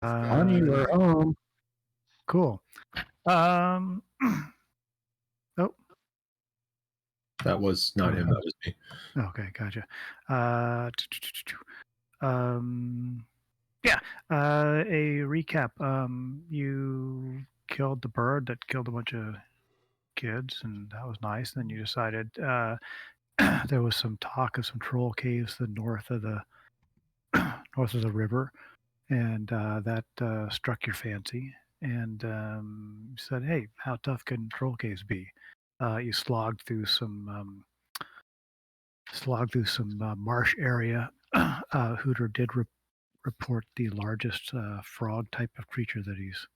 Honey, we're home. Cool. Oh, That was not him. That was me. okay, gotcha. Yeah. A recap. You killed the bird that killed a bunch of kids, and that was nice. Then you decided there was some talk of some troll caves to the north of the river, and that struck your fancy. And said, "Hey, how tough can troll caves be?" You slogged through some marsh area. Hooter did report the largest frog type of creature that he's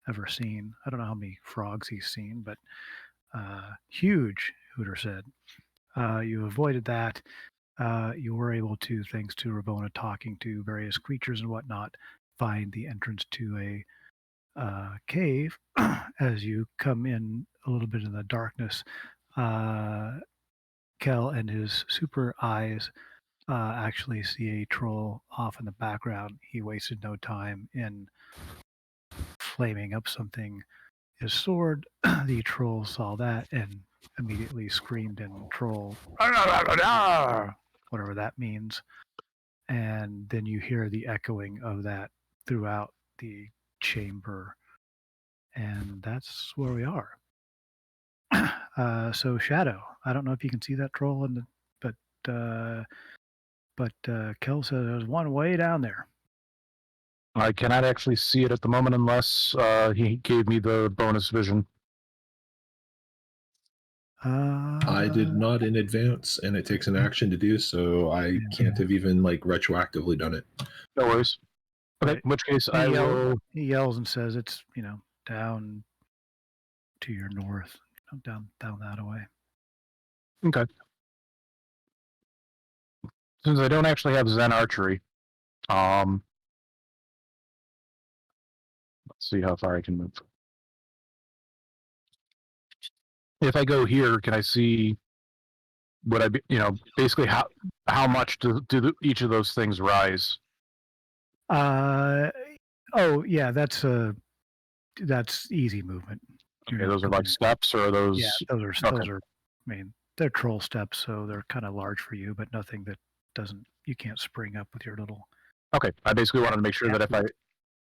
ever seen. I don't know how many frogs he's seen, but huge, Hooter said. You avoided that. You were able to, thanks to Ravona talking to various creatures and whatnot, find the entrance to a cave. As you come in a little bit in the darkness, Kel and his super eyes actually see a troll off in the background. He wasted no time in flaming up something. His sword, the troll saw that and immediately screamed in troll, whatever that means. And then you hear the echoing of that throughout the chamber. And that's where we are. So Shadow, I don't know if you can see that troll, but Kel says there's one way down there. I cannot actually see it at the moment unless he gave me the bonus vision. I did not in advance, and it takes an action to do so. I can't have even retroactively done it. No worries. Okay, in which case I will. He yells and says it's down to your north, down that way. Okay. Since I don't actually have Zen archery, let's see how far I can move. If I go here, can I see? Would I be, basically how much do each of those things rise? Oh yeah, that's easy movement. Okay, those are like steps, or are those? Yeah, those are. I mean, they're troll steps, so they're kind of large for you, but nothing that you can't spring up with your little. Okay, I basically wanted to make sure that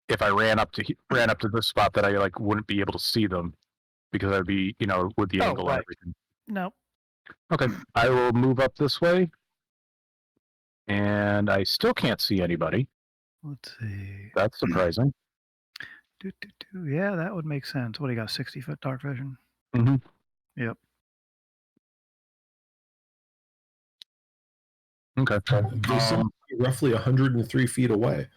if I ran up to this spot that I wouldn't be able to see them because I'd be with the angle and everything. No. Okay, I will move up this way, and I still can't see anybody. Let's see. That's surprising. Yeah, that would make sense. What do you got? 60-foot dark vision. Mm-hmm. Yep. Okay. Roughly 103 feet away.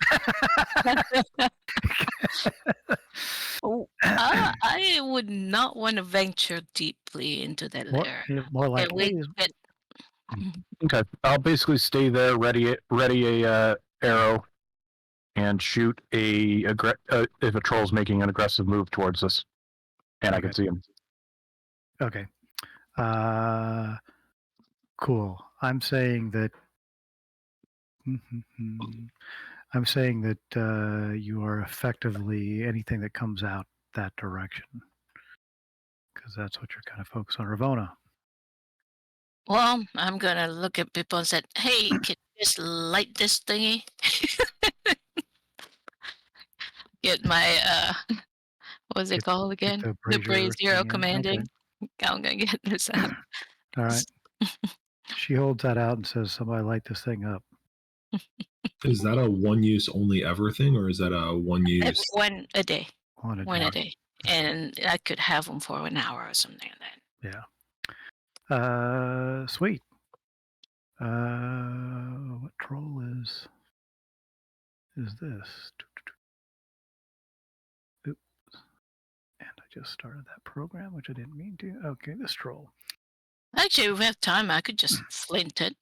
I would not want to venture deeply into that lair. More likely. Okay, I'll basically stay there, ready a arrow, and shoot if a troll's making an aggressive move towards us, and I can see him. Okay. Cool. I'm saying that you are effectively anything that comes out that direction, because that's what you're kind of focused on, Ravona. Well, I'm gonna look at people and say, "Hey, can you just light this thingy?" Get my what's it called again? The brazier commanding. Okay. I'm gonna get this out. All right. She holds that out and says, "Somebody light this thing up." Is that a one use only ever thing, or is that a one use? One a day. One a day. And I could have them for an hour or something like that. Yeah. Sweet. What troll is this? Oops. And I just started that program, which I didn't mean to. Okay, this troll. Actually, if we have time, I could just flint it.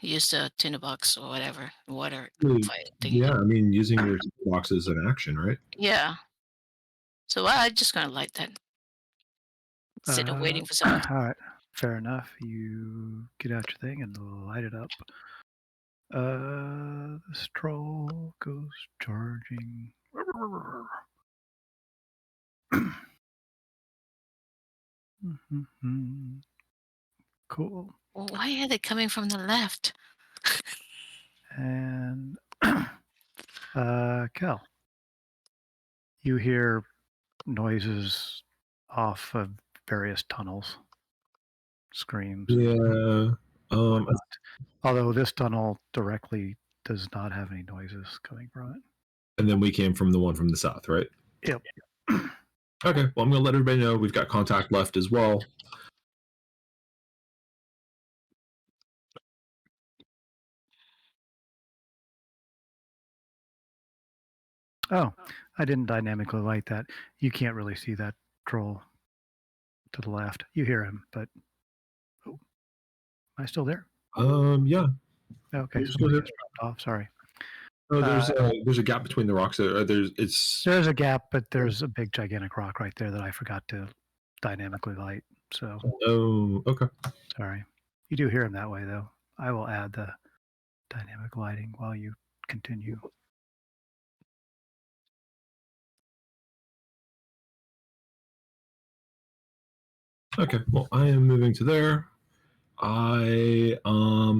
Use the tinderbox or whatever, water. Yeah, I mean, using your box is an action, right? Yeah. So I'm just gonna light that. Instead of waiting for someone. All right, fair enough. You get out your thing and light it up. This troll goes charging Cool. Well, why are they coming from the left? And Kel, you hear noises off of various tunnels, screams. Yeah. Although this tunnel directly does not have any noises coming from it. And then we came from the one from the south, right? Yep. Okay. Well, I'm going to let everybody know we've got contact left as well. Oh, I didn't dynamically light that. You can't really see that troll to the left. You hear him, but am I still there? Yeah. Okay, Just somebody just dropped off. Sorry. Oh, there's a gap between the rocks. There's a gap, but there's a big gigantic rock right there that I forgot to dynamically light. So. Oh, okay. Sorry. You do hear him that way, though. I will add the dynamic lighting while you continue. Okay. Well, I am moving to there.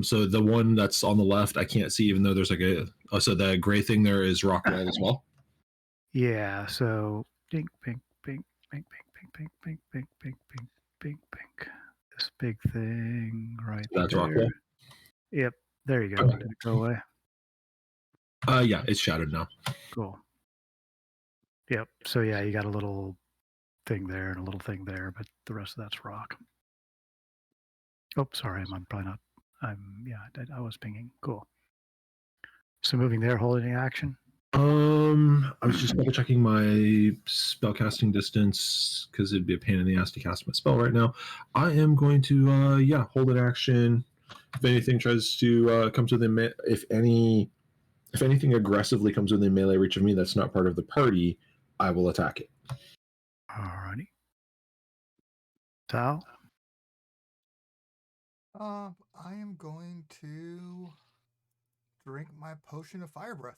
So the one that's on the left, I can't see, even though there's like so the gray thing there is rock wall as well. Yeah. So pink, pink, pink, pink, pink, pink, pink, pink, pink, pink, pink, pink, pink. This big thing right That's there. rock wall. Yep. There you go. Okay. Did it go away? Yeah, it's shadowed now. Cool. Yep. So yeah, you got a little thing there and a little thing there, but the rest of that's rock. Oh, sorry. I'm probably not. I was pinging. Cool. So moving there, holding action. I was just double checking my spell casting distance because it'd be a pain in the ass to cast my spell right now. I am going to hold an action. If anything tries to come to the if anything aggressively comes within melee reach of me that's not part of the party, I will attack it. Alrighty. Tal? I am going to drink my potion of fire breath.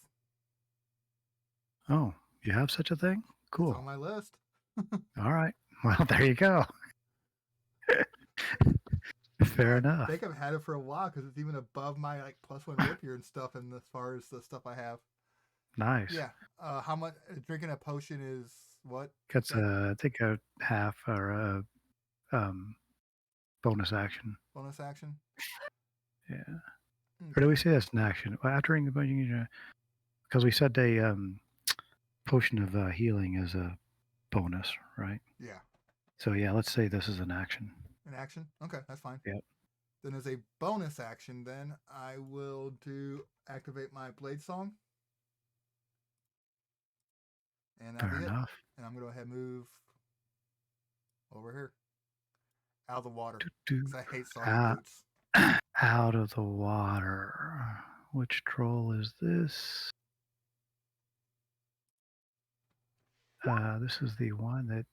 Oh, you have such a thing? Cool. It's on my list. All right. Well, there you go. Fair enough. I think I've had it for a while because it's even above my like +1 rapier and stuff, and as far as the stuff I have. Nice. Yeah. How much drinking a potion is what? That's I think a half or a bonus action. Bonus action. Yeah. Or do we say that's an action? Well, after because we said a potion of healing is a bonus, right? Yeah. So yeah, let's say this is an action. An action? Okay, that's fine. Yep. Then as a bonus action, then I will activate my blade song. And that'll Fair be enough. And I'm going to go ahead and move over here. Out of the water. Do-do. Because I hate soggy boots. Out of the water. Which troll is this? This is the one that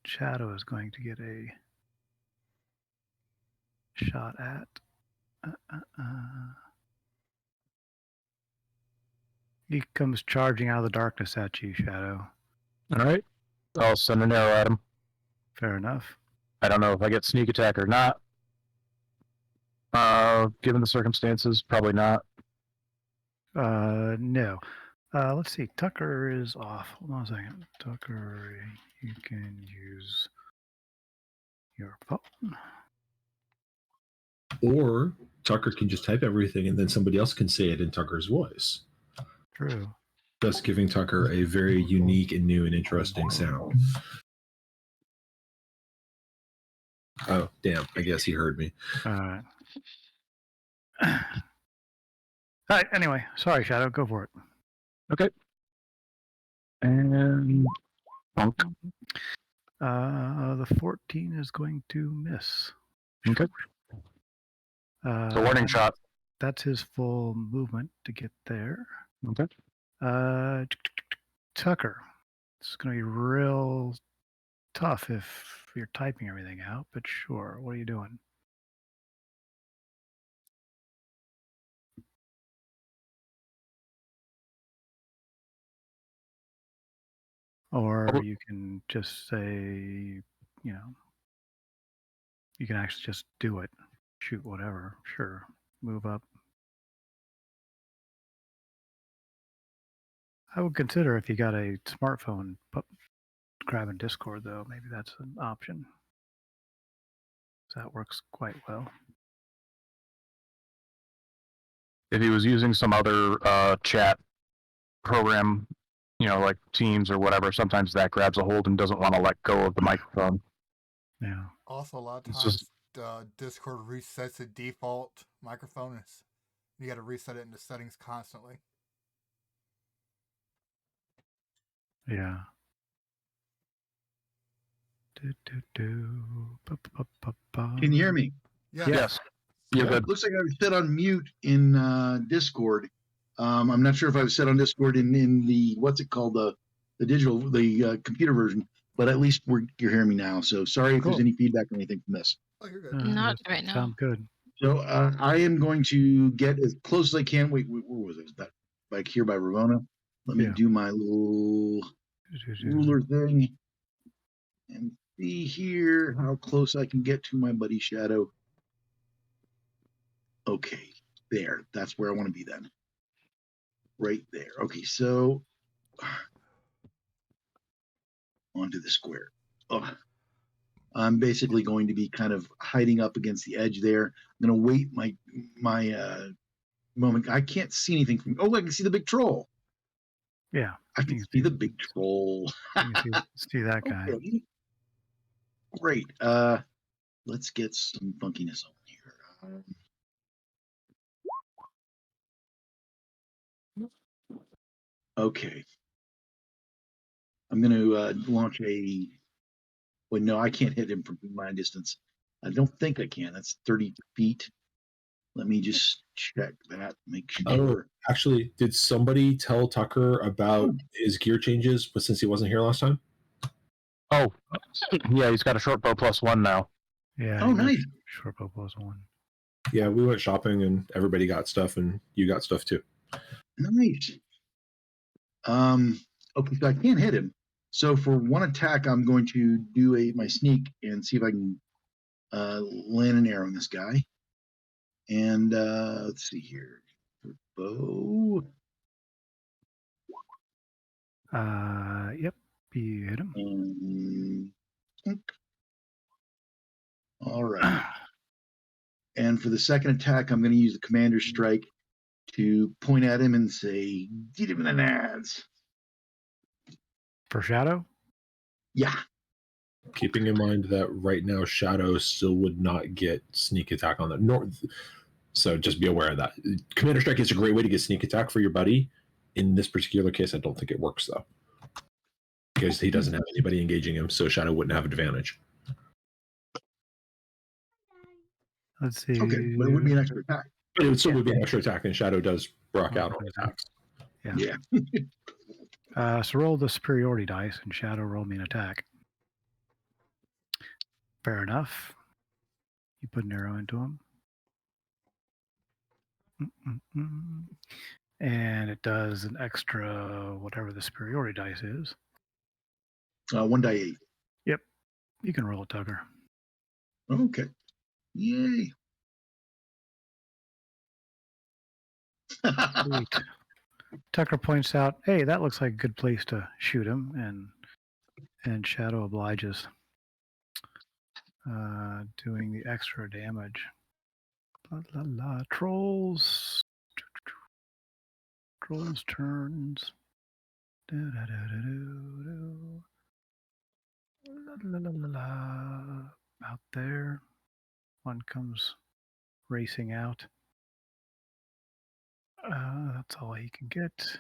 Shadow is going to get a shot at. He comes charging out of the darkness at you, Shadow. All right. I'll send an arrow at him. Fair enough. I don't know if I get sneak attack or not. Given the circumstances, probably not. No. Let's see. Tucker is off. Hold on a second. Tucker, you can use your phone. Or Tucker can just type everything and then somebody else can say it in Tucker's voice. True. Thus giving Tucker a very unique and new and interesting sound. Oh, damn. I guess he heard me. All right. All right. Anyway, sorry, Shadow. Go for it. Okay. And bonk. The 14 is going to miss. Okay. It's a warning shot. That's his full movement to get there. Okay. Tucker. It's going to be real tough if you're typing everything out, but sure. What are you doing? Or you can just say, you can actually just do it. Shoot whatever. Sure. Move up. I would consider if you got a smartphone, grabbing Discord, though. Maybe that's an option. That works quite well. If he was using some other chat program, like Teams or whatever, sometimes that grabs a hold and doesn't want to let go of the microphone. Yeah. Also, a lot of It's times Discord resets the default microphone. You got to reset it in the settings constantly. Yeah. Can you hear me? Yes. You're good. Looks like I was set on mute in Discord. I'm not sure if I was set on Discord in the what's it called, the computer version, but at least you're hearing me now. So sorry if there's any feedback or anything from this. Oh, you're good. Not right now. Sounds good. So I am going to get as close as I can. Wait, where was it? Was that back here by Ramona? Let me do my little ruler thing and see here how close I can get to my buddy Shadow. Okay, there. That's where I want to be then. Right there. Okay, so onto the square. Oh, I'm basically going to be kind of hiding up against the edge there. I'm going to wait my moment. I can't see anything from. Oh, I can see the big troll. Yeah, I can see the big troll. You can see that guy. Okay. Great. Let's get some funkiness on here. Okay. I'm going to launch a. Well, no, I can't hit him from my distance. I don't think I can. That's 30 feet. Let me just check that. Make sure. Oh, actually, did somebody tell Tucker about his gear changes? But since he wasn't here last time. Oh, yeah, he's got a short bow +1 now. Yeah. Oh, nice. Short bow +1. Yeah, we went shopping and everybody got stuff, and you got stuff too. Nice. Okay, so I can't hit him. So for one attack, I'm going to do my sneak and see if I can land an arrow on this guy. And let's see here. For bow. Yep. You hit him. All right. And for the second attack, I'm going to use the commander's strike to point at him and say, "Get him in the nads." For Shadow? Yeah. Keeping in mind that right now Shadow still would not get sneak attack on the north. So just be aware of that. Commander strike is a great way to get sneak attack for your buddy. In this particular case, I don't think it works though. Because he doesn't have anybody engaging him, so Shadow wouldn't have advantage. Let's see. Okay, but it would be an extra attack. But it would still be an extra attack, and Shadow does rock out on attacks. Yeah. So roll the superiority dice, and Shadow roll me an attack. Fair enough. You put an arrow into him. And it does an extra whatever the superiority dice is. 1 die 8. Yep. You can roll it, Tucker. Okay. Yay. Sweet. Tucker points out, hey, that looks like a good place to shoot him, and Shadow obliges, doing the extra damage. La la la. Trolls turns. Da, da, da, da, do, do. La, la, la, la. Out there. One comes racing out. That's all he can get.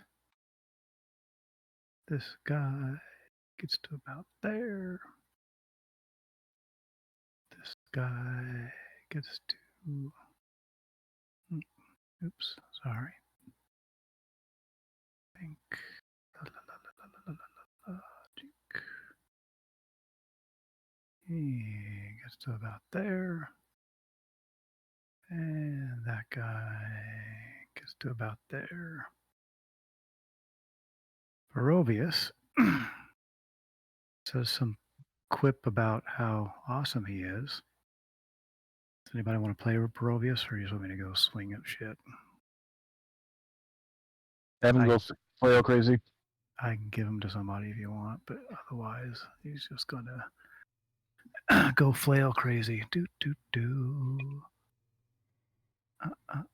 This guy gets to about there. This guy gets to. Oops, sorry. I think. He gets to about there. And that guy gets to about there. Barovius says some quip about how awesome he is. Does anybody want to play Barovius, or you just want me to go swing at shit? Have him go flail crazy. I can give him to somebody if you want, but otherwise he's just gonna go flail crazy. Do do do.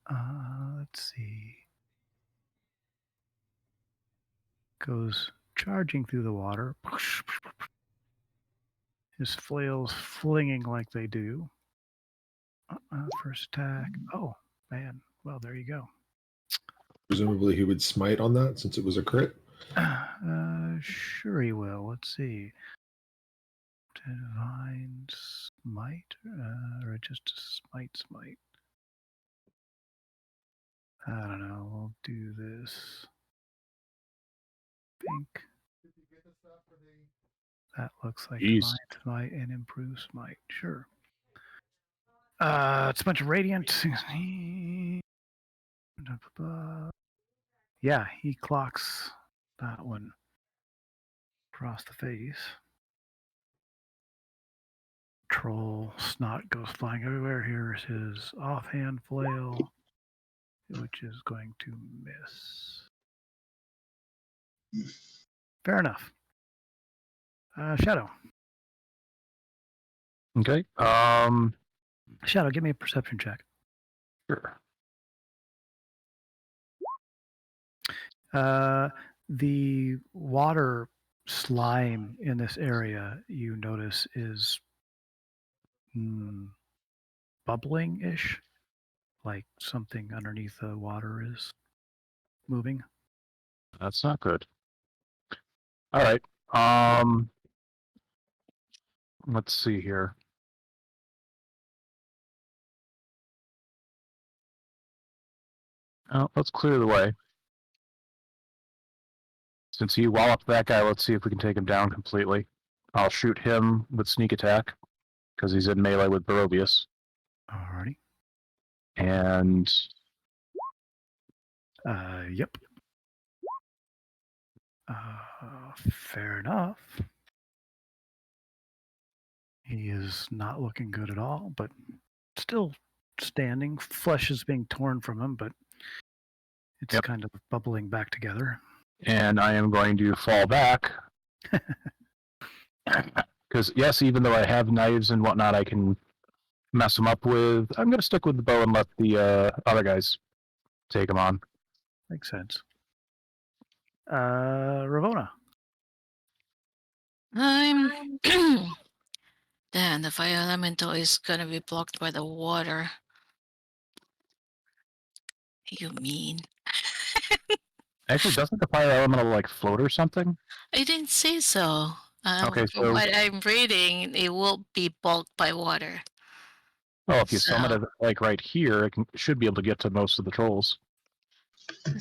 Let's see. Goes charging through the water. His flails flinging like they do. First attack. Oh man. Well, there you go. Presumably he would smite on that since it was a crit. Sure he will. Let's see. Divine smite, or just smite. I don't know. We'll do this. Pink. That looks like divine smite and improve smite. Sure. It's a bunch of radiant. Yeah, he clocks that one across the face. Troll snot goes flying everywhere. Here's his offhand flail, which is going to miss. Fair enough. Shadow. Okay. Shadow, give me a perception check. Sure. The water slime in this area, you notice, is bubbling-ish, like something underneath the water is moving. That's not good. All right. Let's see here. Let's clear the way. Since he walloped that guy, let's see if we can take him down completely. I'll shoot him with sneak attack because he's in melee with Barovius. Alrighty. And yep. Fair enough. He is not looking good at all, but still standing. Flesh is being torn from him, but it's kind of bubbling back together. And I am going to fall back. Because, yes, even though I have knives and whatnot I can mess him up with, I'm going to stick with the bow and let the other guys take him on. Makes sense. Ravona. Then the fire elemental is going to be blocked by the water. You mean? Actually, doesn't the fire elemental like float or something? I didn't say so. Okay, From what I'm reading, it will be bulked by water. Well, if you summon it like right here, it should be able to get to most of the trolls. It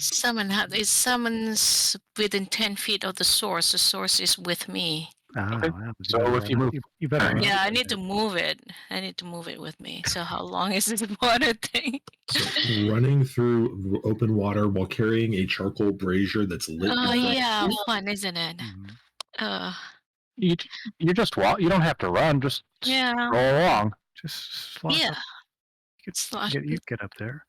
summons within 10 feet of the source. The source is with me. Okay. So if you move, you better. Yeah, I need to move it. I need to move it with me. So how long is this water thing? So running through open water while carrying a charcoal brazier that's lit. Oh yeah, fun, isn't it? You just walk. You don't have to run. Just roll along. Just slosh up. You get up there.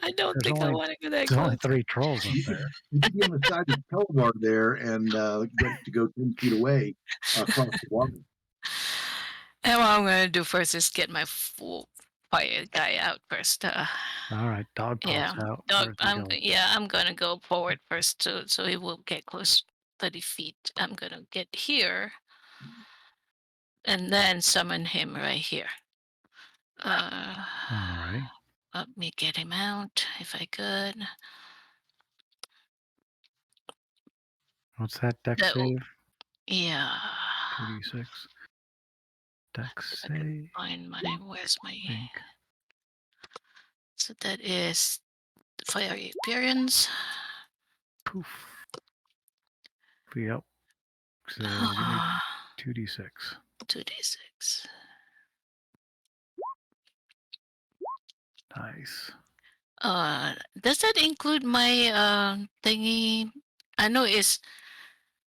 I don't think I want to go that close. There's only 3 trolls up there. You can be on the side of the telebar there and get to go 10 feet away across the water. And what I'm going to do first is get my full fire guy out first. All right, dog paws out. I'm going to go forward first so he will get close 30 feet. I'm going to get here and then summon him right here. All right. Let me get him out if I could. What's that dex save? Yeah. 2d6. Dex save. Where's my... So that is fiery appearance. Poof. Yep. So give me 2d6. 2d6. Nice. Does that include my thingy? I know it's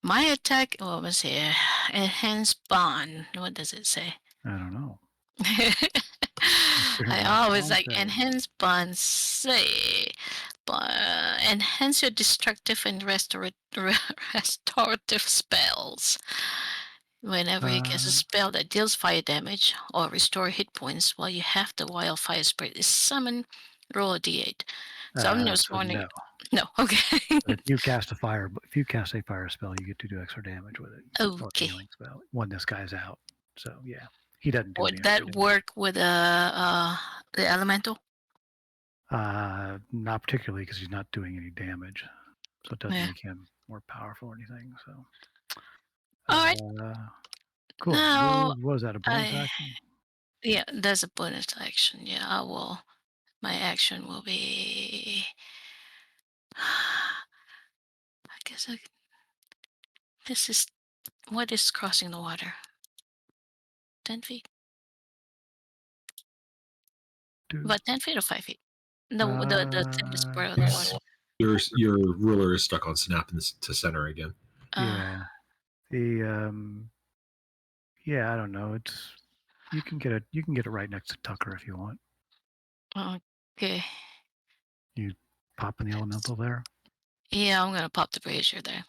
My attack, what was here? Enhanced bond. What does it say? I don't know. I always like enhanced bonds say, enhance your destructive and restorative spells. Whenever you cast a spell that deals fire damage or restore hit points while you have the wildfire spirit is summoned, roll a d8. So I'm just wondering. No, okay. If you cast a fire spell, you get to do extra damage with it. Or Okay. healing spell when this guy's out. So yeah, he doesn't do Would any that extra work with the elemental? damage. Not particularly because he's not doing any damage, so it doesn't Yeah. make him more powerful or anything. So. All right. Cool. Now, what was that, a bonus action? Yeah, there's a bonus action. Yeah, I will. My action will be. I guess this is. What is crossing the water? 10 feet? About 10 feet or 5 feet? The thinnest part of the water. Your ruler is stuck on snap to center again. Yeah. Yeah, I don't know. It's you can get it right next to Tucker if you want. Okay. You pop in the elemental there. Yeah, I'm gonna pop the brazier there.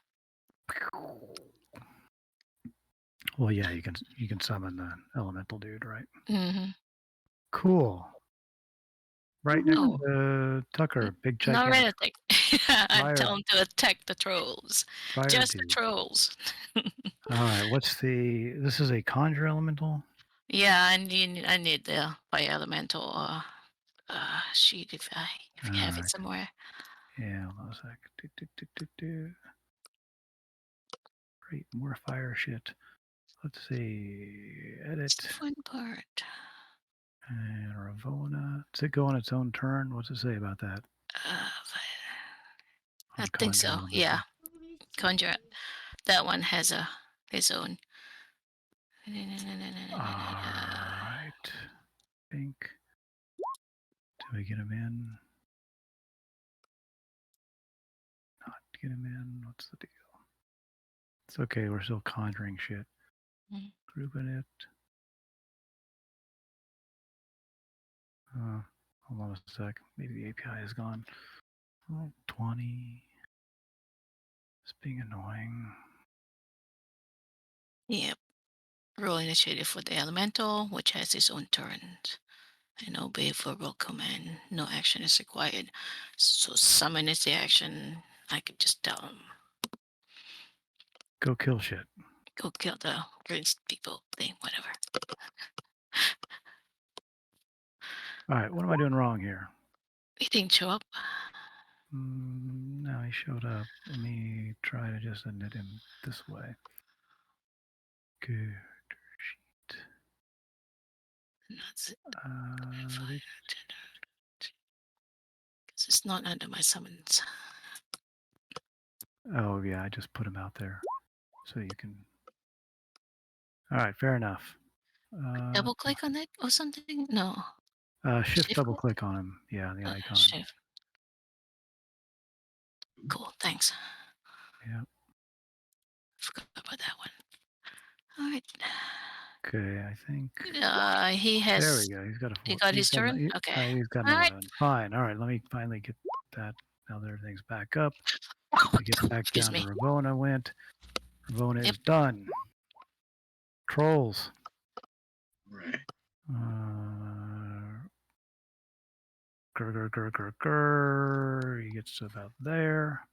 Well, yeah, you can summon the elemental dude, right? Mm-hmm. Cool. Right next to Tucker, big Not gigantic. ready to attack. I tell him to attack the trolls. Just the trolls. All right. This is a conjure elemental. Yeah, I need the fire elemental or sheet if you have it somewhere. Yeah, hold on a sec. Great, more fire shit. Let's see. Edit. It's the fun part. And Ravona. Does it go on its own turn? What's it say about that? I think so. Elemental. Yeah. Conjure. That one has his own. All right. Think. Do we get him in? Not get him in. What's the deal? It's okay. We're still conjuring shit. Grouping it. Hold on a sec. Maybe the API is gone. 20. It's being annoying. Yep. Roll initiative for the elemental, which has its own turns. And obey verbal command. No action is required. So summon is the action. I could just tell him. Go kill shit. Go kill the green people thing, whatever. All right, what am I doing wrong here? He didn't show up. No, he showed up. Let me try to just admit him this way. Good sheet. That's it. Because it's not under my summons. Oh yeah, I just put him out there, so you can. All right, fair enough. Double click on it or something? No. Shift double click on him. Yeah, the icon. Shift. Cool, thanks. Yeah. Forgot about that one. All right. Okay, I think. He has. There we go. He's got a. He got his turn. Okay. He's got another one. Fine. All right. Let me finally get that. Now that everything's back up. We get back down to Ravona went. Ravona is done. Trolls. Right. He gets to about there.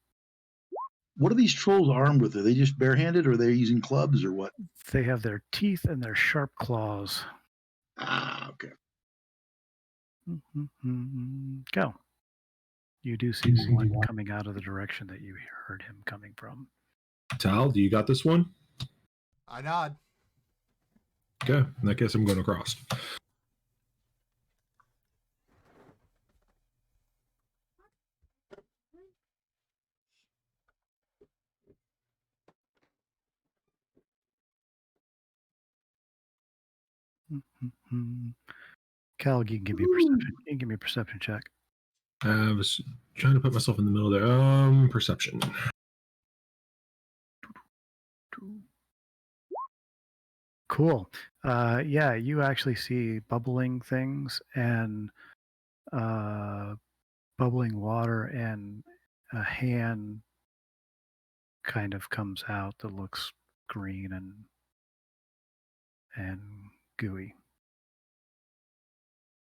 What are these trolls armed with? Are they just barehanded, or are they using clubs, or what? They have their teeth and their sharp claws. Ah, okay. Go. You do see one coming out of the direction that you heard him coming from. Tal, do you got this one? I nod. Okay, in that case, I'm going across. Cal, you can give me a perception. You can give me a perception check. I was trying to put myself in the middle there. Perception. Cool. Yeah, you actually see bubbling things and bubbling water, and a hand kind of comes out that looks green and gooey.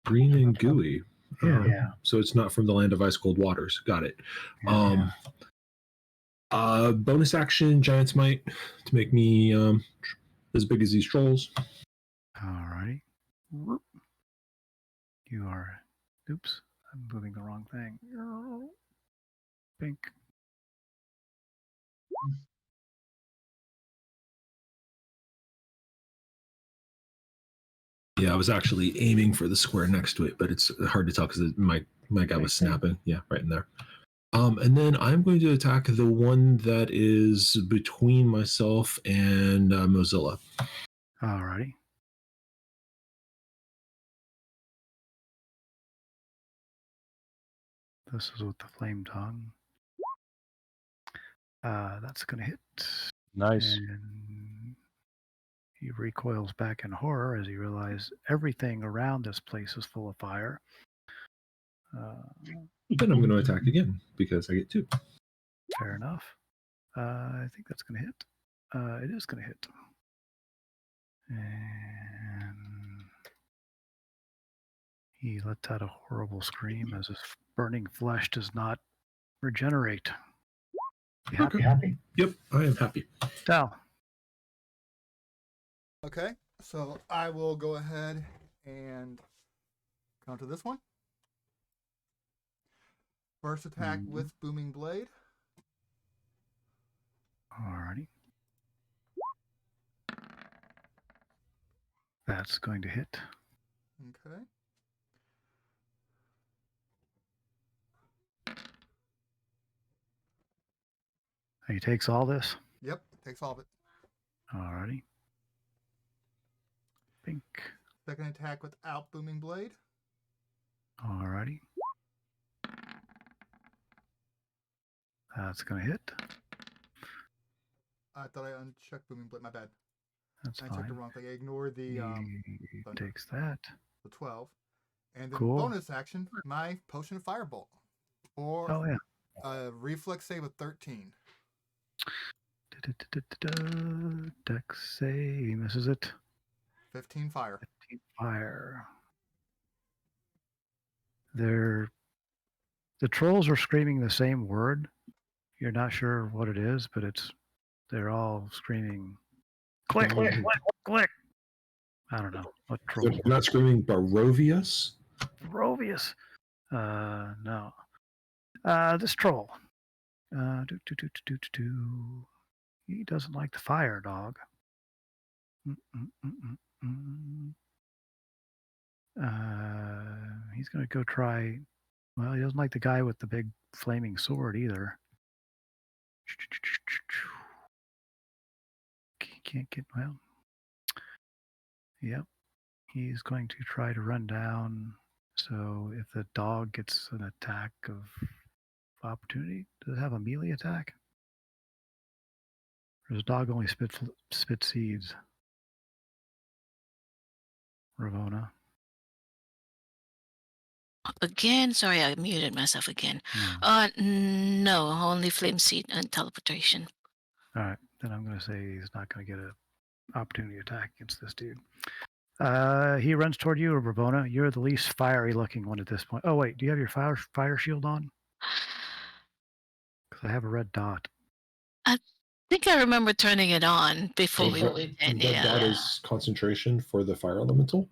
Green and gooey. Yeah. So it's not from the land of ice cold waters. Got it. Yeah. Bonus action, Giant's Might to make me as big as these trolls. Alrighty. You are. Oops, I'm moving the wrong thing. Pink. Yeah, I was actually aiming for the square next to it, but it's hard to tell because my guy was snapping. Yeah, right in there. And then I'm going to attack the one that is between myself and Mozilla. Alrighty. This is with the flame tongue. That's going to hit. Nice. And he recoils back in horror as he realizes everything around this place is full of fire. Then I'm going to attack again because I get 2. Fair enough. I think that's going to hit. It is going to hit. And he lets out a horrible scream as his burning flesh does not regenerate. You happy? Happy? Yep, I am happy. Dal. Okay, so I will go ahead and come to this one. First attack with Booming Blade. Alrighty. That's going to hit. Okay. He takes all this. Yep, takes all of it. Alrighty. Pink. Second attack without Booming Blade. Alrighty. That's going to hit. I thought I unchecked Booming Blade. My bad. That's I fine. checked the wrong thing. I ignored the He thunder. takes that. The 12. And then Cool. bonus action, my Potion of Firebolt. Or Oh, yeah. reflex save of 13. Dex save. He misses it. 15 fire. 15 fire. The trolls are screaming the same word. You're not sure what it is, but they're all screaming, click, click, click, click. I don't know what troll. They're not screaming Barovius? Barovius. No. This troll. He doesn't like the fire, dog. He's going to go try. Well, he doesn't like the guy with the big flaming sword either. Can't get, well. Yep. He's going to try to run down. So if the dog gets an attack of opportunity, does it have a melee attack? Or does the dog only spit seeds? Ravona. Again, sorry, I muted myself again. No, only flame seed and teleportation. All right, then I'm going to say he's not going to get an opportunity attack against this dude. He runs toward you, Ravona. You're the least fiery looking one at this point. Oh wait, do you have your fire shield on? Because I have a red dot. I think I remember turning it on before we went in. Red dot is concentration for the fire elemental.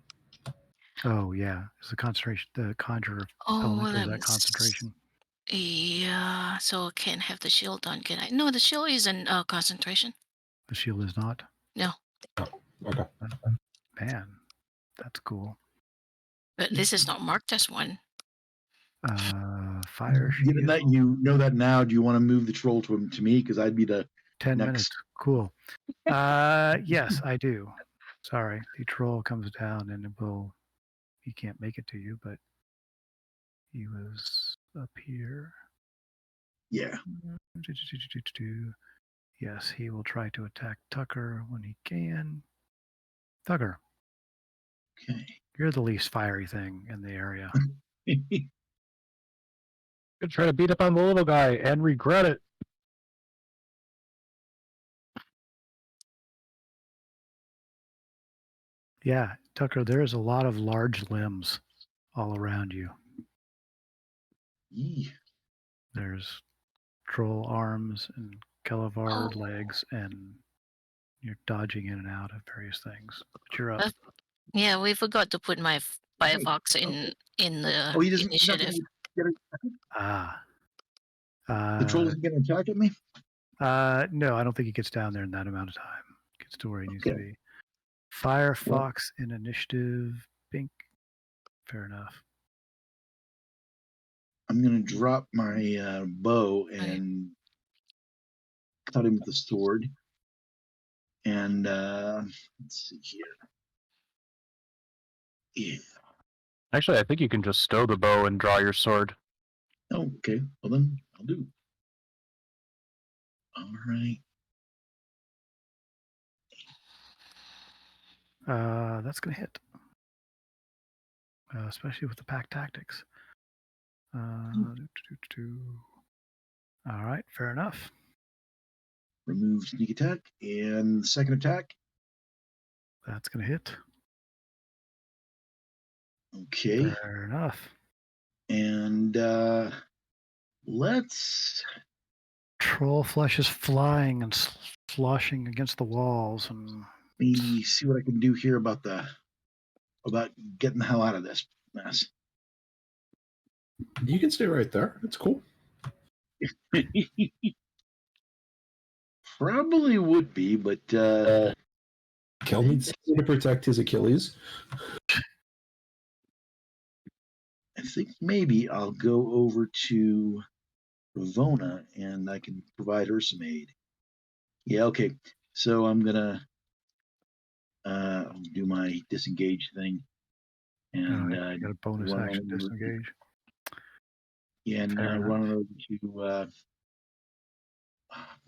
Oh yeah, it's the concentration. The conjurer elemental is that concentration. Yeah, so I can't have the shield on, can I? No, the shield is in concentration. The shield is not. No. Oh, okay. Man, that's cool. But this is not marked as one. Fire shield. Given that you know that now, do you want to move the troll to me? Because I'd be the 10 next. minutes. Cool. Yes, I do. Sorry, the troll comes down and he can't make it to you, but he was up here. Yeah. Yes, he will try to attack Tucker when he can. Tucker, Okay. you're the least fiery thing in the area. Gonna try to beat up on the little guy and regret it. Yeah, Tucker, there's a lot of large limbs all around you. Yee. There's troll arms and Kelevar legs, and you're dodging in and out of various things. But you're up. Yeah, we forgot to put my Firefox in the Oh, he doesn't. initiative. Get the troll isn't going to attack at me. No, I don't think he gets down there in that amount of time. Gets to where he needs to be. Firefox in initiative. Bink. Fair enough. I'm going to drop my bow and cut him with the sword. And let's see here. Yeah. Actually, I think you can just stow the bow and draw your sword. Oh, okay. Well, then I'll do. All right. That's going to hit. Especially with the pack tactics. All right, fair enough. Remove sneak attack. And the second attack. That's going to hit. Okay. Fair enough. And let's. Troll flesh is flying and sloshing against the walls, and Let me see what I can do here about getting the hell out of this mess. You can stay right there. It's cool. Probably would be, but Kel needs to protect his Achilles. I think maybe I'll go over to Ravona and I can provide her some aid. Yeah, okay. So I'm gonna do my disengage thing, and you got a bonus run action over- disengage. Yeah, and Fair enough. run over to oh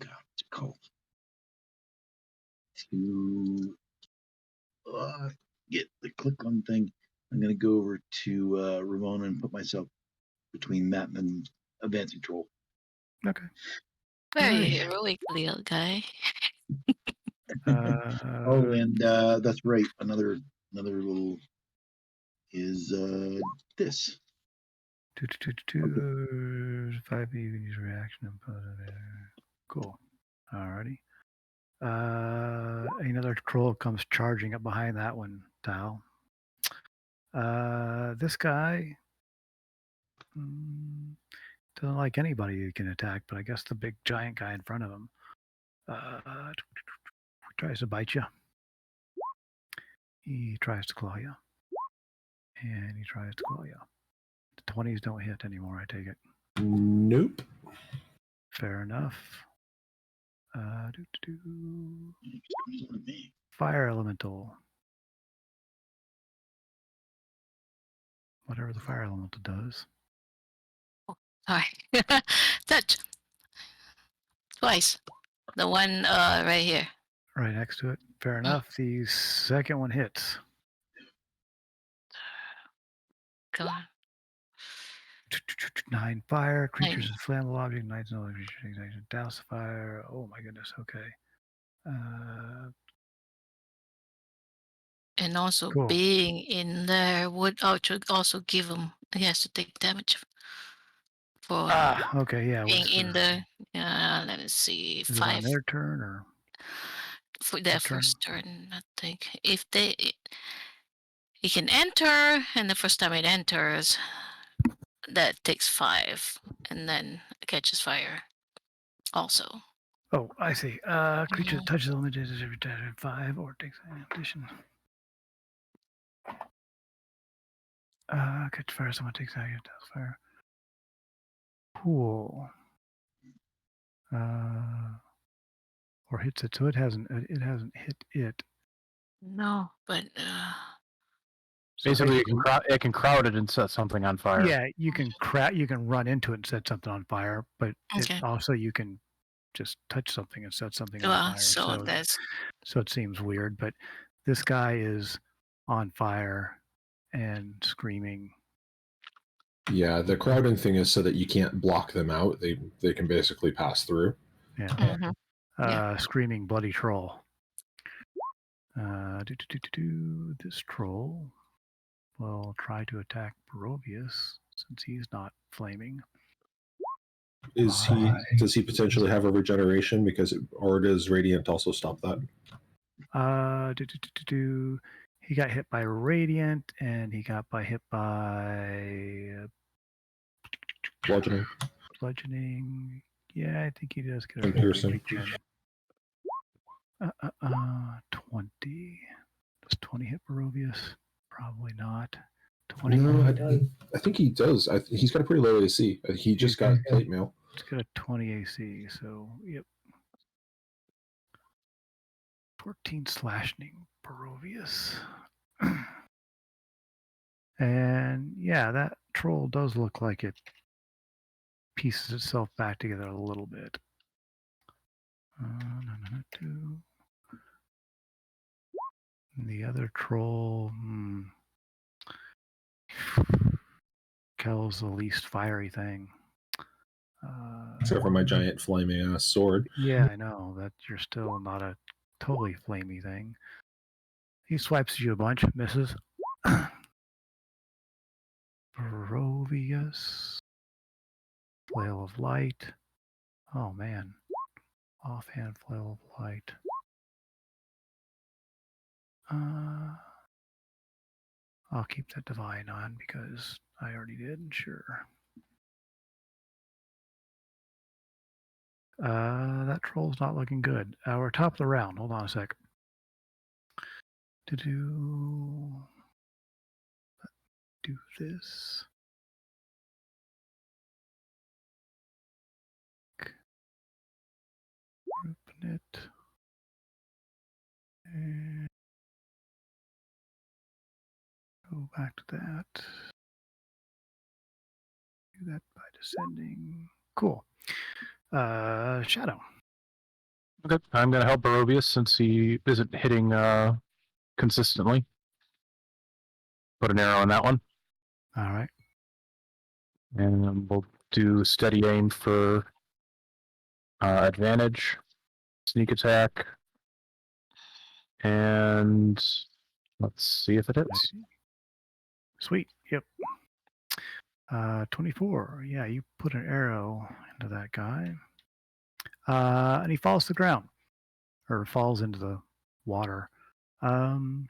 god, what's it called? To get the click on thing. I'm gonna go over to Ramona and put myself between that and advancing troll. Okay. Very Alright. heroic little guy. Oh, and that's right. Another little is this. 5 use reaction. Cool. Alrighty. Another troll comes charging up behind that one, Tal. This guy doesn't like anybody who can attack, but I guess the big giant guy in front of him tries to bite you. He tries to claw you. And he tries to claw you. The 20s don't hit anymore, I take it. Nope. Fair enough. Fire elemental. Whatever the fire elemental does. Sorry. Touch. Twice. The one right here. Right next to it. Fair enough. The second one hits. Come on. 9 fire. Creatures is flammable object. Knight's no creature. Douse fire. Oh my goodness. Okay. And also Cool. being in there would also give him. He has to take damage for okay. Yeah. being in the. Let me see. Is 5 it on their turn or for their first turn? I think if he can enter, and the first time it enters, that takes 5, and then catches fire. Also. Oh, I see. Creature that touches the limit is every time 5 or takes an addition. Catch fire. Someone takes out your douse fire. Cool. Or hits it. So it hasn't hit it. No, but Basically, it can crowd it and set something on fire. Yeah, you can run into it and set something on fire, but it also you can just touch something and set something on Well, fire. so that's So it seems weird, but this guy is on fire and screaming. Yeah, the crowding thing is so that you can't block them out. They can basically pass through. Yeah. mhm. Yeah. Screaming bloody troll. This troll will try to attack Barovius since he's not flaming. Does he potentially have a regeneration or does Radiant also stop that? He got hit by Radiant and he got hit by bludgeoning. Yeah, I think he does get a piercing. 20. Does 20 hit Barovius? Probably not. 20. No, I think he does. He's got a pretty low AC. He just got plate mail. It's got a 20 AC, so yep. 14 slashing Barovius. And yeah, that troll does look like it pieces itself back together a little bit. The other troll kills the least fiery thing. Except for my giant flaming ass sword. Yeah, I know that you're still not a totally flamey thing. He swipes you a bunch, misses. Barovius. Flail of light. Oh man. Offhand flail of light. I'll keep that divine on because I already did, sure. That troll's not looking good. We're top of the round. Hold on a sec. Do this. Open it. And go back to that. Do that by descending. Cool. Shadow. Okay, I'm going to help Barovius since he isn't hitting consistently. Put an arrow on that one. All right. And we'll do steady aim for advantage, sneak attack, and let's see if it hits. Sweet. Yep. 24. Yeah, you put an arrow into that guy. And he falls to the ground. Or falls into the water. Parts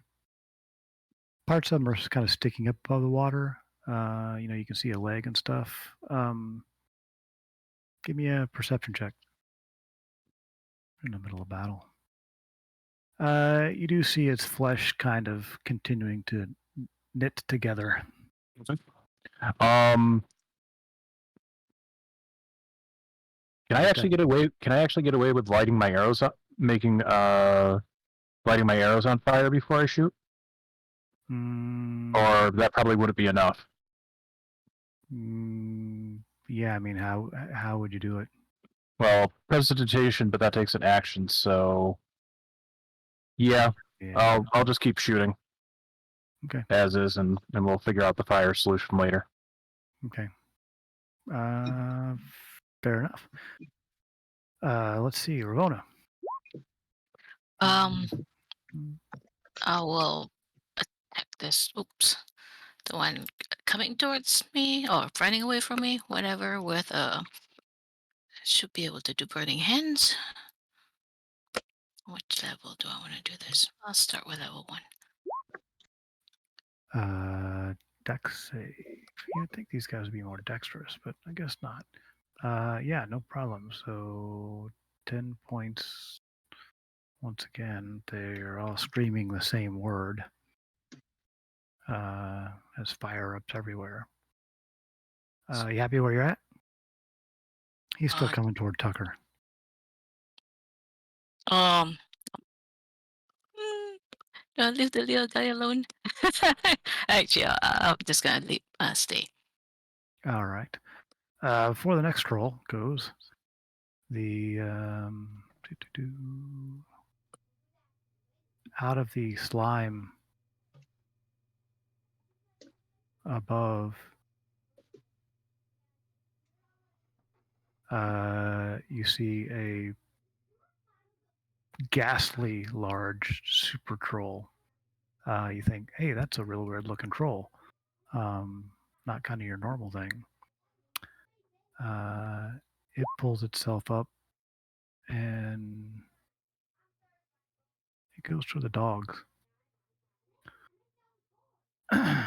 of them are kind of sticking up above the water. You can see a leg and stuff. Give me a perception check. In the middle of battle. You do see its flesh kind of continuing to knit together. Can I actually get away? Can I actually get away with lighting my arrows up, lighting my arrows on fire before I shoot? Or that probably wouldn't be enough. Yeah, I mean, how would you do it? Well, prestidigitation, but that takes an action, so yeah. I'll just keep shooting. Okay. As is, and we'll figure out the fire solution later. Okay. Fair enough. Let's see, Ravona. I will attack this. Oops. The one coming towards me or running away from me, whatever, with should be able to do burning hands. Which level do I want to do this? I'll start with level 1. Dex save. You'd think these guys would be more dexterous, but I guess not. Yeah, no problem. So 10 points. Once again, they're all screaming the same word. As fire erupts everywhere. You happy where you're at? He's still coming toward Tucker. No, leave the little guy alone. Actually, I'm just gonna stay. All right. Before the next troll goes, The out of the slime above, you see a ghastly large super troll. You think, hey, that's a real weird looking troll. Not kind of your normal thing. It pulls itself up and it goes for the dogs. And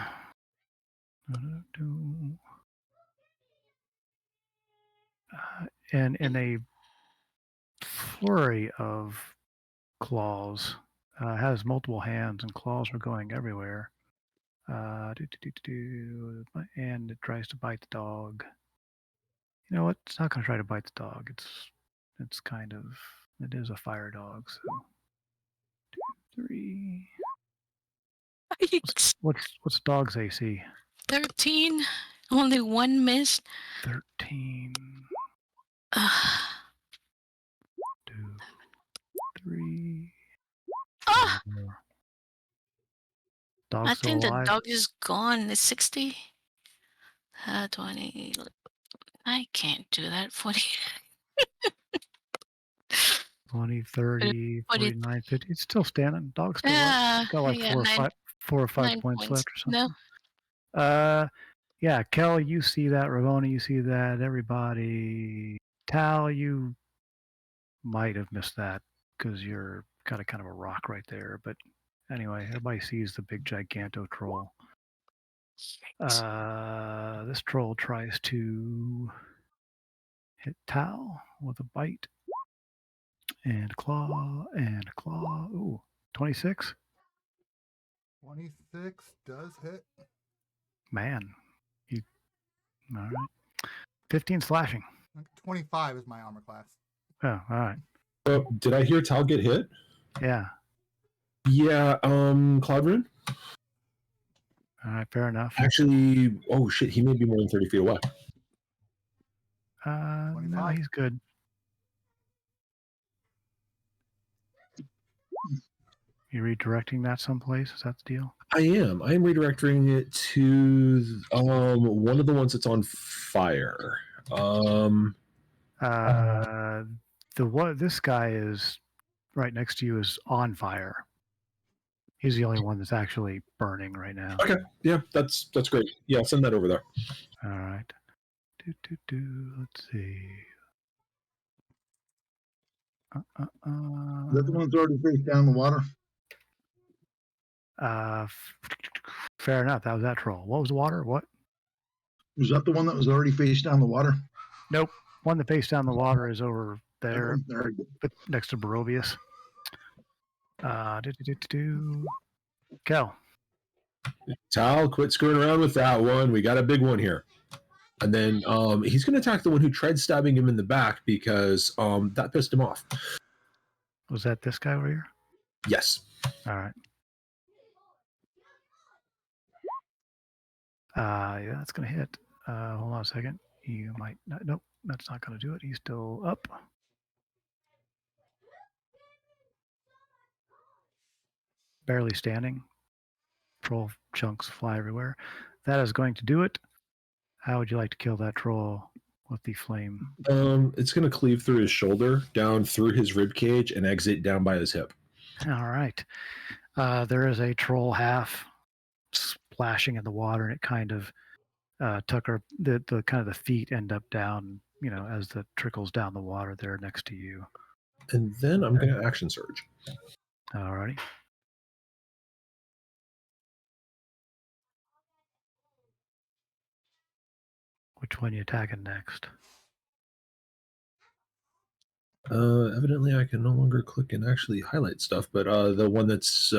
in a flurry of claws, has multiple hands and claws are going everywhere. And it tries to bite the dog. You know what? It's not going to try to bite the dog. It's kind of, it is a fire dog. So 2, 3. What's dog's AC? 13. Only one miss. 13. 2, 3. Ah! 4. Dog's I still think the alive? dog is gone. It's 60. 20. I can't do that. 40. 20, 30, 40. 49, 50. It's still standing. Dog's still up. Yeah, Got like yeah, 4 or 5 9 points left or No. something. Yeah, Kel, you see that. Ravona, you see that. Everybody. Tal, you might have missed that because you're got a kind of a rock right there. But anyway, everybody sees the big giganto troll. This troll tries to hit Tal with a bite and claw and claw. Ooh, 26. 26 does hit. Man, you all right? 15 slashing. 25 is my armor class. Oh, all right. Did I hear Tal get hit? Yeah. Yeah. Cloud Rune? All right, fair enough. Actually, oh shit, he may be more than 30 feet away. No, 25. he's good. You redirecting that someplace? Is that the deal? I am redirecting it to one of the ones that's on fire. This guy is right next to you is on fire. He's the only one that's actually burning right now. Okay, yeah, that's great. Yeah, send that over there. All right. Let's see. Is that the one that's already face down in the water? Fair enough. That was that troll. What was the water? What? Was that the one that was already face down the water? Nope. One that face down the water is over there, There. next to Barovius. Kel. Tal, quit screwing around with that one. We got a big one here. And then he's going to attack the one who tried stabbing him in the back because that pissed him off. Was that this guy over here? Yes. All right. Yeah, that's going to hit. Hold on a second. You might not. Nope, that's not going to do it. He's still up. Barely standing. Troll chunks fly everywhere. That is going to do it. How would you like to kill that troll with the flame? It's going to cleave through his shoulder, down through his rib cage, and exit down by his hip. All right. There is a troll half splashing in the water, and it kind of Tucker, the kind of the feet end up down, as it trickles down the water there next to you. And then I'm going to action surge. All righty. Which one are you attacking next? Evidently, I can no longer click and actually highlight stuff, but the one that's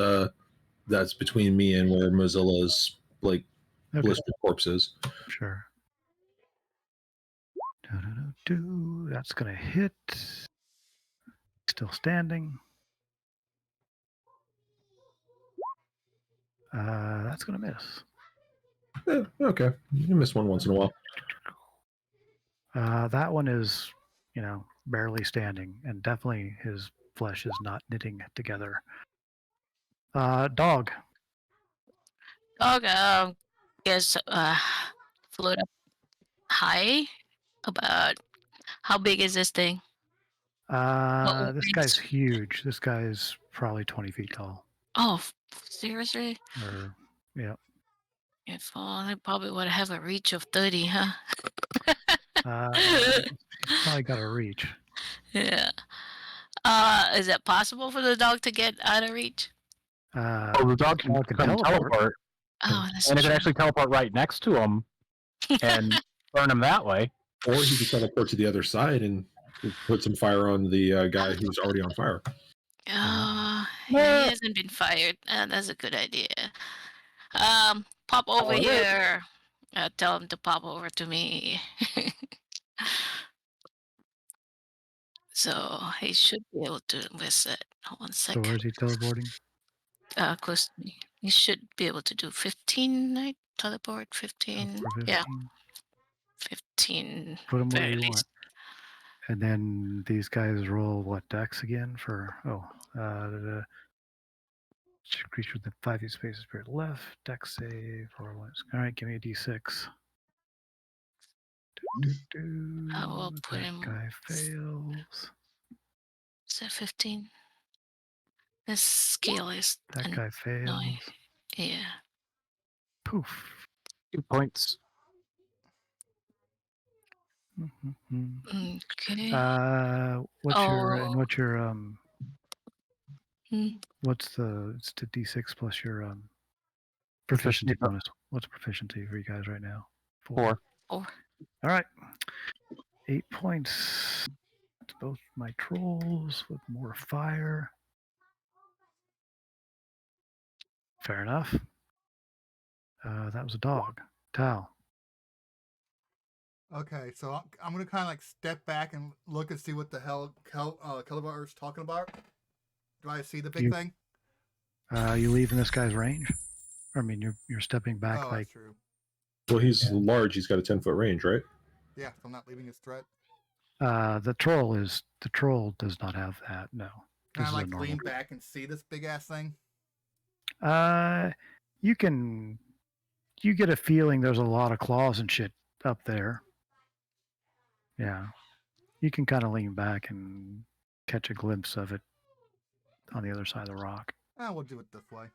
between me and where Mozilla's blistered corpse is. Sure. That's going to hit. Still standing. That's going to miss. Okay. You miss one once in a while. That one is, barely standing, and definitely his flesh is not knitting together. Dog. Dog, guess float up high. About how big is this thing? This guy's huge. This guy's probably 20 feet tall. Oh, seriously? Or yeah. If I probably would have a reach of 30, huh? He's probably got a reach. Yeah. Is it possible for the dog to get out of reach? Oh, the dog can teleport. Oh, that's and it true. can actually teleport right next to him and burn him that way. Or he could teleport to the other side and put some fire on the guy who's already on fire. He hasn't been fired. That's a good idea. Pop over here. Tell him to pop over to me. So he should be able to visit. Hold on a So second. where's he teleporting? Close to me. He should be able to do 15. I teleport 15. For Yeah, 15. 15. Put him where Very you least. want. And then these guys roll what, dex again for creature with the 5 feet space spirit left, dex save or what? All right, give me a d6. I will put That him. guy fails. Is that 15? This skill is. That guy fails. Yeah. Poof. 2 points. Mm-hmm. Okay. What's your Hmm. what's the it's the d6 plus your proficiency bonus? What's proficiency for you guys right now? 4. All right. 8 points to both my trolls with more fire. Fair enough. That was a dog. Tal. Okay, so I'm gonna kind of like step back and look and see what the hell Calabar is talking about. Do I see the big thing? You leaving this guy's range? I mean, you're stepping back Oh, like. that's true. Well, he's large. He's got a 10-foot range, right? Yeah, so I'm not leaving his threat. The troll does not have that. No. Can I like lean back and see this big ass thing? You get a feeling there's a lot of claws and shit up there. Yeah. You can kind of lean back and catch a glimpse of it on the other side of the rock. We'll do it this way.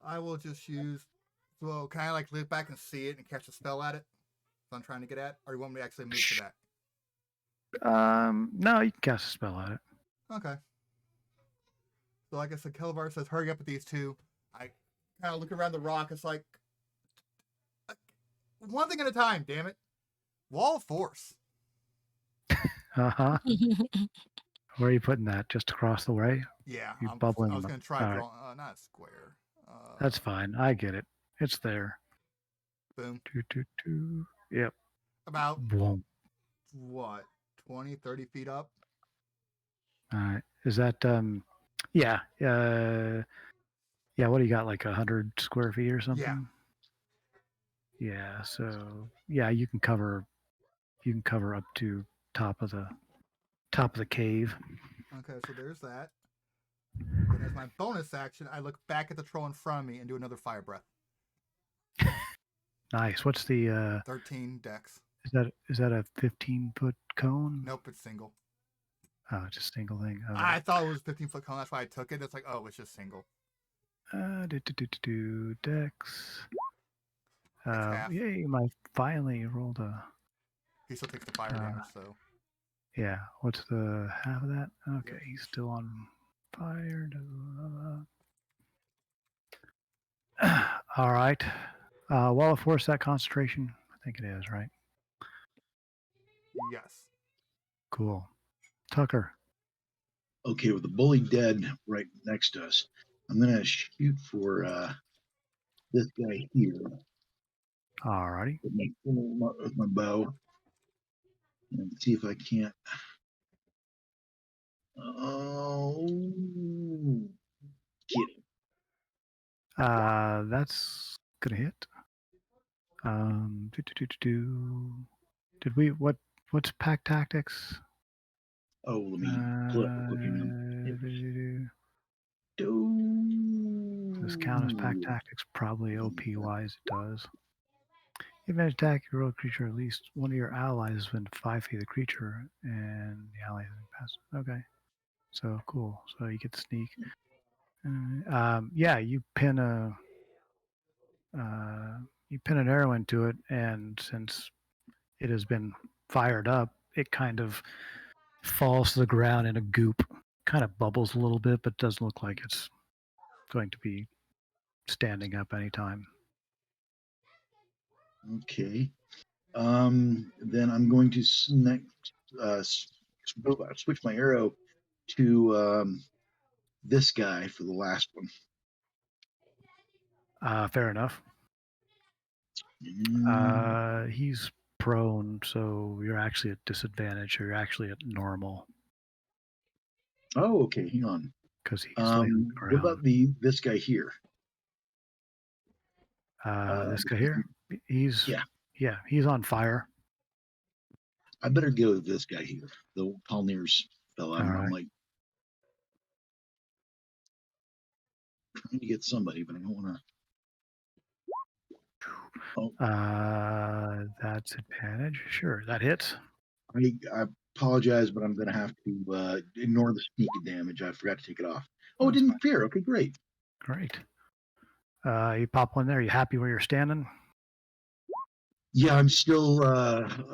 I will just use. So can I like lean back and see it and catch a spell at it? If I'm trying to get at, or you want me to actually move to that? No, you can cast a spell at it. Okay. So like I said, Calabar says, "Hurry up with these two." I kind of look around the rock. It's like one thing at a time. Damn it! Wall of force. Uh-huh. Where are you putting that? Just across the way? Yeah, I was going to try drawing, not square. That's fine. I get it. It's there. Boom. Yep. About Boom. What? 20, 30 feet up? All right. Is that yeah. What do you got? Like 100 square feet or something? Yeah. So yeah, you can cover up to top of the cave. Okay, so there's that. Then as my bonus action, I look back at the troll in front of me and do another fire breath. Nice. What's the 13 dex. Is that a 15-foot cone? Nope, it's single. Oh, it's just a single thing. Okay. I thought it was 15-foot cone, that's why I took it. It's like, oh, it's just single. Dex. Half. Yay, my finally rolled a. He still takes the fire damage, so. Yeah, what's the half of that? Okay, he's still on fire. All right. Wall of force, that concentration? I think it is, right? Yes. Cool. Tucker. Okay, with the bully dead right next to us, I'm gonna shoot for this guy here. Alrighty. With my bow, and see if I can't. Oh, get him. That's gonna hit. Did we what's pack tactics? Oh, let me pull it real quick. Hang on. This count as pack tactics probably OP wise it does. If you attack your rogue creature, at least one of your allies is within 5 feet of the creature, and the ally has been passed. Okay, so cool. So you get to sneak. Yeah, you pin an arrow into it, and since it has been fired up, it kind of falls to the ground in a goop. Kind of bubbles a little bit, but doesn't look like it's going to be standing up anytime. Okay. Then I'm going to switch my arrow to this guy for the last one. Fair enough. He's prone, so you're actually at disadvantage, or you're actually at normal. Oh, okay. Hang on. Because he's laying on the ground. What about this guy here? This guy here? He's he's on fire. I better go with this guy here, the Palnir's fella. I'm like trying to get somebody, but I don't want to. Oh. That's advantage. Sure, that hits. I apologize, but I'm going to have to ignore the sneak damage. I forgot to take it off. Oh, it didn't appear. Okay, great. Great. You pop one there. You happy where you're standing? Yeah, I'm still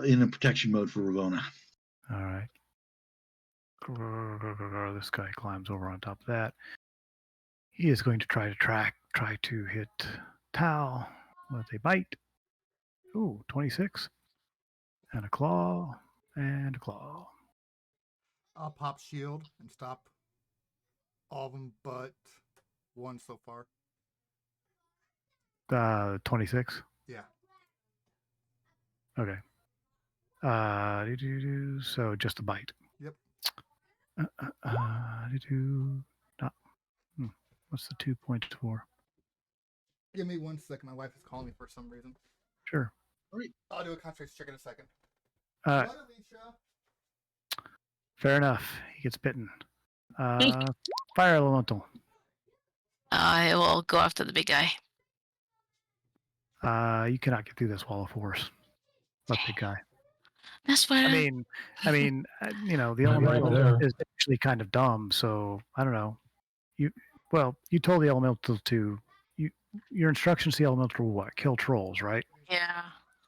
in a protection mode for Ravona. All right. This guy climbs over on top of that. He is going to try to hit Tau with a bite. Ooh, 26. And a claw. And a claw. I'll pop shield and stop all of them but one so far. 26? Yeah. Okay. So just a bite. Yep. What's the 2 points for? Give me 1 second. My wife is calling me for some reason. Sure. All right. I'll do a concentration check in a second. What, Alicia? Fair enough. He gets bitten. Fire elemental. I will go after the big guy. You cannot get through this wall of force. That big guy. That's what I mean, the elemental is actually kind of dumb. So I don't know. You told the elemental to your instructions to the elemental what? Kill trolls, right? Yeah.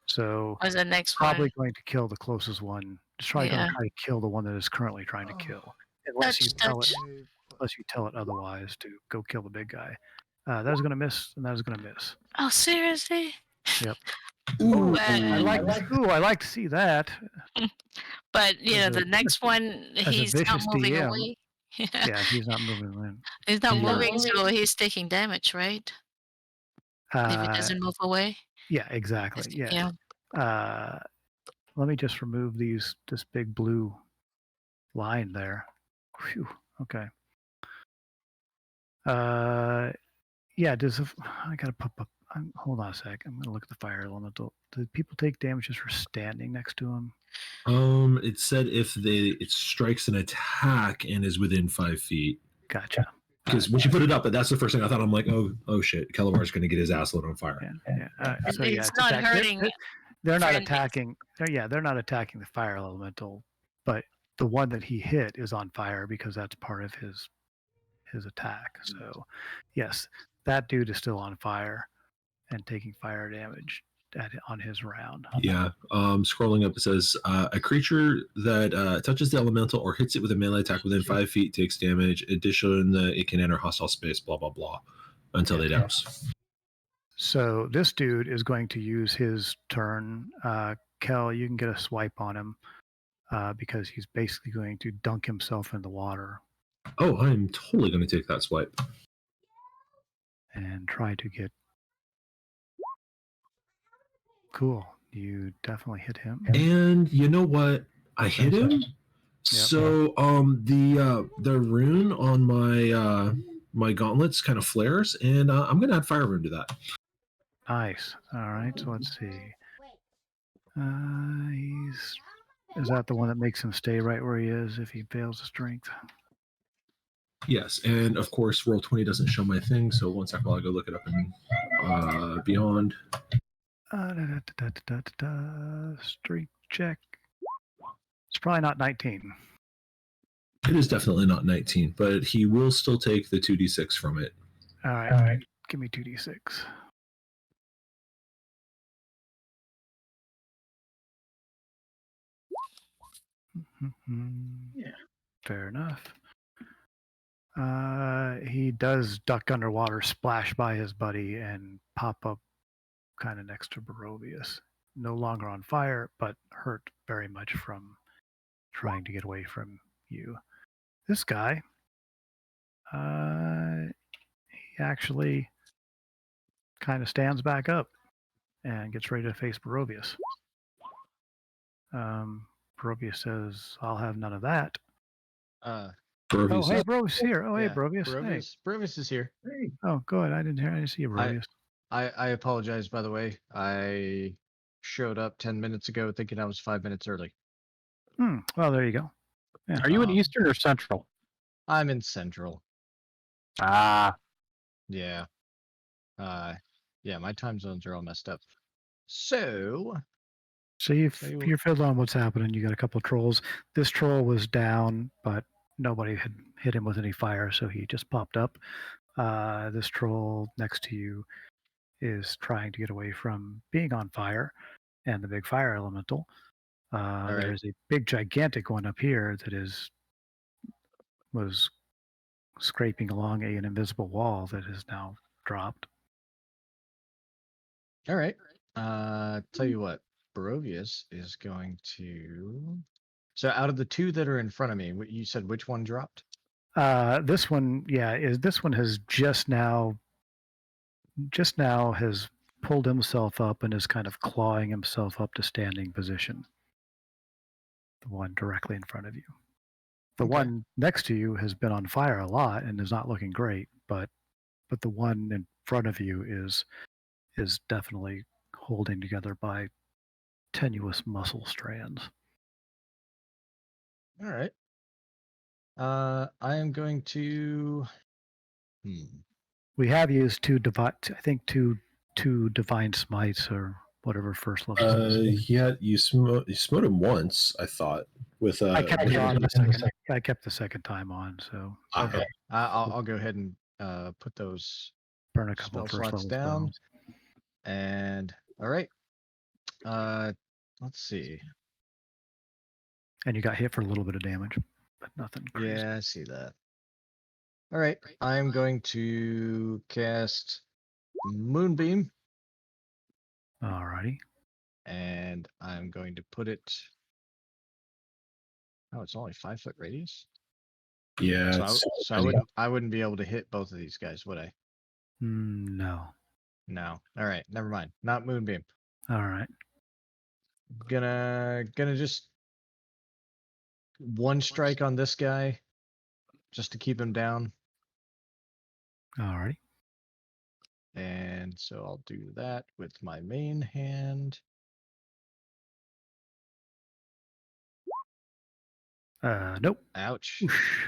So what's the next probably one? going to kill the closest one. Just going to try to kill the one that is currently trying to kill. Unless you tell it otherwise to go kill the big guy. That is going to miss, and that is going to miss. Oh, seriously? Yep. Ooh, I like to see that. But the next one, he's not moving DM, away. Yeah, he's not moving in. He's not moving, so he's taking damage, right? If he doesn't move away. Yeah, exactly. Yeah. Let me just remove this big blue line there. Phew. Okay. Yeah. I gotta pop up. Hold on a sec. I'm gonna look at the fire elemental. Do people take damage just for standing next to him? It said if it strikes an attack and is within 5 feet. Gotcha. Because when you put it up, that's the first thing I thought. I'm like, oh shit, Kelevar's going to get his ass lit on fire. Yeah. So it's not hurting. They're not attacking. They're not attacking the fire elemental, but the one that he hit is on fire because that's part of his attack. So, yes, that dude is still on fire and taking fire damage on his round. Yeah. Scrolling up, it says a creature that touches the elemental or hits it with a melee attack within 5 feet takes damage. Additionally, it can enter hostile space. Blah blah blah, until they douse. So this dude is going to use his turn. Kel, you can get a swipe on him because he's basically going to dunk himself in the water. Oh, I'm totally going to take that swipe. And try to get... Cool. You definitely hit him. And you know what? I hit him. Yep. So the rune on my gauntlets kind of flares, and I'm going to add fire rune to that. Nice. All right. So let's see. He's Is that the one that makes him stay right where he is if he fails the strength? Yes, and of course, Roll20 doesn't show my thing, so one second while I go look it up in Beyond. Strength check. It's probably not 19. It is definitely not 19, but he will still take the 2d6 from it. All right. Give me 2d6. Yeah. Fair enough. He does duck underwater, splash by his buddy, and pop up kind of next to Barovius. No longer on fire, but hurt very much from trying to get away from you. This guy, he actually kind of stands back up and gets ready to face Barovius. Barovius says, "I'll have none of that." Barovius Oh, hey, Barovius here. Oh, Yeah, hey, Barovius. Hey. Barovius is here. Hey. Oh, good. I didn't see you, Barovius. I apologize, by the way. I showed up 10 minutes ago thinking I was 5 minutes early. Well, there you go. Yeah. Are you in Eastern or Central? I'm in Central. Ah, Yeah. Yeah, my time zones are all messed up. So you're Tell filled on what's happening. You got a couple of trolls. This troll was down, but nobody had hit him with any fire, so he just popped up. This troll next to you is trying to get away from being on fire and the big fire elemental. There is a big, gigantic one up here that was scraping along an invisible wall that is now dropped. all right. Tell you what, Barovius is going to. So out of the two that are in front of me, you said which one dropped? This one, this one has just now has pulled himself up and is kind of clawing himself up to standing position. The one directly in front of you. The one next to you has been on fire a lot and is not looking great, but the one in front of you is definitely holding together by tenuous muscle strands. All right. I am going to. We have used two divine smites or whatever first level. Yeah, you smote him once, I thought. With I kept it on the second. I kept the second time on, so Okay. I'll go ahead and put those burn a couple spell first slots level down. spells. And all right. Let's see. And you got hit for a little bit of damage, but nothing crazy. Yeah, I see that. All right. I'm going to cast Moonbeam. Alrighty. And I'm going to put it. Oh, it's only 5 foot radius. Yeah. So I wouldn't be able to hit both of these guys, would I? No. No. All right. Never mind. Not Moonbeam. All right. Gonna just one strike on this guy, just to keep him down. Alrighty. And so I'll do that with my main hand. Nope. Ouch. Whoosh.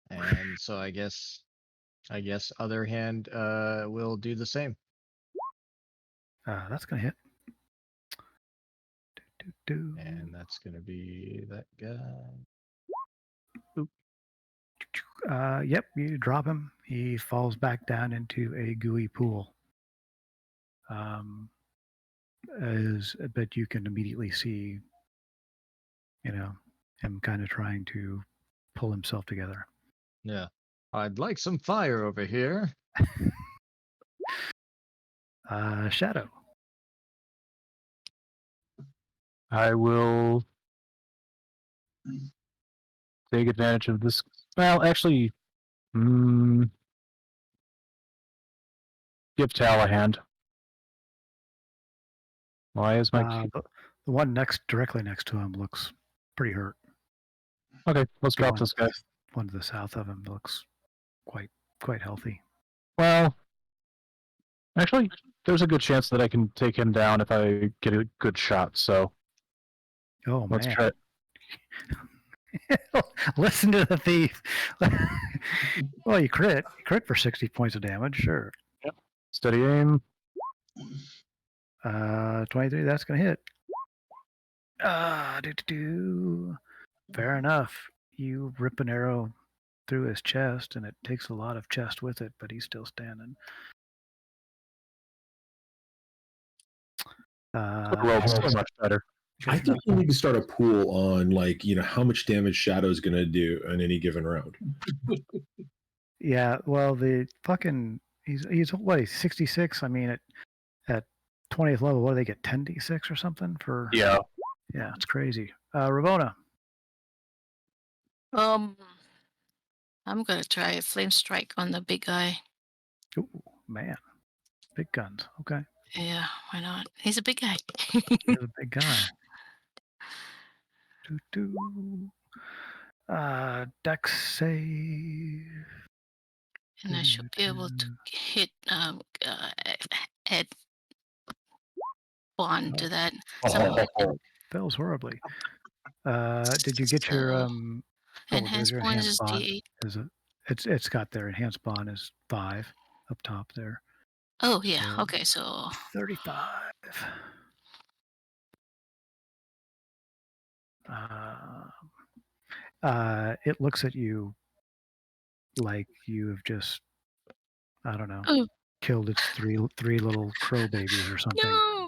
And so I guess other hand will do the same. That's gonna hit. And that's gonna be that guy. Yep, you drop him. He falls back down into a gooey pool. But you can immediately see, him kind of trying to pull himself together. Yeah. I'd like some fire over here. Shadow. I will take advantage of this. Well, actually, give Tal a hand. Why is my The one directly next to him looks pretty hurt. Okay, let's drop this guy. One to the south of him looks quite healthy. Well, actually, there's a good chance that I can take him down if I get a good shot. So Oh, Let's man. try it. Listen to the thief. Well, you crit. You crit for 60 points of damage, sure. Steady aim. 23, that's going to hit. Fair enough. You rip an arrow through his chest, and it takes a lot of chest with it, but he's still standing. Rolled so much better. I think you need to start a pool on how much damage Shadow's gonna do in any given round. Yeah, well, the fucking he's what, he's 66. I mean, at 20th level, what do they get, 10d6 or something for? Yeah. Yeah, it's crazy. Ravona. I'm gonna try a flame strike on the big guy. Ooh, man, big guns. Okay, Yeah, why not? He's a big guy. he's a big guy. Dex save. And I should be able to hit add bond to that. Fails horribly. Did you get your enhanced bond is bond? D8. It's got their enhanced bond is 5 up top there. Oh yeah. Okay, so 35. It looks at you like you have just, I don't know, killed its three little crow babies or something. no.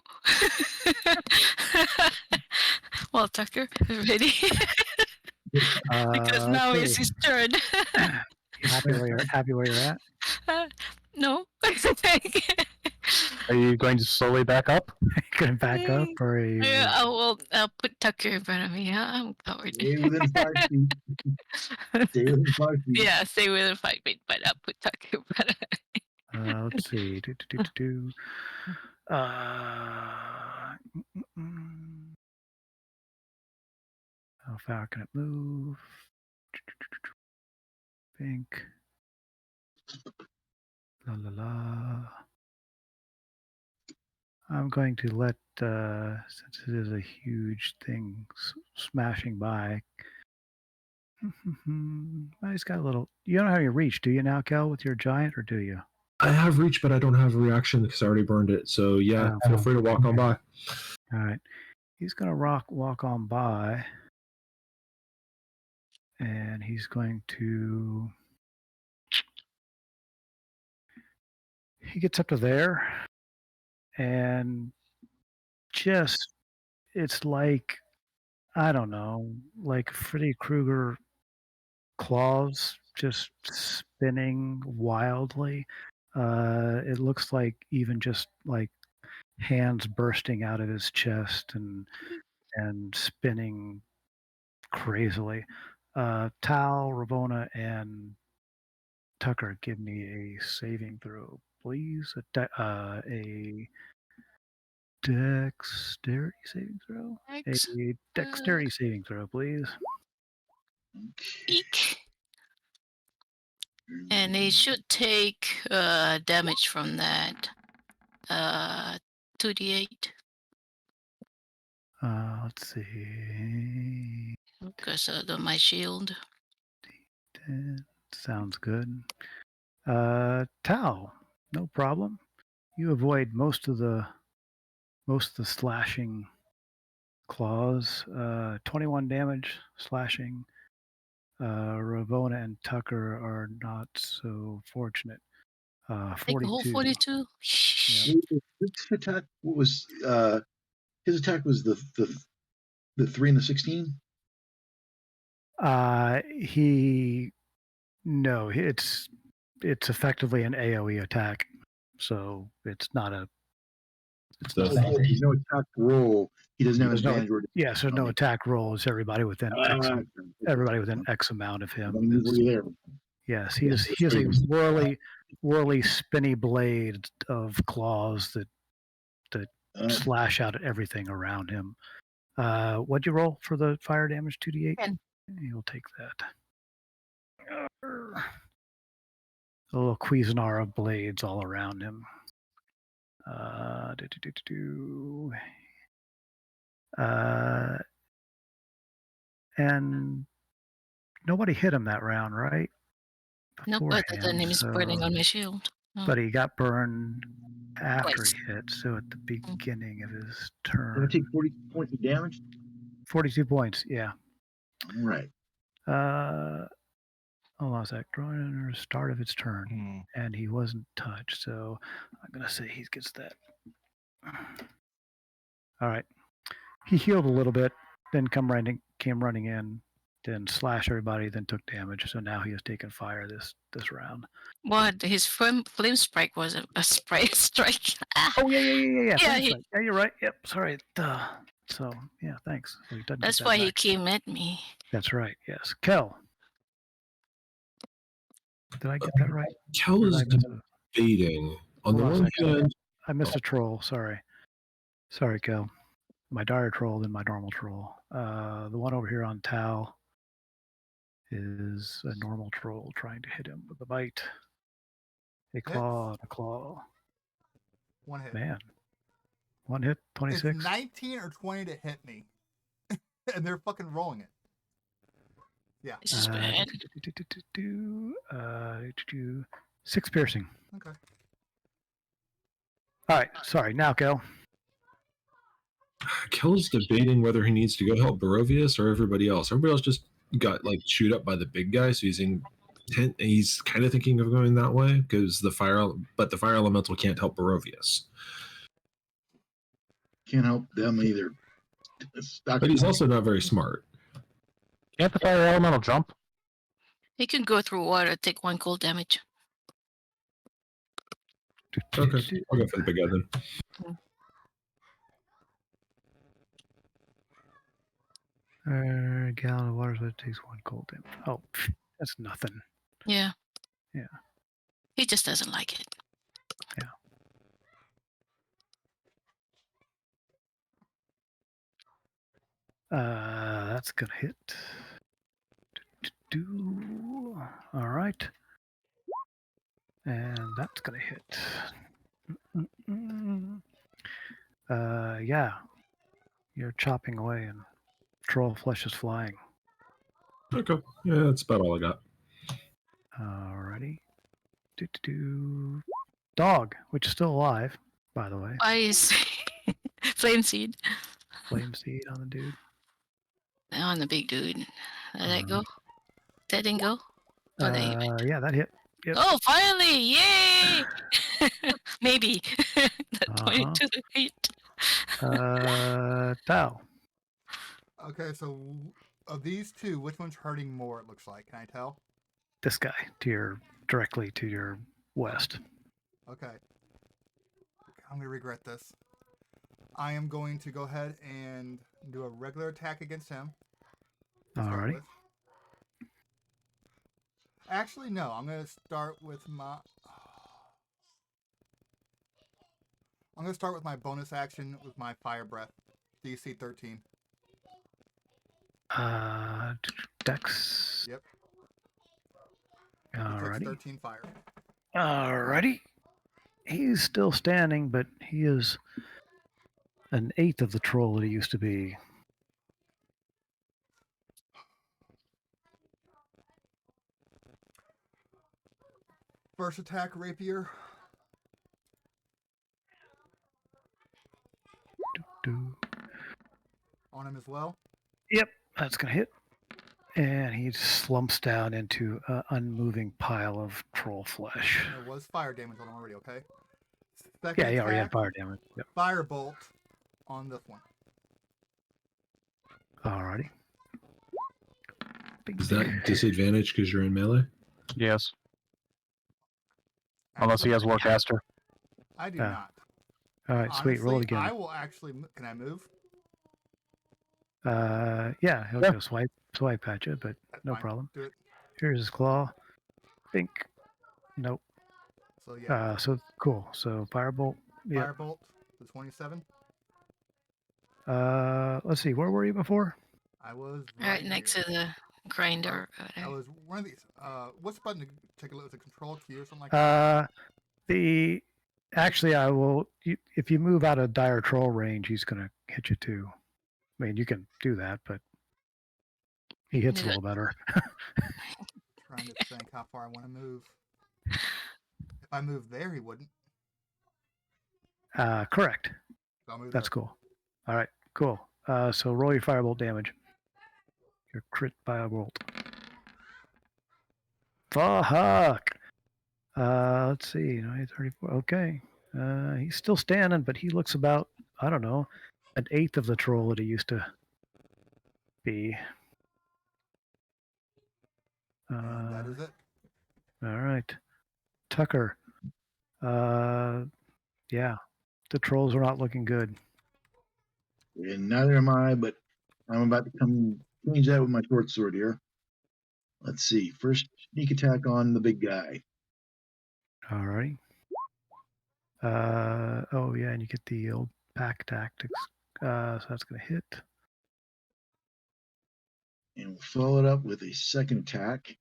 Well, Tucker, ready? Because now it's his turn. You happy where you're at? No. Are you going to slowly back up? Gonna back up, or are you... Yeah, I'll put Tucker in front of me. Yeah, I'm covered. Stay within 5 feet. Stay within 5 feet. Yeah, stay within 5 feet, but I'll put Tucker in front of me. Let's see. How far can it move? Think. La la la. I'm going to let, since it is a huge thing smashing by. He's got a little. You don't have your reach, do you now, Kel, with your giant, or do you? I have reach, but I don't have a reaction because I already burned it. So yeah, feel free to walk on by. All right. He's going to walk on by. And he's going to... He gets up to there. And just... It's like... I don't know. Like Freddy Krueger claws just spinning wildly. It looks like even just like hands bursting out of his chest and spinning crazily. Tal, Ravona, and Tucker, give me a saving throw, please. A dexterity saving throw. Thanks. A dexterity saving throw, please. Eek. And they should take damage from that. 2d8. Let's see. Because of my shield. 10. Sounds good. Tal, no problem. You avoid most of the slashing claws. 21 damage slashing. Ravona and Tucker are not so fortunate. 42. Whole 42. Yeah. His attack was his attack was the 3 and the 16. It's effectively an AOE attack, so it's not a. There's no attack roll. He doesn't have advantage. Yes, there's no attack roll. It's everybody within X amount of him. Yes, he has a whirly, spinny blade of claws that slash out at everything around him. What'd you roll for the fire damage? 2d8. 10. You'll take that. A little Cuisinart of blades all around him. And nobody hit him that round, right? No, but the Beforehand, name is burning so- on my shield. Oh. But he got burned after Twice. he hit, so at the beginning of his Gonna turn. take 40 points of damage. 42 points, yeah. All right. Hold on a sec. Drawing the start of its turn, Hmm. and he wasn't touched, so I'm gonna say he gets that. All right. He healed a little bit, then came running in, then slashed everybody, then took damage. So now he has taken fire this round. What? His flame strike was a spray strike. Ah, Oh yeah. Yeah, Flame he- strike. Yeah, you're right. Yep. Sorry. Duh. So yeah, thanks. So he doesn't that's get that why he back. came at me. That's right. Yes. Kel. Did I get that right? Kel Or is did I miss a- debating. On the Hold on a one second. hand, I missed a troll. Sorry, Kel. My dire troll, then my normal troll. The one over here on Tau is a normal troll trying to hit him with a bite. A claw and a claw. One hit. Man. One hit, 26. It's 19 or 20 to hit me. And they're fucking rolling it. Yeah. This is bad. 6 piercing. Okay. All right, sorry. Now, Kel. Kel's debating whether he needs to go help Barovius or everybody else. Everybody else just got like chewed up by the big guy, so he's kind of thinking of going that way because the fire elemental can't help Barovius. Can't help them either. But he's also not very smart. Can't the fire elemental jump? He can go through water, take 1 cold damage. Okay, I'll go for the big guy then. A gallon of water, so it takes 1 cold damage. Oh, that's nothing. Yeah. Yeah. He just doesn't like it. That's gonna hit. All right. And that's gonna hit. Yeah. You're chopping away and troll flesh is flying. Okay, yeah, that's about all I got. Alrighty. Dog, which is still alive, by the way. Why is flame seed Flame seed on the dude. on the big dude? Let that go. That didn't go. Oh, there you went. Yeah, that hit. Yep. Oh, finally! Yay! Maybe. That 22 hit. Tau. Okay, so of these two, which one's hurting more, it looks like? Can I tell? This guy directly to your west. Okay. I'm going to regret this. I am going to go ahead and do a regular attack against him. to start Alrighty. with. Actually, no. I'm going to start with my... I'm going to start with my bonus action with my fire breath. DC 13. Dex. Yep. Alrighty. 13 fire. Alrighty. He's still standing, but he is an eighth of the troll that he used to be. First attack, rapier. On him as well. Yep, that's going to hit. And he slumps down into an unmoving pile of troll flesh. There was fire damage on him already, okay? Second Yeah, he already had attack, fire damage. Yep. Firebolt on this one. Alrighty. Is that disadvantage because you're in melee? Yes. Unless he has Warcaster. I do Yeah. not. Alright, sweet. Roll it Honestly, again. I will actually... Can I move? Yeah, he'll Yeah. go swipe at you, but That's no fine. problem. Do it. Here's his claw. Bink. Nope. So yeah. So cool. So firebolt. Yeah. Firebolt to 27. Let's see. Where were you before? I was Right next here. to the grinder. I was one of these. What's the button to take a look? Is it Control Q or something like that? Actually, I will. If you move out of dire troll range, he's gonna hit you too. I mean, you can do that, but He hits a Yeah. little better. Trying to think how far I want to move. If I move there, he wouldn't. Correct. So I'll move That's there. cool. All right, cool. So roll your firebolt damage. Your crit firebolt. Fuck. Let's see. 34. Okay. He's still standing, but he looks about, I don't know, an eighth of the troll that he used to be. And that is it. All right. Tucker. Yeah. The trolls are not looking good. And neither am I, but I'm about to come change that with my short sword here. Let's see. First sneak attack on the big guy. All right. Oh yeah, and you get the old pack tactics. So that's gonna hit. And we'll follow it up with a second attack.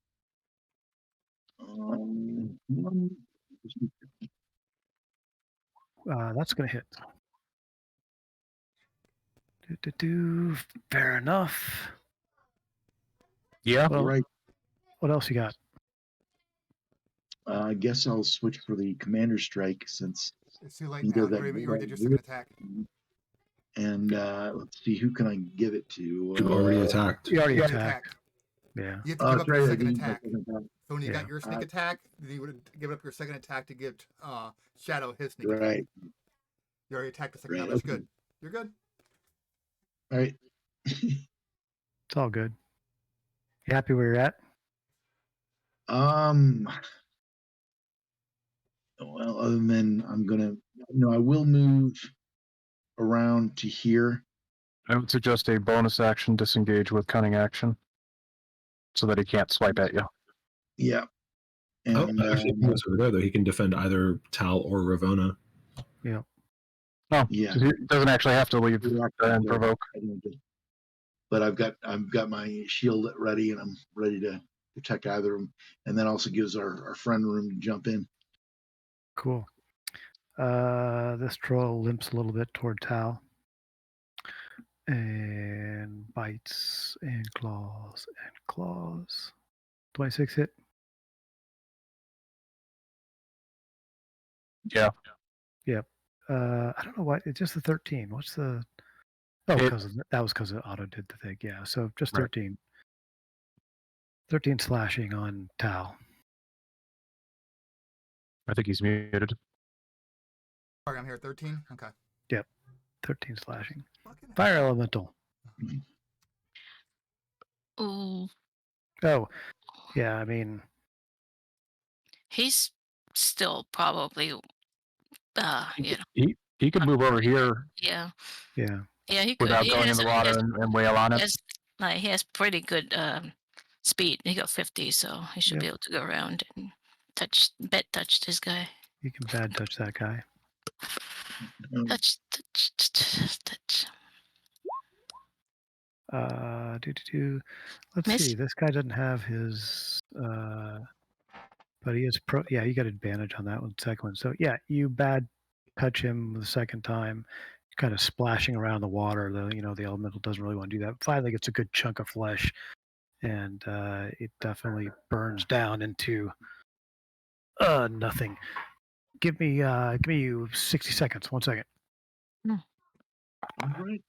That's gonna hit. Fair enough. Yeah. Well, right. what else you got? I guess I'll switch for the commander strike since It's too late he now. does that. You already did your second attack. And let's see, who can I give it to? You already attacked. You already You already attacked. attacked. Yeah. You have to give up your second I attack. did my second attack. So when you Yeah. got your sneak attack, then you would give up your second attack to give Shadow his sneak attack. Right. You already attacked the second Right, time. That's okay. good. You're good. All right. It's all good. You happy where you're at? Well, other than I will move around to here. I would suggest a bonus action disengage with cunning action, so that he can't swipe at you. Yeah. And Actually, if he goes over there, though, he can defend either Tal or Ravona. Yeah. No, yeah. he doesn't actually have to leave and provoke. But I've got my shield ready, and I'm ready to protect either of them. And that also gives our friend room to jump in. Cool. This troll limps a little bit toward Tal. And bites and claws and claws. 26 hit. Yeah. Yep. I don't know why. It's just the 13. What's the? Oh, because that was because Otto did the thing. Yeah. So just 13. 13 slashing on Tal. I think he's muted. Sorry, I'm here. 13. Okay. Yep. 13 slashing. Fucking Fire hell. elemental. Ooh, Oh, yeah. I mean, he's still probably, you know, He could move over here yeah, yeah. yeah, he could. without He going in has the a- water and wail on it. he has pretty good speed. He got 50, so he should Yep. be able to go around and touch this guy. You can bad touch that guy. Touch. Let's Miss? see. This guy doesn't have his. But he is pro. Yeah, you got advantage on that one. Second one. So yeah, you bad touch him the second time. Kind of splashing around the water. The elemental doesn't really want to do that. Finally gets a good chunk of flesh, and it definitely burns down into nothing. Give me you 60 seconds. 1 second. All right.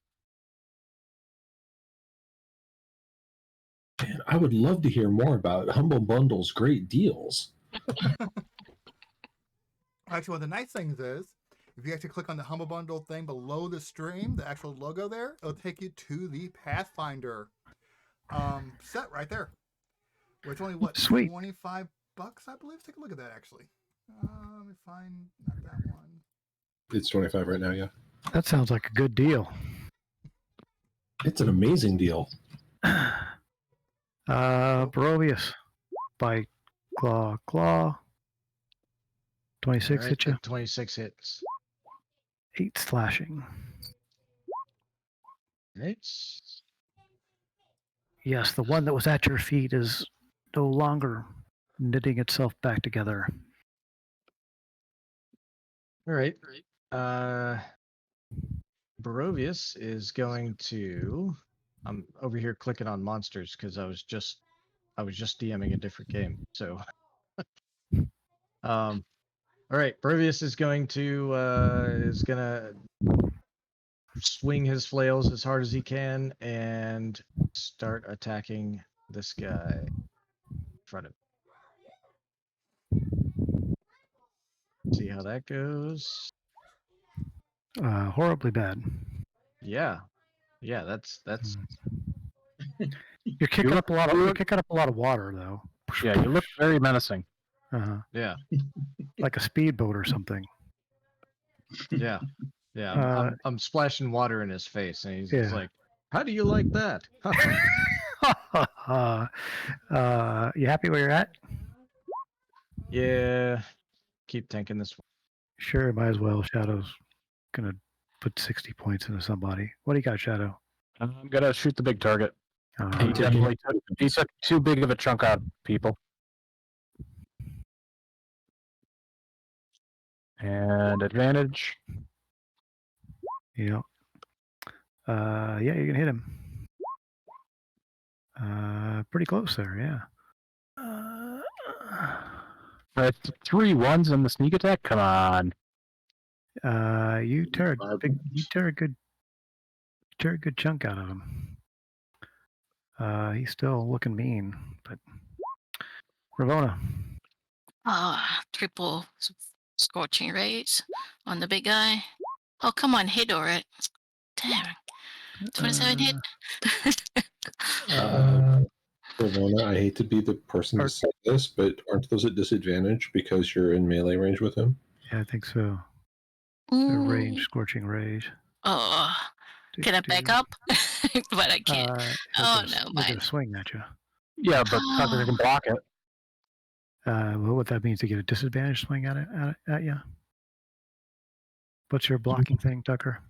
Man, I would love to hear more about Humble Bundle's great deals. Actually, one of the nice things is, if you actually click on the Humble Bundle thing below the stream, the actual logo there, it'll take you to the Pathfinder set right there. Which only Sweet. $25, I believe. Take a look at that actually. Let me find not that one. It's 25 right now, yeah. That sounds like a good deal. It's an amazing deal. Barovius. Bite. Claw. 26 hit you. 26 hits. 8 slashing. It's Yes, the one that was at your feet is no longer knitting itself back together. all right. Barovius is going to I'm over here clicking on monsters because I was just DMing a different game. So, all right, Pervious is gonna swing his flails as hard as he can and start attacking this guy in front of him. See how that goes. Horribly bad. Yeah, that's You're kicking up a lot of water though. Yeah, you look very menacing. yeah, Like a speedboat or something. yeah, yeah. I'm splashing water in his face, and he's like, "How do you like that?" You happy where you're at? Yeah, keep tanking this one. Sure, might as well. Shadow's gonna put 60 points into somebody. What do you got, Shadow? I'm gonna shoot the big target. He Uh, definitely took too big of a chunk out of people. And advantage. yeah. Yeah, you can hit him. Pretty close there, yeah. That's 3 1s in the sneak attack. Come on. You tear a good chunk out of him. He's still looking mean, but Ravona. Triple scorching rays on the big guy. Oh, come on, hit or it. Damn. 27 hit. Ravona, I hate to be the person to say this, but aren't those at disadvantage because you're in melee range with him? Yeah, I think so. Range, scorching rays. Oh, can I back up? But I can't. Oh no, We're gonna swing at you. Yeah, but Tucker can block it. Well, what that means to get a disadvantage swing at you. What's your blocking thing, Tucker?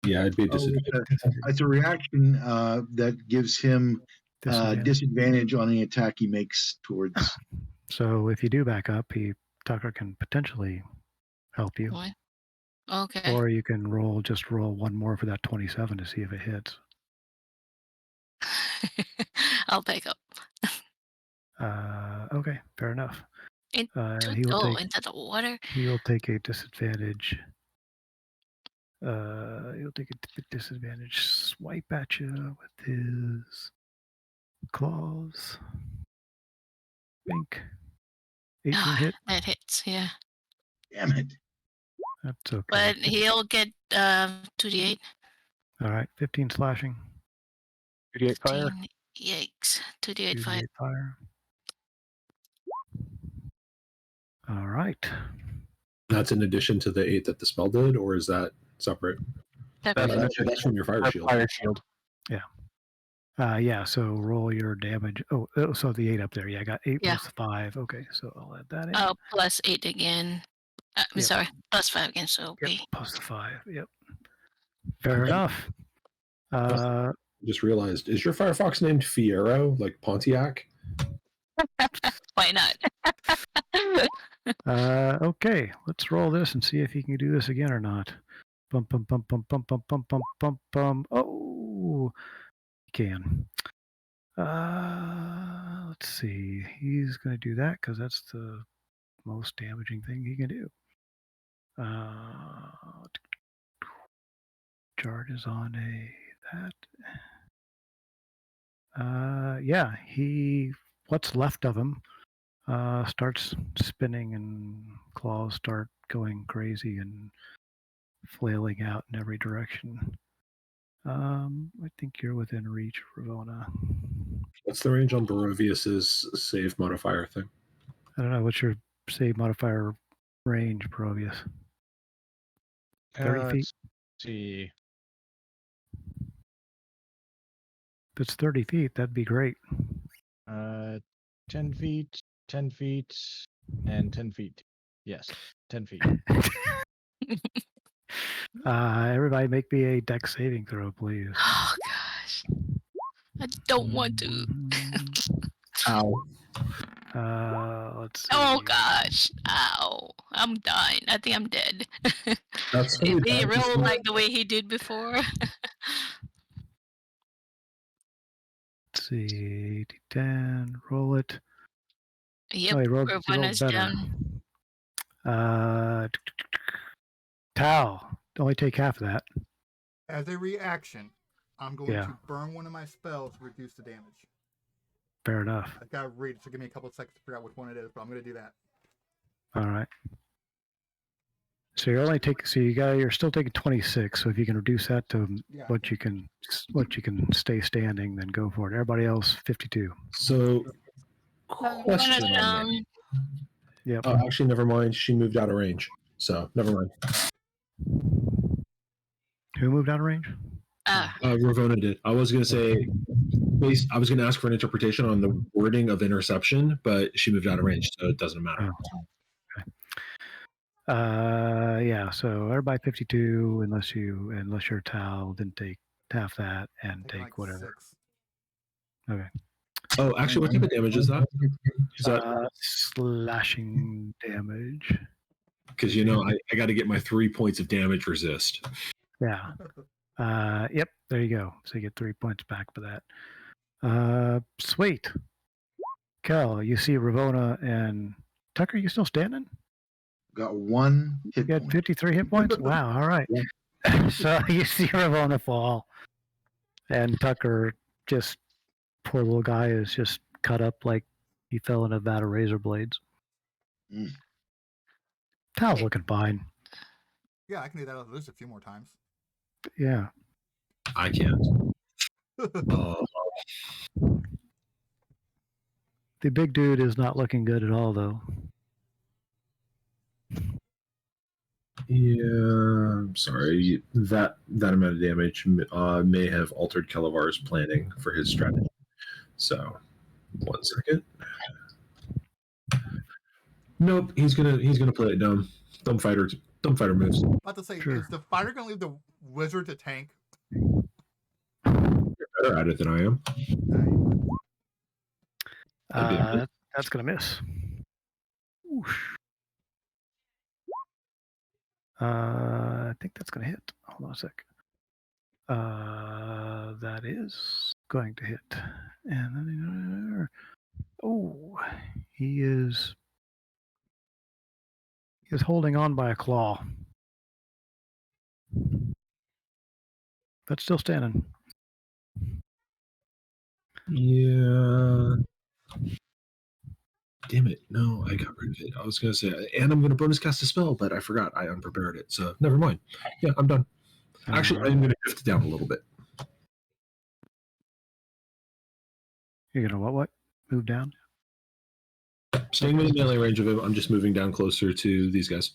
Yeah, it'd be a disadvantage. It's a reaction that gives him disadvantage on any attack he makes towards. So if you do back up, Tucker can potentially help you. What? Okay. Or you can roll one more for that 27 to see if it hits. I'll back up. Okay, fair enough. Into the water. He will take a disadvantage. He'll take a disadvantage swipe at you with his claws. Bink. 18 hit. That hits, yeah. Damn it. That's okay. But he'll get 2d8. All right, 15 slashing. 2d8 fire. Yikes. 2d8 fire. Fire. All right. That's in addition to the 8 that the spell did, or is that separate? That's from your fire shield. Fire shield. Yeah. Yeah, so roll your damage. Oh, so the 8 up there. Yeah, I got 8 plus 5. Okay, so I'll add that in. Oh, plus 8 again. I'm sorry, plus 5 again, so okay. Yep, plus the 5, yep. Fair enough. Just realized, is your Firefox named Fiero, like Pontiac? Why not? Okay, let's roll this and see if you can do this again or not. Bum, bum, bum, bum, bum, bum, bum, bum, bum, bum. Oh, you can. Let's see. He's going to do that because that's the most damaging thing he can do. Charges on that. Yeah, what's left of him starts spinning and claws start going crazy and flailing out in every direction. I think you're within reach, Ravona. What's the range on Barovius's save modifier thing? I don't know. What's your save modifier range, Barovius? 30 feet? Let's see. If it's 30 feet, that'd be great. 10 feet, 10 feet, and 10 feet. Yes, 10 feet. Everybody make me a dex saving throw, please. Oh, gosh. I don't want to. Ow. Let's see. Oh, gosh. Ow. I'm dying. I think I'm dead. That's If he rolled like the way he did before. see. D10. Roll it. Yep, Oh, he rolled Ravana's better. down. Tal. Only take half of that. As a reaction, I'm going Yeah. to burn one of my spells to reduce the damage. Fair enough. I've got to read it, so give me a couple of seconds to figure out which one it is, but I'm going to do that. All right. So you're still taking 26. So if you can reduce that to Yeah. what you can stay standing, then go for it. Everybody else 52. So, Ravana's question on down. that. Yep. Oh, actually, never mind. She moved out of range. So, never mind. Who moved out of range? Ravona did. I was going to say, I was going to ask for an interpretation on the wording of interception, but she moved out of range, so it doesn't matter. Oh. Yeah. So everybody 52, unless your Tal didn't take half that and Taking take like whatever. 6. Okay. Oh, actually, what type of damage is that? Is that Slashing damage? because I got to get my 3 points of damage resist. Yeah. Yep. There you go. So you get 3 points back for that. Sweet. Kel, you see Ravona and Tucker. You still standing? Got 1 hit You had point. 53 hit points. Wow. All right. So you see Ravona fall, and Tucker, just poor little guy, is just cut up like he fell in a vat of razor blades. Mm. Tal's looking fine. Yeah, I can do that at least a few more times. Yeah. I can't. The big dude is not looking good at all, though. Yeah, I'm sorry. That amount of damage may have altered Kelavar's planning for his strategy. So, 1 second. Nope, he's gonna play it dumb. Dumb fighter moves. About to say, Sure. is the fighter going to leave the wizard to tank? You're better at it than I am. That's gonna miss. Whoosh. I think that's gonna hit. Hold on a sec. That is going to hit, and then he is holding on by a claw, but still standing. Yeah. Damn it. No, I got rid of it. I was going to say, and I'm going to bonus cast a spell, but I forgot. I unprepared it. So never mind. Yeah, I'm done. Actually, I'm going to shift it down a little bit. You're gonna what? Move down? Staying within melee range of him, I'm just moving down closer to these guys.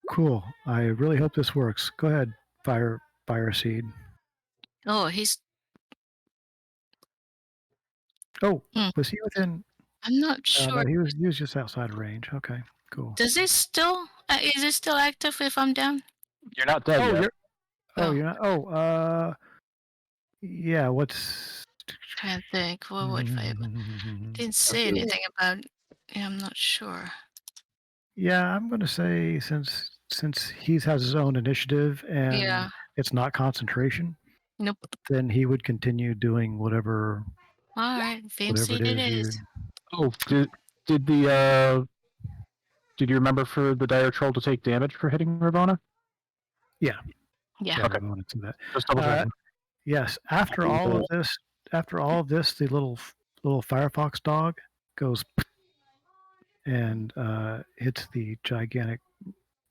Cool. I really hope this works. Go ahead, fire a seed. Oh, he's. Oh, was he within? I'm not sure. No, he was just outside of range. Okay, cool. Does this still? Is it still active if I'm down? You're not dead yet. You're not. Oh, yeah. What's? Trying to think. What would I? Didn't say anything about. Yeah, I'm not sure. Yeah, I'm gonna say since he has his own initiative and it's not concentration. Nope. Then he would continue doing whatever. All right, Whatever it is. Oh, did you remember for the dire troll to take damage for hitting Ravona? Yeah. Yeah. Okay. That. Just double checking. Yes. After all of this, the little Firefox dog goes and hits the gigantic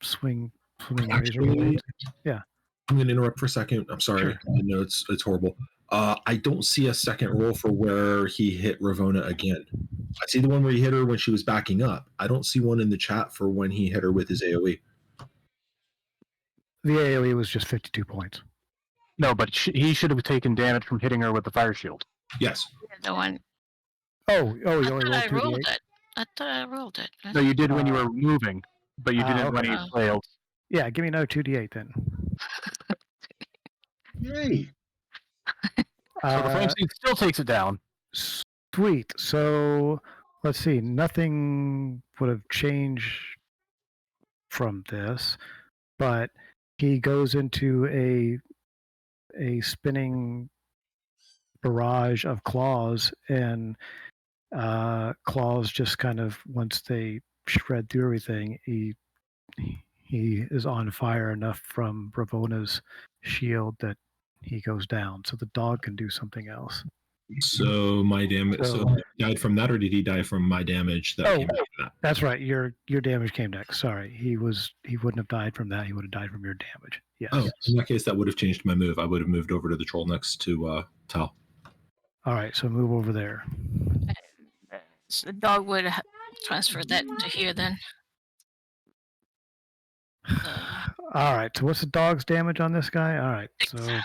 swimming razor blade. Yeah. I'm going to interrupt for a second. I'm sorry. Sure. I know it's horrible. I don't see a second roll for where he hit Ravona again. I see the one where he hit her when she was backing up. I don't see one in the chat for when he hit her with his AoE. The AoE was just 52 points. No, but he should have taken damage from hitting her with the fire shield. Yes. The one. Oh, you only rolled it. I thought I rolled it. No, you did when you were moving, but you didn't when he failed. Yeah, give me another 2d8 then. Yay. So the flame seed still takes it down. Sweet. So let's see. Nothing would have changed from this, but he goes into a spinning barrage of claws, and claws just kind of, once they shred through everything, he is on fire enough from Bravona's shield that he goes down. So the dog can do something else. So my damage. So he died from that, or did he die from my damage? That came after that? That's right. Your damage came next. Sorry, he wouldn't have died from that. He would have died from your damage. Yes. Oh, in that case, that would have changed my move. I would have moved over to the troll next to Tal. All right, so move over there. So the dog would transfer that to here then. All right, so what's the dog's damage on this guy? All right, so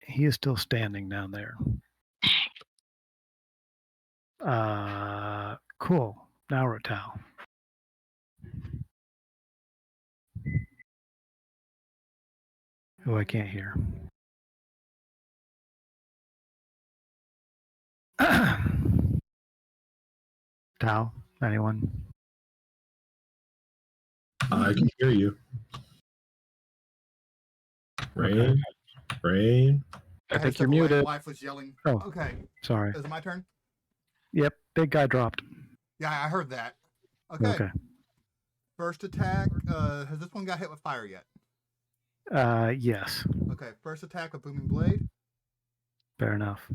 he is still standing down there. Cool. Now we're at Tal. Oh, I can't hear. Tal, anyone? I can hear you. Rain. I think said you're my muted. wife was yelling. Oh, Okay. sorry. Is it my turn? Yep, big guy dropped. Yeah, I heard that. Okay. First attack. Has this one got hit with fire yet? Yes. Okay. First attack with booming blade. Fair enough.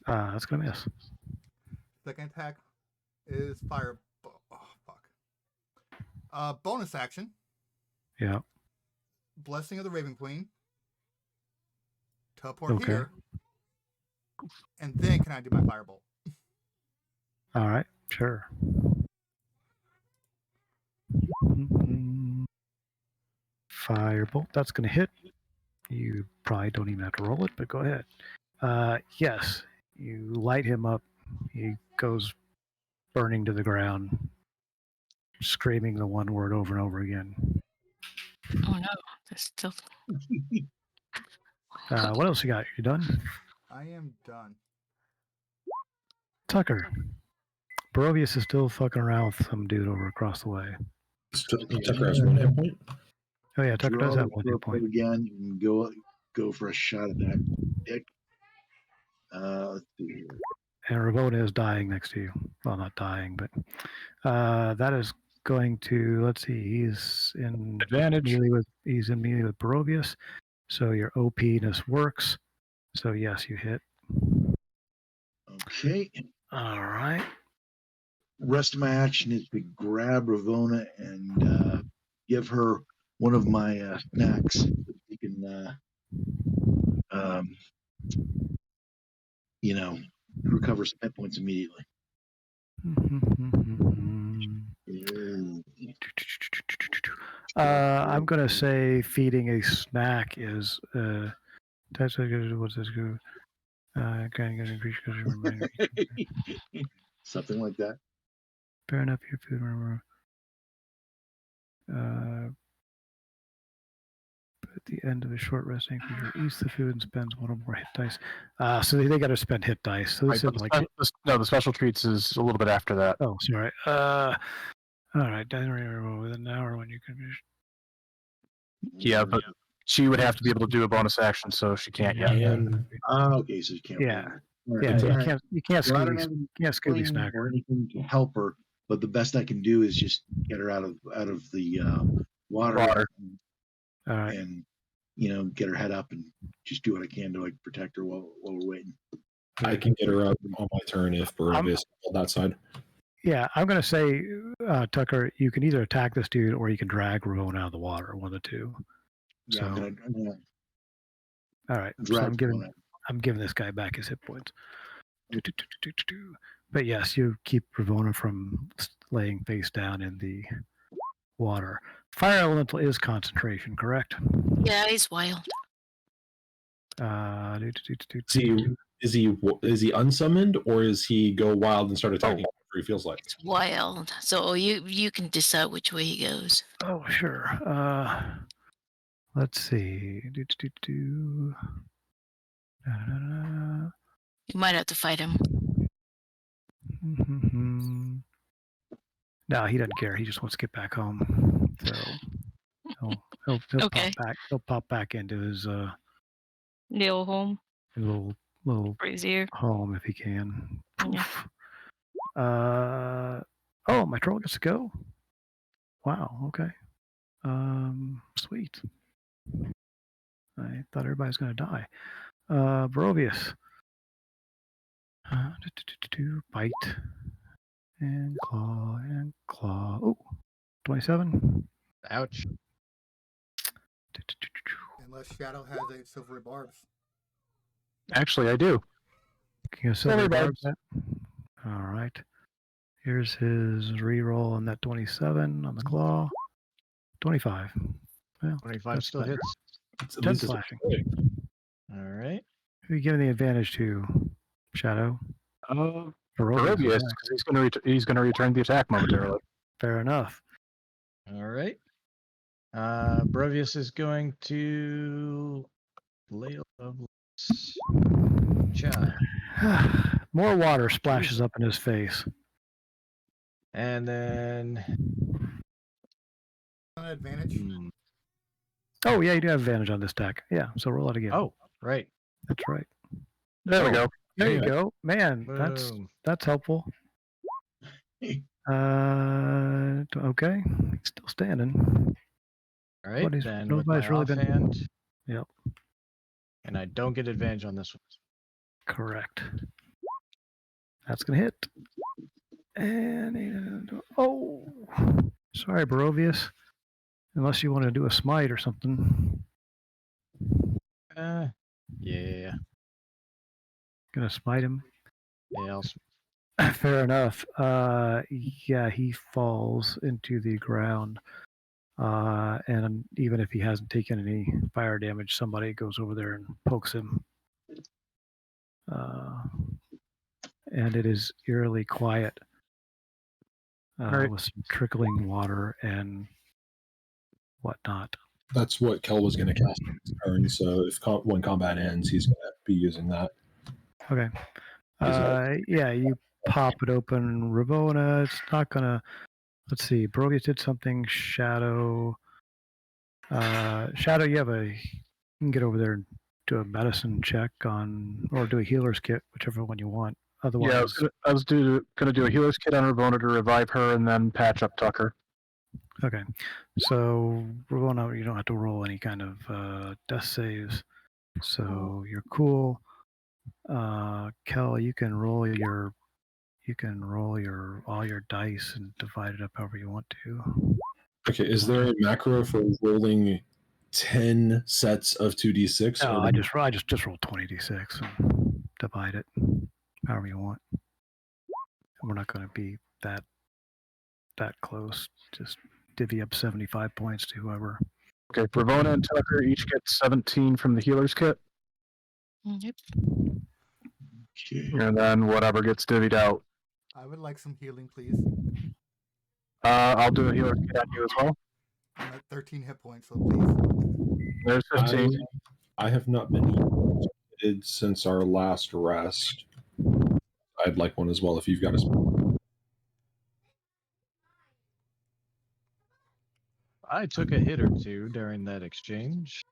That's gonna miss. Second attack is fire. Oh fuck. Bonus action. Yeah. Blessing of the Raven Queen. Teleport here. And then can I do my firebolt? All right, sure. Firebolt, that's going to hit. You probably don't even have to roll it, but go ahead. Yes, you light him up. He goes burning to the ground, screaming the one word over and over again. Oh no, there's still. What else you got? You done? I am done. Tucker. Barovius is still fucking around with some dude over across the way. Tucker has 1 hit point. Oh yeah, Tucker does have 1 hit point. point. Again, you can go for a shot at that dick. Let's see here. And Ravona is dying next to you. Well, not dying, but that is going to, let's see, he's in advantage. He's in melee with Barovius, so your OP-ness works. So yes, you hit. Okay. All right. Rest of my action is to grab Ravona and give her one of my snacks so she can, recover some hit points immediately. I'm going to say feeding a snack is what's this go? Something like that. Fair enough. Your food. At the end of a short resting creature eats the food and spends 1 or more hit dice. So they got to spend hit dice. So this Right, is like the special treats is a little bit after that. Oh, sorry. All right. Within an hour when you can. Yeah, but she would have to be able to do a bonus action, so she can't yet. Okay, so you can't. Yeah. Right. Yeah, Right. you can't Well, I Scooby, don't you can't Scooby have snack or her. anything to help her, but the best I can do is just get her out of the water. All right. And get her head up and just do what I can to protect her while we're waiting. I can get her up on my turn if Barovius is on that side. Yeah, I'm going to say, Tucker, you can either attack this dude or you can drag Ramon out of the water, one of the two. Yeah, So, I'm gonna all right. So drag I'm giving this guy back his hit points. But yes, you keep Ravona from laying face down in the water. Fire elemental is concentration, correct? Yeah, he's wild. Is he unsummoned, or is he go wild and start attacking whenever he feels like? It's wild. So you can decide which way he goes. Oh, sure. Let's see. You might have to fight him. No, he doesn't care. He just wants to get back home. So He'll Okay. pop back. He'll pop back into his Little home. little Brazier. home if he can. Yeah. Oh, my troll gets to go. Wow. Okay. Sweet. I thought everybody was going to die. Barovius. Bite and claw and claw. Oh, 27. Ouch. Unless Shadow has a silvery barbs. Actually, I do. Can you silver Silver barb barbs. that? All right. Here's his reroll on that 27 on the claw. 25. Well, 25 that's still better. hits. It's at 10 least as slashing. All right. Who are you giving the advantage to? Shadow? Barovius, Barovius, because okay. he's going to return the attack momentarily. Fair enough. All right. Brevius is going to Flail of Lights. Cha. More water splashes up in his face. And then An advantage. Oh, yeah, you do have advantage on this deck. Yeah, so roll it again. Oh, right. That's right. There we go. There you Yeah. go. Man, Boom. that's helpful. Okay. He's still standing. All right. Nobody's- Then with nobody's my really been- offhand. Yep. And I don't get advantage on this one. Correct. That's going to hit. And oh, sorry, Barovius. Unless you want to do a smite or something. Yeah. Gonna smite him. Yeah. Fair enough. Yeah, he falls into the ground. And even if he hasn't taken any fire damage, somebody goes over there and pokes him. And it is eerily quiet. Right. With some trickling water and whatnot. That's what Kel was going to cast next turn. So if when combat ends, he's going to be using that. Okay. Yeah, you pop it open. Ravona, it's not gonna. Let's see. Barovius did something. Shadow. Shadow, you can get over there and do a medicine check on, or do a healer's kit, whichever one you want. Otherwise, Yeah, I was going to do a healer's kit on Ravona to revive her and then patch up Tucker. Okay. So Ravona, you don't have to roll any kind of death saves, so you're cool. Kel, you can roll all your dice and divide it up however you want to. Okay, is there a macro for rolling 10 sets of 2d6? No, I just roll 20d6 and divide it however you want. We're not going to be that close. Just divvy up 75 points to whoever. Okay, Ravona and Tucker each get 17 from the healer's kit, Yep. Okay. and then whatever gets divvied out. I would like some healing, please. I'll do a healer's kit on you as well. I'm at 13 hit points, so please. There's 15. I have not been hit since our last rest. I'd like one as well if you've got a. I took a hit or two during that exchange.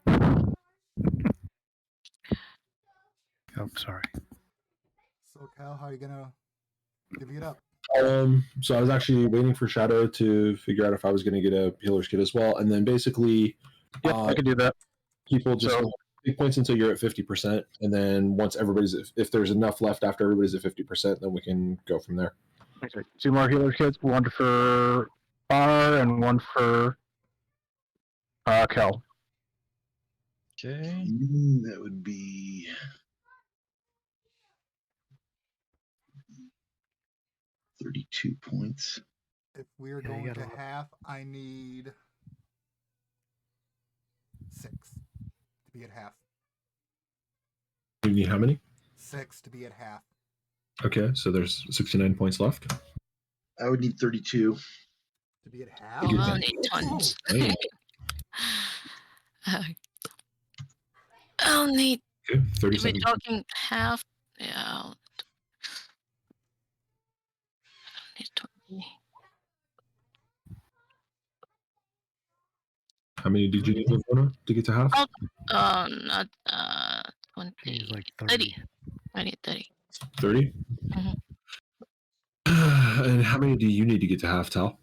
Oh, sorry. So, Cal, how are you gonna divvy it up? So I was actually waiting for Shadow to figure out if I was going to get a healer's kit as well, and then basically, Yep, I could do that. people just take points until you're at 50%, and then once if there's enough left after everybody's at 50%, then we can go from there. Okay, 2 more healer kits, 1 for R and 1 for Kel. Okay. That would be 32 points. If we're Yeah, you going to gotta- half, I need 6 to be at half. You need how many? 6 to be at half. Okay, so there's 69 points left. I would need 32. To be at half? Oh, I'll need tons. Damn. I'll need. Okay, If we're 37. talking half, yeah. I'll need 20. How many did you need, Ravona, to get to half? Not 20. He's like 30. 30. I need 30. 30? Mhm. And how many do you need to get to half, Tal?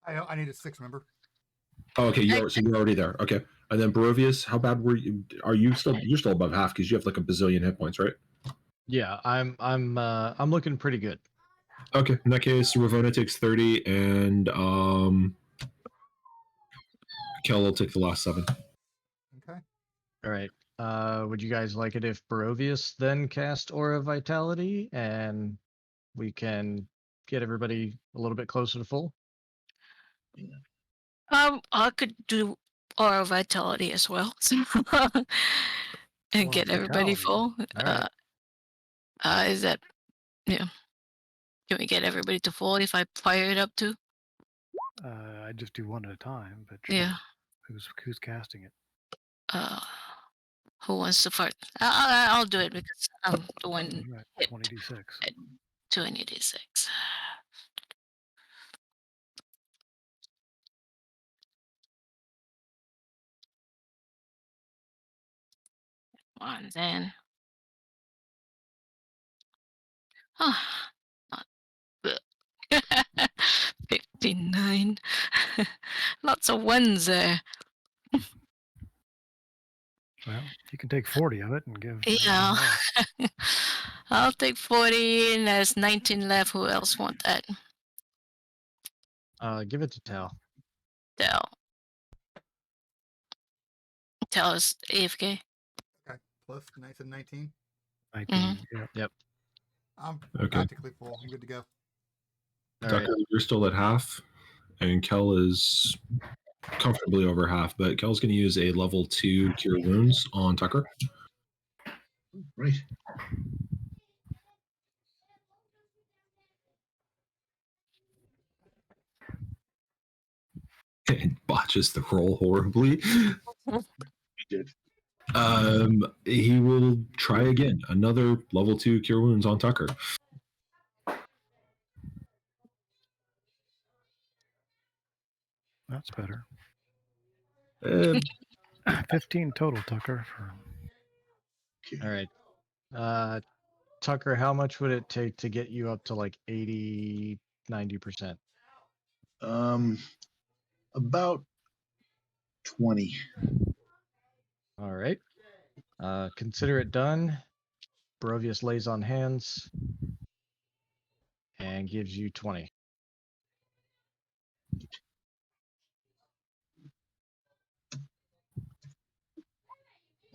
I need a 6, remember? Oh, okay, so you're already there. Okay. And then Barovius, how bad were you? Are you still? You're still above half because you have like a bazillion hit points, right? Yeah, I'm looking pretty good. Okay. In that case, Ravona takes 30, and Kel will take the last 7. Okay. All right. Would you guys like it if Barovius then cast Aura Vitality and we can get everybody a little bit closer to full? I could do Aura Vitality as well. So and Aura get everybody Vitality. full. All right. Is that yeah? Can we get everybody to full if I fire it up too? I just do one at a time, but sure. Yeah. Who's casting it? Who wants to fart? I'll do it because I'm the one Right, hit 20d6. at 20d6. Come on then. Oh, 59. Lots of ones there. Well, you can take 40 of it and give. Yeah. I'll take 40 and there's 19 left. Who else want that? Give it to Tal. Tell us AFK. Okay. Plus 19. 19. Yeah. Yep. I'm Okay. practically full. I'm good to go. All Tucker, right. you're still at half, and Kel is comfortably over half, but Kel's going to use a level 2 Cure Wounds on Tucker. Right. And botches the roll horribly. Did. He will try again. Another level 2 Cure Wounds on Tucker. That's better. Uh, 15 total, Tucker. Okay. All right. Tucker, how much would it take to get you up to like 80, 90%? About 20. All right. Consider it done. Barovius lays on hands and gives you 20.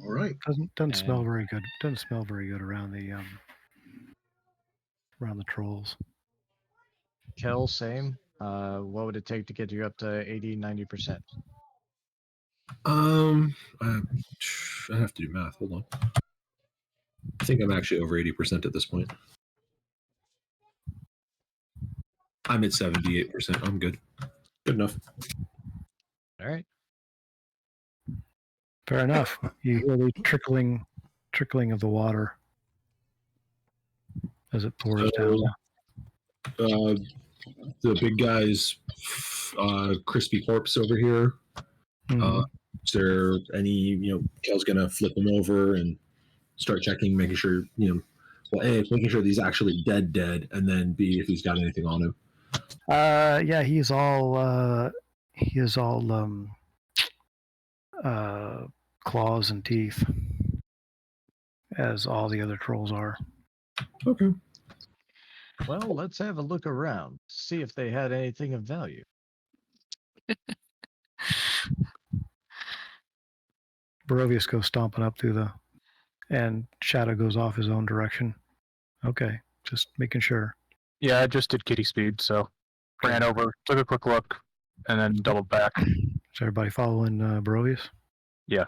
All right. Doesn't smell And- very good. Doesn't smell very good around the trolls. Kel, same. What would it take to get you up to 80, 90%? I have to do math. Hold on. I think I'm actually over 80% at this point. I'm at 78%. I'm good. Good enough. All right. Fair enough. You hear the trickling of the water as it pours down. The big guy's crispy corpse over here. Mhm. Is there any, Kel's gonna flip him over and start checking, making sure, well, A, making sure that he's actually dead, and then B, if he's got anything on him. Yeah, he is all claws and teeth, as all the other trolls are. Okay. Well, let's have a look around, see if they had anything of value. Barovius goes stomping up through and Shadow goes off his own direction. Okay, just making sure. Yeah, I just did kitty speed, so ran over, took a quick look, and then doubled back. Is everybody following Barovius? Yeah.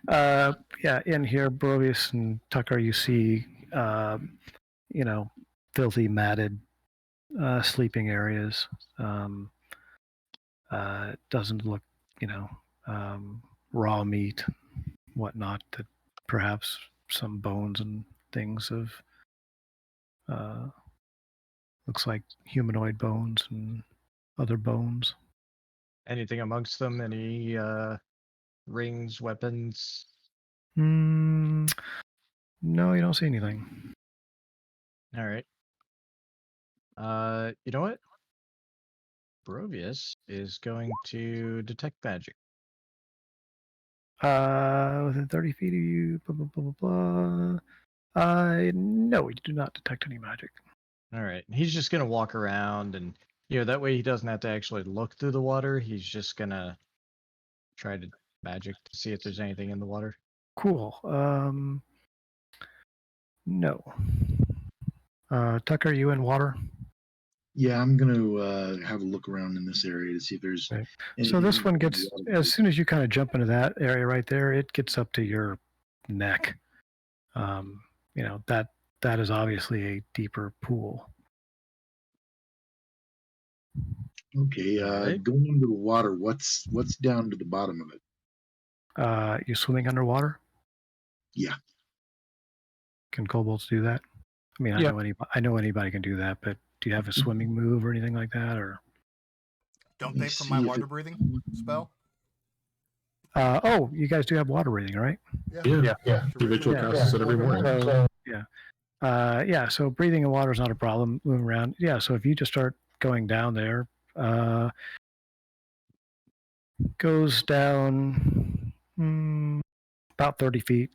Yeah, in here, Barovius and Tucker, you see, filthy, matted sleeping areas. Doesn't look, raw meat, whatnot, that perhaps some bones and things of, looks like humanoid bones and other bones. Anything amongst them? Any rings, weapons? No, you don't see anything. All right. You know what? Barovius is going to detect magic. Within 30 feet of you, blah, blah, blah, blah, blah. No, you do not detect any magic. All right. He's just going to walk around and, that way he doesn't have to actually look through the water. He's just going to try to magic to see if there's anything in the water. Cool. No. Tucker, you in water? Yeah, I'm gonna have a look around in this area to see if there's. Okay. So anything this in one the gets, water. as soon as you kind of jump into that area right there, it gets up to your neck. That is obviously a deeper pool. Okay, Alright. going into the water. What's down to the bottom of it? You swimming underwater? Yeah. Can kobolds do that? I mean, Yeah. I know anybody can do that, but do you have a swimming move or anything like that, or? Don't Let me they from see my if water it- breathing spell? Oh, you guys do have water breathing, right? Yeah. Yeah. The ritual Yeah. casts it every morning. Yeah. So breathing in water is not a problem. Moving around, yeah. So if you just start going down there, goes down about 30 feet.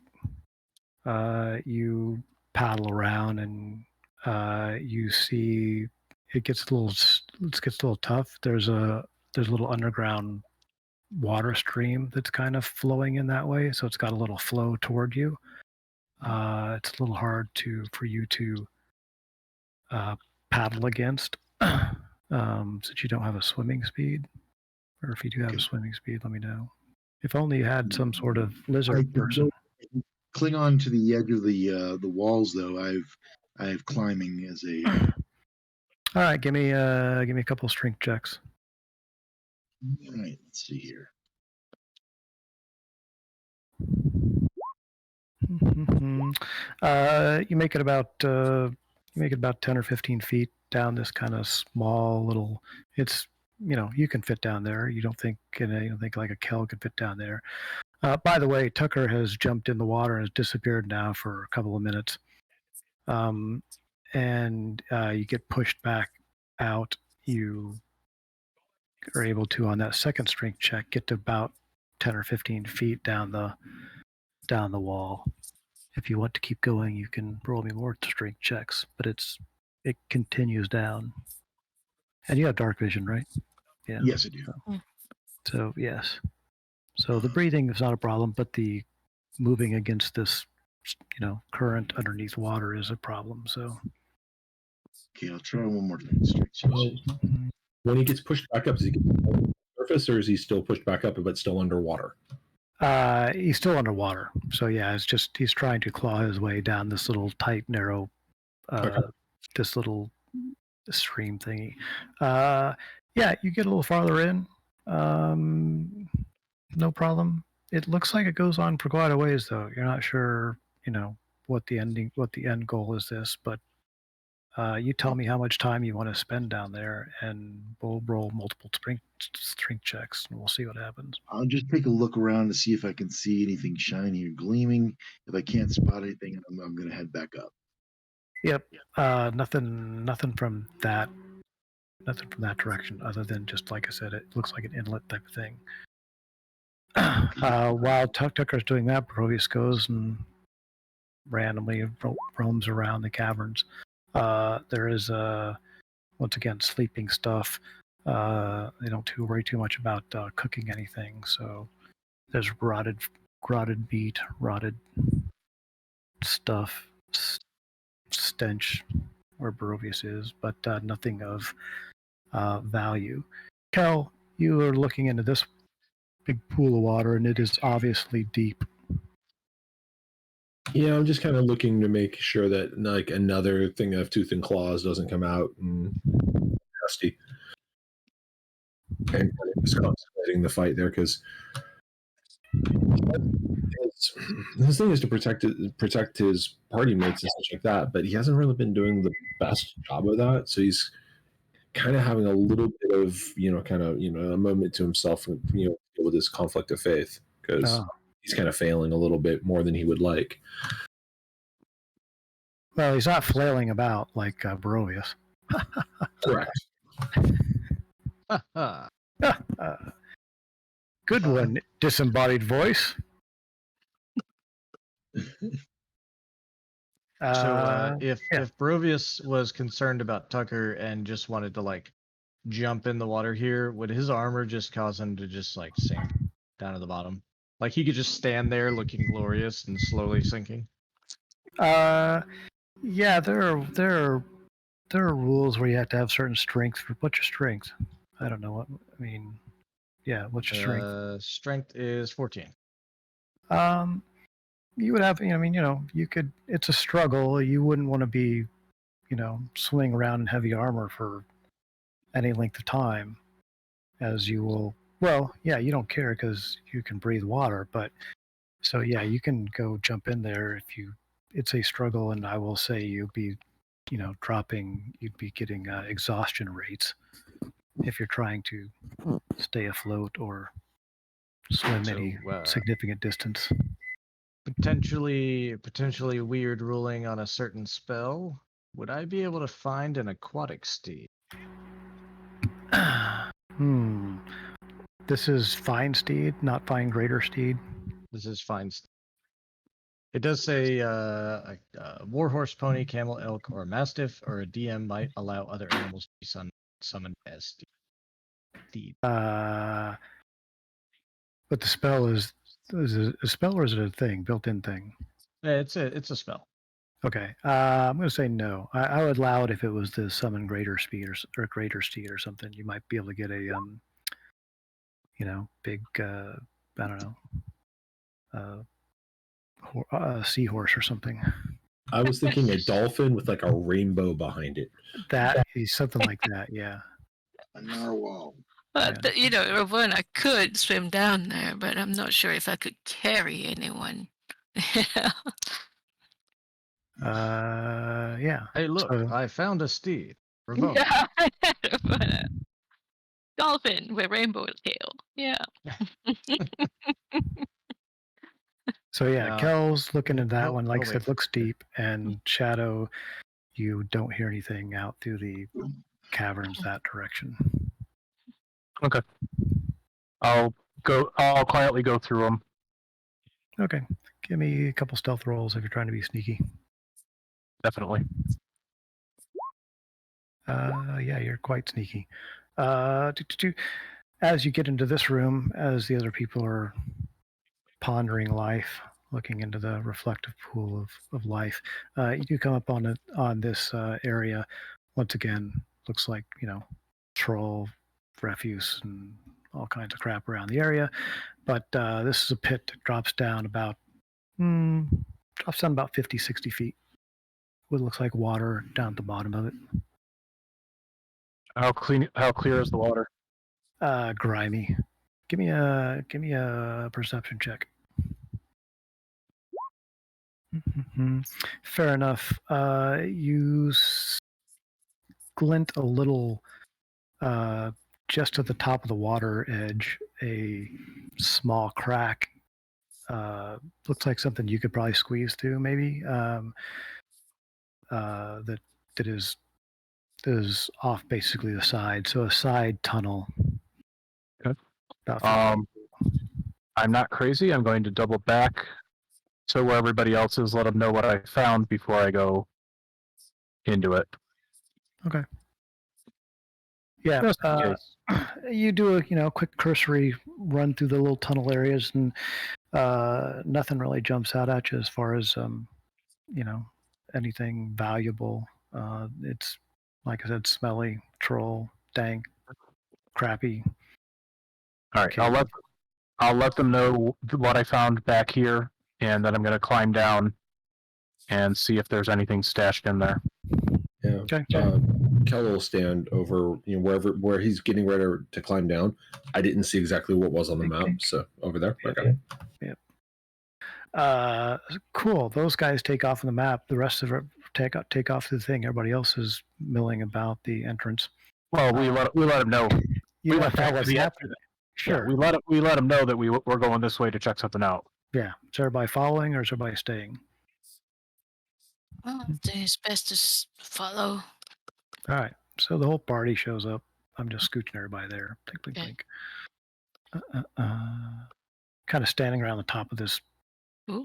You paddle around and you see it gets a little tough. There's a little underground water stream that's kind of flowing in that way, so it's got a little flow toward you. It's a little hard for you to paddle against, since you don't have a swimming speed. Or if you do have a Okay. swimming speed, let me know. If only you had some sort of I lizard can person. cling on to the edge of the walls, though. I have climbing as a. All right, give me a couple of strength checks. All right, let's see here. You make it about 10 or 15 feet down this kind of small little. It's you can fit down there. You don't think like a Kel could fit down there. By the way, Tucker has jumped in the water and has disappeared now for a couple of minutes. And you get pushed back out. You are able to, on that second strength check, get to about 10 or 15 feet down the wall. If you want to keep going, you can roll me more strength checks, but it continues down. And you have dark vision, right? Yeah. Yes, I do. So yes. So the breathing is not a problem, but the moving against this, current underneath water is a problem. So. Okay, I'll try one more time. Strength checks. Well, when he gets pushed back up, does he get to the surface, or is he still pushed back up but still underwater? He's still underwater. So yeah, he's trying to claw his way down this little tight, narrow, this little stream thingy. Yeah, you get a little farther in. No problem. It looks like it goes on for quite a ways, though. You're not sure, what the end goal is this, but you tell me how much time you want to spend down there, and we'll roll multiple strength checks, and we'll see what happens. I'll just take a look around to see if I can see anything shiny or gleaming. If I can't spot anything, I'm going to head back up. Yep. Nothing from that. Nothing from that direction, other than just like I said, it looks like an inlet type of thing. While Tucker's doing that, Barovius goes and randomly roams around the caverns. There is once again sleeping stuff. They don't worry too much about cooking anything. So there's rotted meat, rotted stuff, stench where Barovius is, but nothing of value. Kel, you are looking into this big pool of water, and it is obviously deep. Yeah, I'm just kind of looking to make sure that like another thing of tooth and claws doesn't come out and nasty. And kind of just contemplating the fight there, because his thing is to protect his party mates and such like that, but he hasn't really been doing the best job of that. So he's kind of having a little bit of, a moment to himself, and, with his conflict of faith, because he's kind of failing a little bit more than he would like. Well, he's not flailing about like Barovius. Correct. Good one, disembodied voice. If Barovius was concerned about Tucker and just wanted to like jump in the water here, would his armor just cause him to just like sink down to the bottom? Like he could just stand there looking glorious and slowly sinking? Yeah, there are rules where you have to have certain strength. What's your strength? I don't know what I mean. Yeah, what's your strength? Strength is 14. You would have. You could. It's a struggle. You wouldn't want to be, swinging around in heavy armor for any length of time, as you will. Well, yeah, you don't care because you can breathe water, but so yeah, you can go jump in there if you. It's a struggle, and I will say you'd be, you'd be getting exhaustion rates if you're trying to stay afloat or swim any significant distance. Potentially weird ruling on a certain spell. Would I be able to find an aquatic steed? This is fine steed, not fine greater steed. This is fine steed. It does say warhorse, pony, camel, elk, or mastiff, or a DM might allow other animals to be summoned as steed. But the spell is it a spell or is it a thing, built-in thing? It's a spell. Okay, I'm going to say no. I would allow it if it was the summon greater speed or greater steed or something. You might be able to get a big I don't know, a seahorse or something. I was thinking a dolphin with like a rainbow behind it. That is something like that, yeah. A narwhal. Ravonna could swim down there, but I'm not sure if I could carry anyone. Yeah. Hey, look, I found a steed. Ravonna. Yeah. Dolphin with rainbow tail. Yeah. So yeah, Kel's looking at that one. Like I said, wait. looks deep, and Shadow, you don't hear anything out through the caverns that direction. Okay. I'll quietly go through them. Okay. Give me a couple stealth rolls if you're trying to be sneaky. Definitely. Yeah, you're quite sneaky. As you get into this room, as the other people are pondering life, looking into the reflective pool of life, you do come up on this area. Once again, looks like, troll refuse and all kinds of crap around the area. But this is a pit that drops down about 50, 60 feet. What looks like water down at the bottom of it. How clear is the water? Grimy. Give me a perception check. Fair enough. You glint a little just at the top of the water edge, a small crack. Looks like something you could probably squeeze through, maybe. That is off basically the side, so a side tunnel. Okay. I'm not crazy. I'm going to double back to where everybody else is, let them know what I found before I go into it. Okay. Yeah. You do a quick cursory run through the little tunnel areas, and nothing really jumps out at you as far as anything valuable. It's like I said, smelly, troll, dank, crappy. All right. I'll let them know what I found back here, and then I'm going to climb down and see if there's anything stashed in there. Yeah. Okay. Kel will stand over, where he's getting ready to climb down. I didn't see exactly what was on the map, so over there. Okay. Yep. Cool. Those guys take off on the map. The rest of it take off the thing. Everybody else is milling about the entrance. Well, we let him know. You We let let that that was the happen. Sure. Yeah, we let him know that we're going this way to check something out. Yeah. Is everybody following or is everybody staying? Well, I think it's best to follow. All right. So the whole party shows up. I'm just scooching everybody there. Blink, blink, Okay. blink. Kind of standing around the top of this Ooh.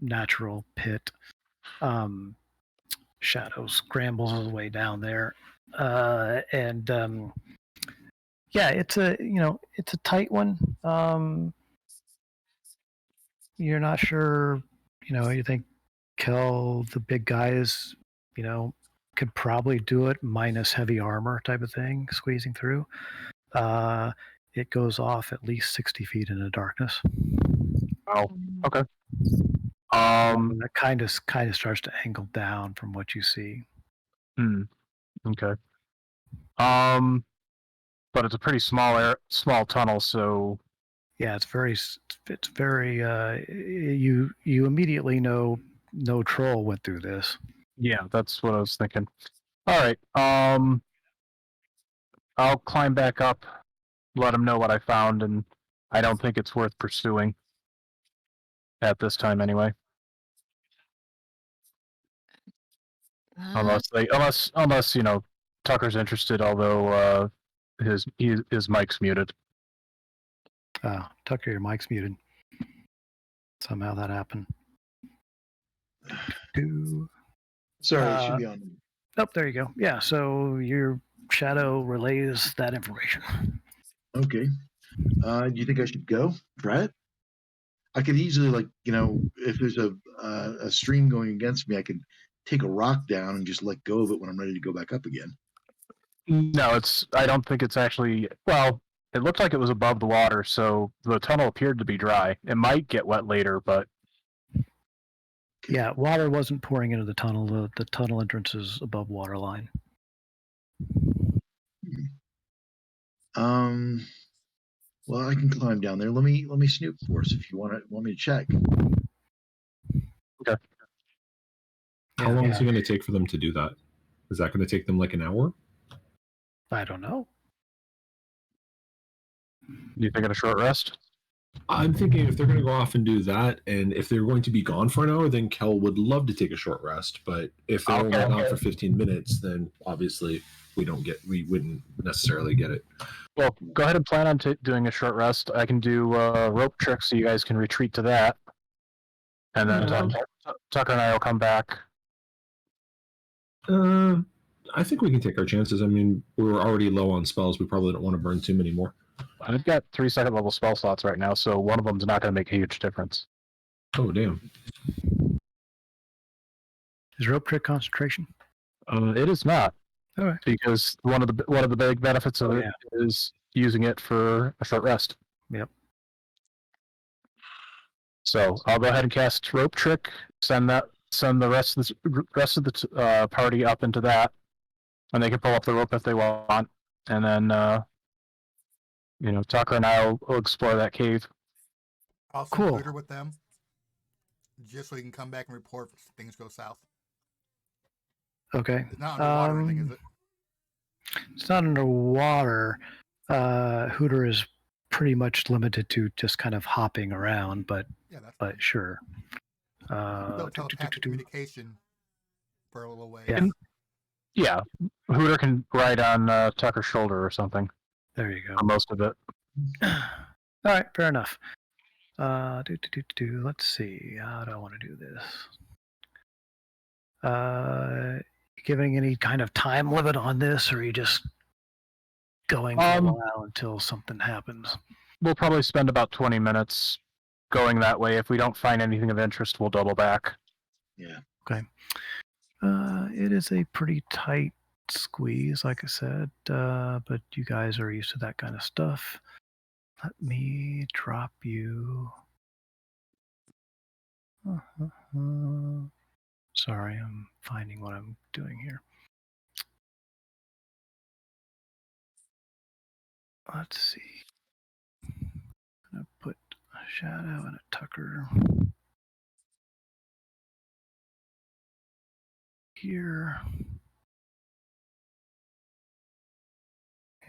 natural pit. Shadow scrambles his way down there. Yeah, it's a tight one. You're not sure, you think Kel, the big guy, is, could probably do it minus heavy armor type of thing, squeezing through. It goes off at least 60 feet in the darkness. Oh, okay. That kind of starts to angle down from what you see. Okay. But it's a pretty small tunnel, so yeah, it's very you immediately know no troll went through this. Yeah, that's what I was thinking. All right. I'll climb back up, let him know what I found, and I don't think it's worth pursuing at this time anyway. Unless Tucker's interested, although his mic's muted. Tucker, your mic's muted. Somehow that happened. Sorry, it should be on. Oh, there you go. Yeah, so your shadow relays that information. Okay. Do you think I should go try it? I could easily, if there's a stream going against me, I could take a rock down and just let go of it when I'm ready to go back up again. No, I don't think it's actually. Well, it looked like it was above the water, so the tunnel appeared to be dry. It might get wet later, but yeah, water wasn't pouring into the tunnel. The tunnel entrance is above water line. Well, I can climb down there. Let me snoop for us if you want me to check. Okay. How long is it going to take for them to do that? Is that going to take them like an hour? I don't know. You thinking a short rest? I'm thinking if they're going to go off and do that, and if they're going to be gone for an hour, then Kel would love to take a short rest. But if they're only gone for 15 minutes, then obviously we wouldn't necessarily get it. Well, go ahead and plan on doing a short rest. I can do rope tricks so you guys can retreat to that. And then Tucker and I will come back. I think we can take our chances. I mean, we're already low on spells. We probably don't want to burn too many more. I've got 3 second level spell slots right now, so one of them's not going to make a huge difference. Oh, damn. Is rope trick concentration? It is not. All right. Because one of the big benefits of it is using it for a short rest. Yep. So I'll go ahead and cast rope trick. Send the rest of the party up into that, and they can pull up the rope if they want. And then Tucker and I will explore that cave. I'll send Peter with them, just so he can come back and report if things go south. Okay. It's not underwater or anything, is it? It's not underwater. Hooter is pretty much limited to just kind of hopping around, but sure. Telepathic communication for a little way. Yeah, Hooter can ride on Tucker's shoulder or something. There you go. For most of it. All right, fair enough. Let's see. How do I want to do this? Giving any kind of time limit on this, or are you just going for a while until something happens? We'll probably spend about 20 minutes going that way. If we don't find anything of interest, we'll double back. Yeah. Okay. It is a pretty tight squeeze, like I said, but you guys are used to that kind of stuff. Let me drop you. Sorry, I'm finding what I'm doing here. Let's see. I'm going to put a shadow and a Tucker here.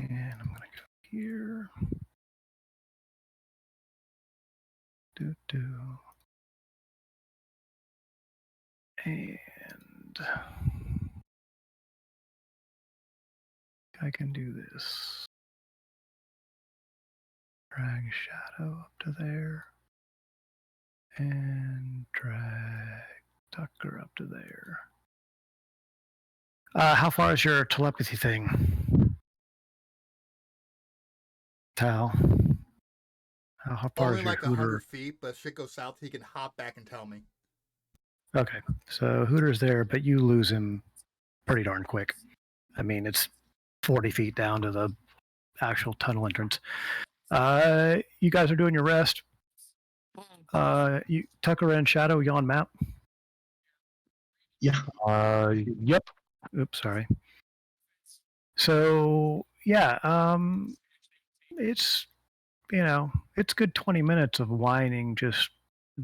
And I'm going to go here. And I can do this. Drag shadow up to there. And drag Tucker up to there. How far is your telepathy thing? Tal? How far Only is your like Hooter? 100 feet, but if shit goes south, he can hop back and tell me. Okay, so Hooter's there, but you lose him pretty darn quick. I mean, it's 40 feet down to the actual tunnel entrance. You guys are doing your rest. You Tucker and Shadow, you on map? Yeah. Yep. Oops, sorry. So yeah, it's it's good 20 minutes of whining. Just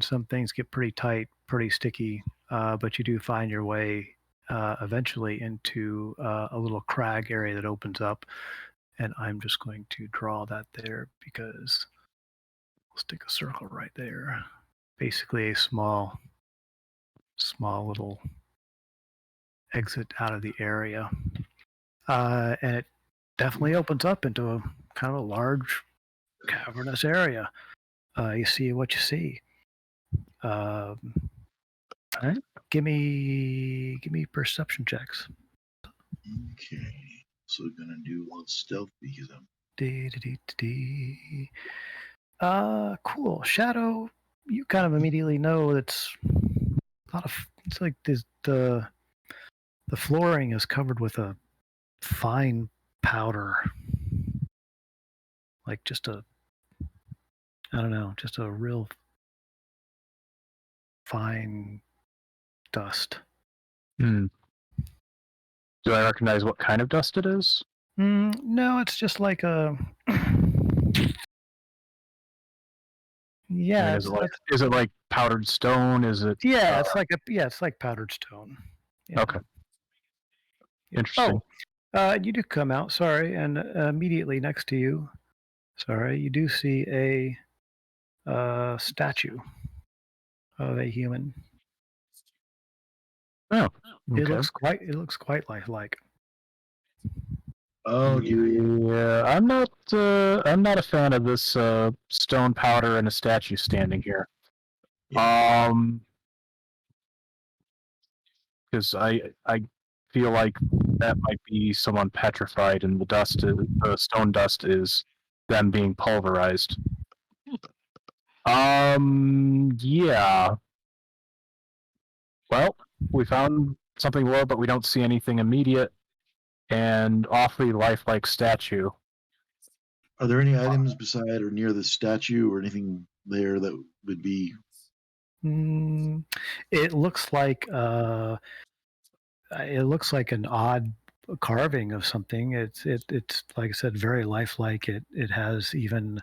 some things get pretty tight, pretty sticky, but you do find your way eventually into a little crag area that opens up, and I'm just going to draw that there because I'll stick a circle right there. Basically, a small little exit out of the area, and it definitely opens up into a kind of a large cavernous area. You see what you see. All right. Give me perception checks. Okay. So we're gonna do one stealth because I'm Cool. Shadow, you kind of immediately know it's it's like the flooring is covered with a fine powder. Like just a real fine dust. Hmm. Do I recognize what kind of dust it is? No, it's just like a. Yeah, I mean, is it like powdered stone? Is it? Yeah, it's like powdered stone. Yeah. Okay. Yeah. Interesting. You do come out. Sorry, and immediately next to you, you do see a statue of a human. Oh. Okay. It looks quite lifelike. Oh dear. Yeah, I'm not a fan of this stone powder and a statue standing here. Yeah. Because I feel like that might be someone petrified, and the stone dust is them being pulverized. Yeah. Well, we found something low, but we don't see anything immediate, and awfully lifelike statue. Are there any items beside or near the statue or anything there that would be? It looks like an odd carving of something. It's like I said, very lifelike. It has even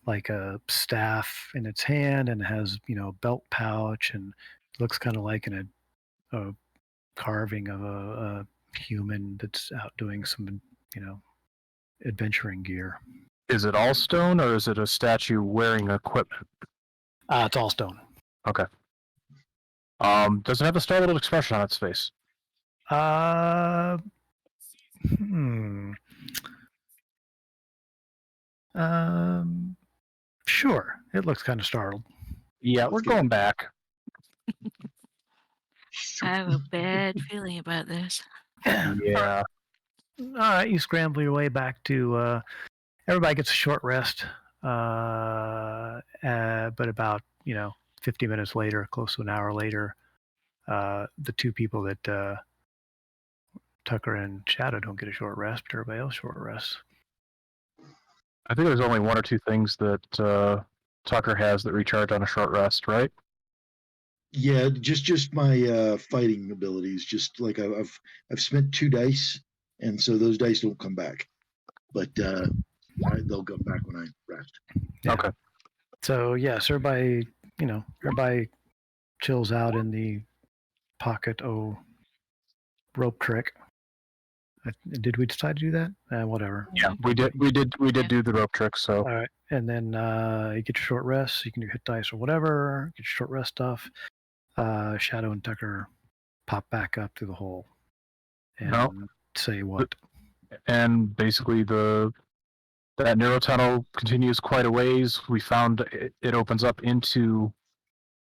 like a staff in its hand, and it has a belt pouch, and it looks kind of like a carving of a human that's out doing some adventuring gear. Is it all stone, or is it a statue wearing equipment? It's all stone. Okay. Does it have a startled expression on its face? Sure. It looks kind of startled. Yeah, Let's we're get going back. I have a bad feeling about this. Yeah. All right, you scramble your way back to. Everybody gets a short rest, but about 50 minutes later, close to an hour later, the two people that Tucker and Shadow don't get a short rest, but everybody else short rests. I think there's only one or two things that Tucker has that recharge on a short rest, right? Yeah, just my fighting abilities. Just like I've spent 2 dice, and so those dice don't come back, but they'll come back when I rest. Yeah. Okay. So yes, everybody chills out in the pocket rope trick. Did we decide to do that? Whatever. Yeah, we did Yeah. do the rope trick. So All right, and then you get your short rest. You can do hit dice or whatever. Get your short rest stuff. Shadow and Tucker pop back up through the hole and No. say what? And basically that narrow tunnel continues quite a ways. We found it opens up into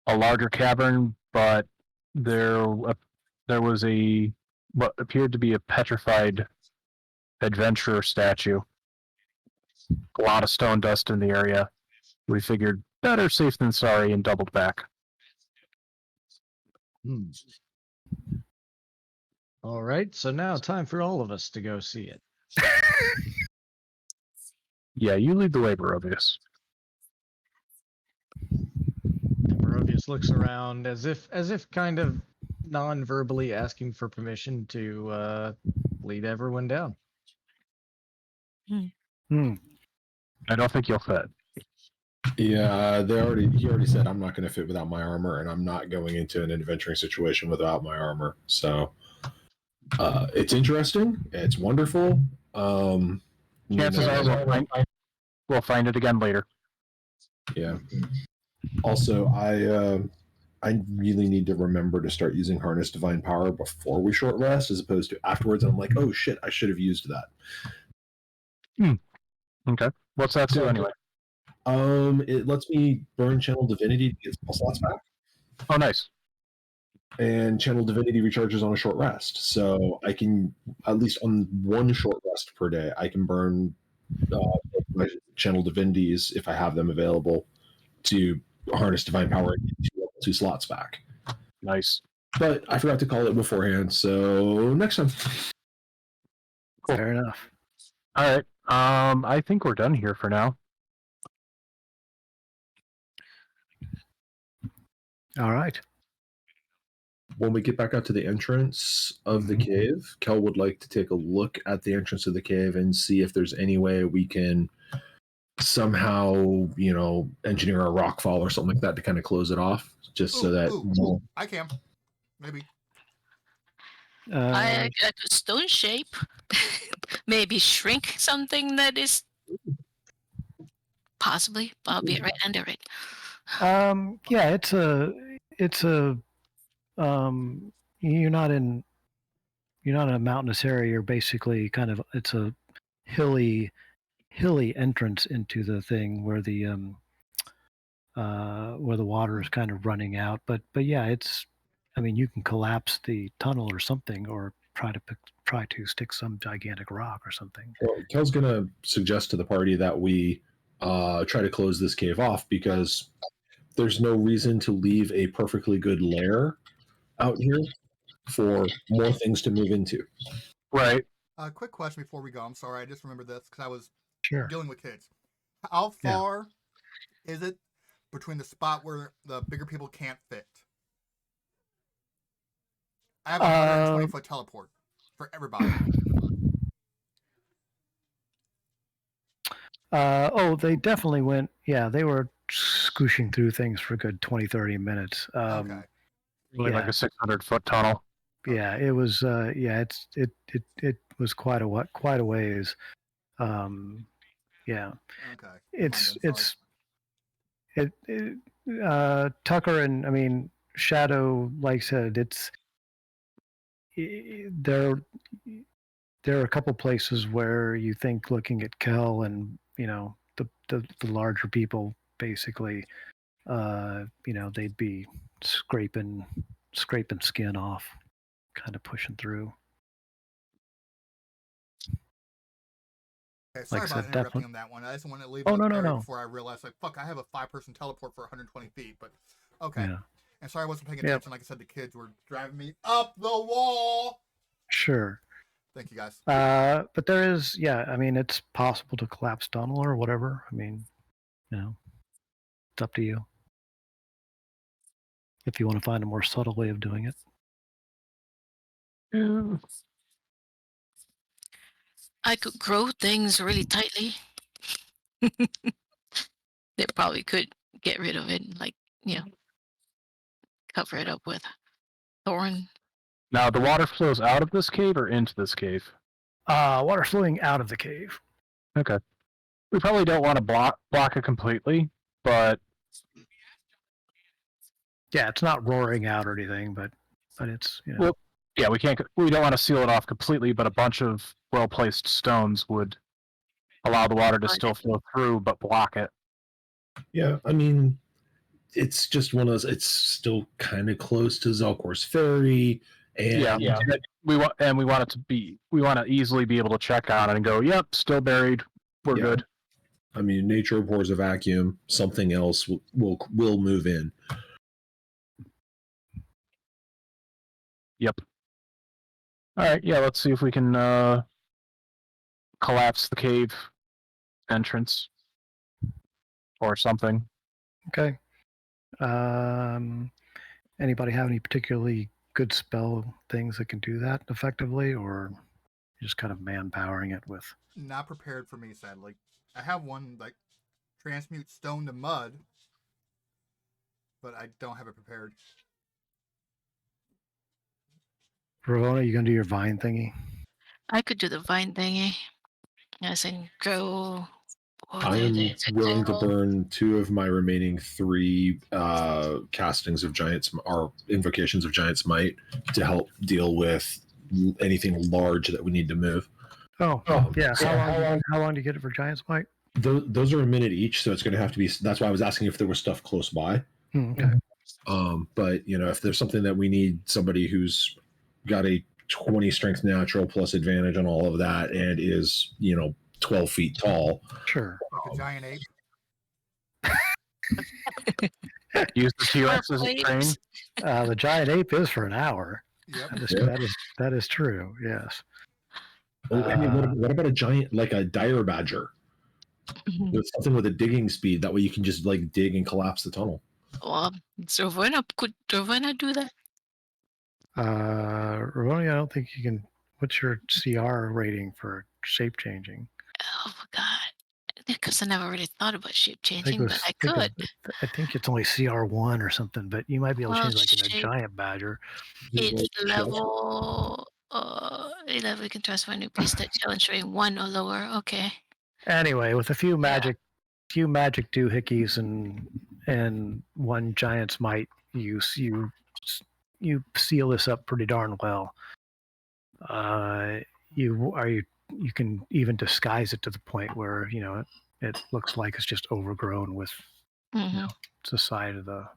a larger cavern, but there was what appeared to be a petrified adventurer statue. A lot of stone dust in the area. We figured better safe than sorry and doubled back. All right, so now time for all of us to go see it. Yeah, you lead the way, Barovius. Barovius looks around as if kind of non-verbally asking for permission to lead everyone down. I don't think you'll fit. Yeah, he already said I'm not going to fit without my armor, and I'm not going into an adventuring situation without my armor. So it's interesting. It's wonderful. Chances are we'll find it again later. Yeah. Also, I really need to remember to start using Harness Divine Power before we short rest, as opposed to afterwards. And I'm like, oh shit, I should have used that. Okay. What's that do anyway? It lets me burn Channel Divinity to get spell slots back. Oh, nice. And Channel Divinity recharges on a short rest, so I can, at least on one short rest per day, I can burn my Channel Divinities if I have them available to harness Divine Power and get two slots back. Nice. But I forgot to call it beforehand, so next time. Cool. Fair enough. All right. I think we're done here for now. All right. When we get back out to the entrance of the cave, Kel would like to take a look at the entrance of the cave and see if there's any way we can somehow, engineer a rock fall or something like that to kind of close it off, just so that I can maybe. I could stone shape, maybe shrink something that is possibly, but I'll be right under it. Yeah, it's a you're not in a mountainous area. You're basically it's a hilly entrance into the thing where the water is kind of running out. But yeah, you can collapse the tunnel or something, or try to stick some gigantic rock or something. Well, Kel's gonna suggest to the party that we try to close this cave off, because there's no reason to leave a perfectly good lair out here for more things to move into. Right. Quick question before we go. I'm sorry, I just remembered this because I was Sure. dealing with kids. How far is it between the spot where the bigger people can't fit? I have a 120-foot teleport for everybody. They definitely went. Yeah, they were scooshing through things for a good 20, 30 minutes. Okay. Really like a 600-foot tunnel. Yeah, it was. It was quite a ways. Yeah. Okay. Tucker and Shadow, like I said, there are a couple places where you think, looking at Kel and the larger people, basically, they'd be scraping skin off, kind of pushing through. Okay, sorry Like about said, interrupting on that one. I just want to leave no. before I realized, fuck, I have a 5-person teleport for 120 feet. But okay. Yeah. And sorry I wasn't paying attention. Like I said, the kids were driving me up the wall. Sure. Thank you, guys. But there is, it's possible to collapse tunnel or whatever. It's up to you. If you want to find a more subtle way of doing it. Yeah. I could grow things really tightly. They probably could get rid of it, cover it up with thorn. Now, the water flows out of this cave or into this cave? Water flowing out of the cave. Okay. We probably don't want to block it completely, but yeah, it's not roaring out or anything, but it's Well, yeah, we don't want to seal it off completely, but a bunch of well placed stones would allow the water to still flow through, but block it. Yeah, I mean, it's just one of those. It's still kind of close to Zelkor's Ferry, and we want it to be. We want to easily be able to check on it and go, "Yep, still buried. We're good." I mean, nature abhors a vacuum. Something else will move in. Yep. All right. Yeah. Let's see if we can collapse the cave entrance or something. Okay. Anybody have any particularly good spell things that can do that effectively, or just kind of manpowering it with? Not prepared for me, sadly. I have one like transmute stone to mud, but I don't have it prepared. Ravona, you gonna do your vine thingy? I could do the vine thingy, as in grow. I am willing to burn 2 of my remaining 3 castings of Giant's or invocations of Giant's Might to help deal with anything large that we need to move. Oh yeah. How long do you get it for Giant's Might? Those are a minute each, so it's going to have to be. That's why I was asking if there was stuff close by. Okay. But if there's something that we need somebody who's got a 20 strength natural plus advantage on all of that and is 12 feet tall. Sure. Like a giant ape. Use the T-Rex as a train. The giant ape is for an hour. Yep. That is true. Yes. What about a giant, like a dire badger? With something with a digging speed. That way you can just dig and collapse the tunnel. Well, could Ravona do that? Ravona, I don't think you can. What's your CR rating for shape changing? Oh God. Because I never really thought about shape changing, but I could. I think it's only CR1 or something, but you might be able to change in a giant badger. It's level 11. We can transfer a new piece that challenge rating 1 or lower. Okay. Anyway, with a few magic doohickeys and 1 giant's might use, you seal this up pretty darn well. You can even disguise it to the point where it looks like it's just overgrown with the side of the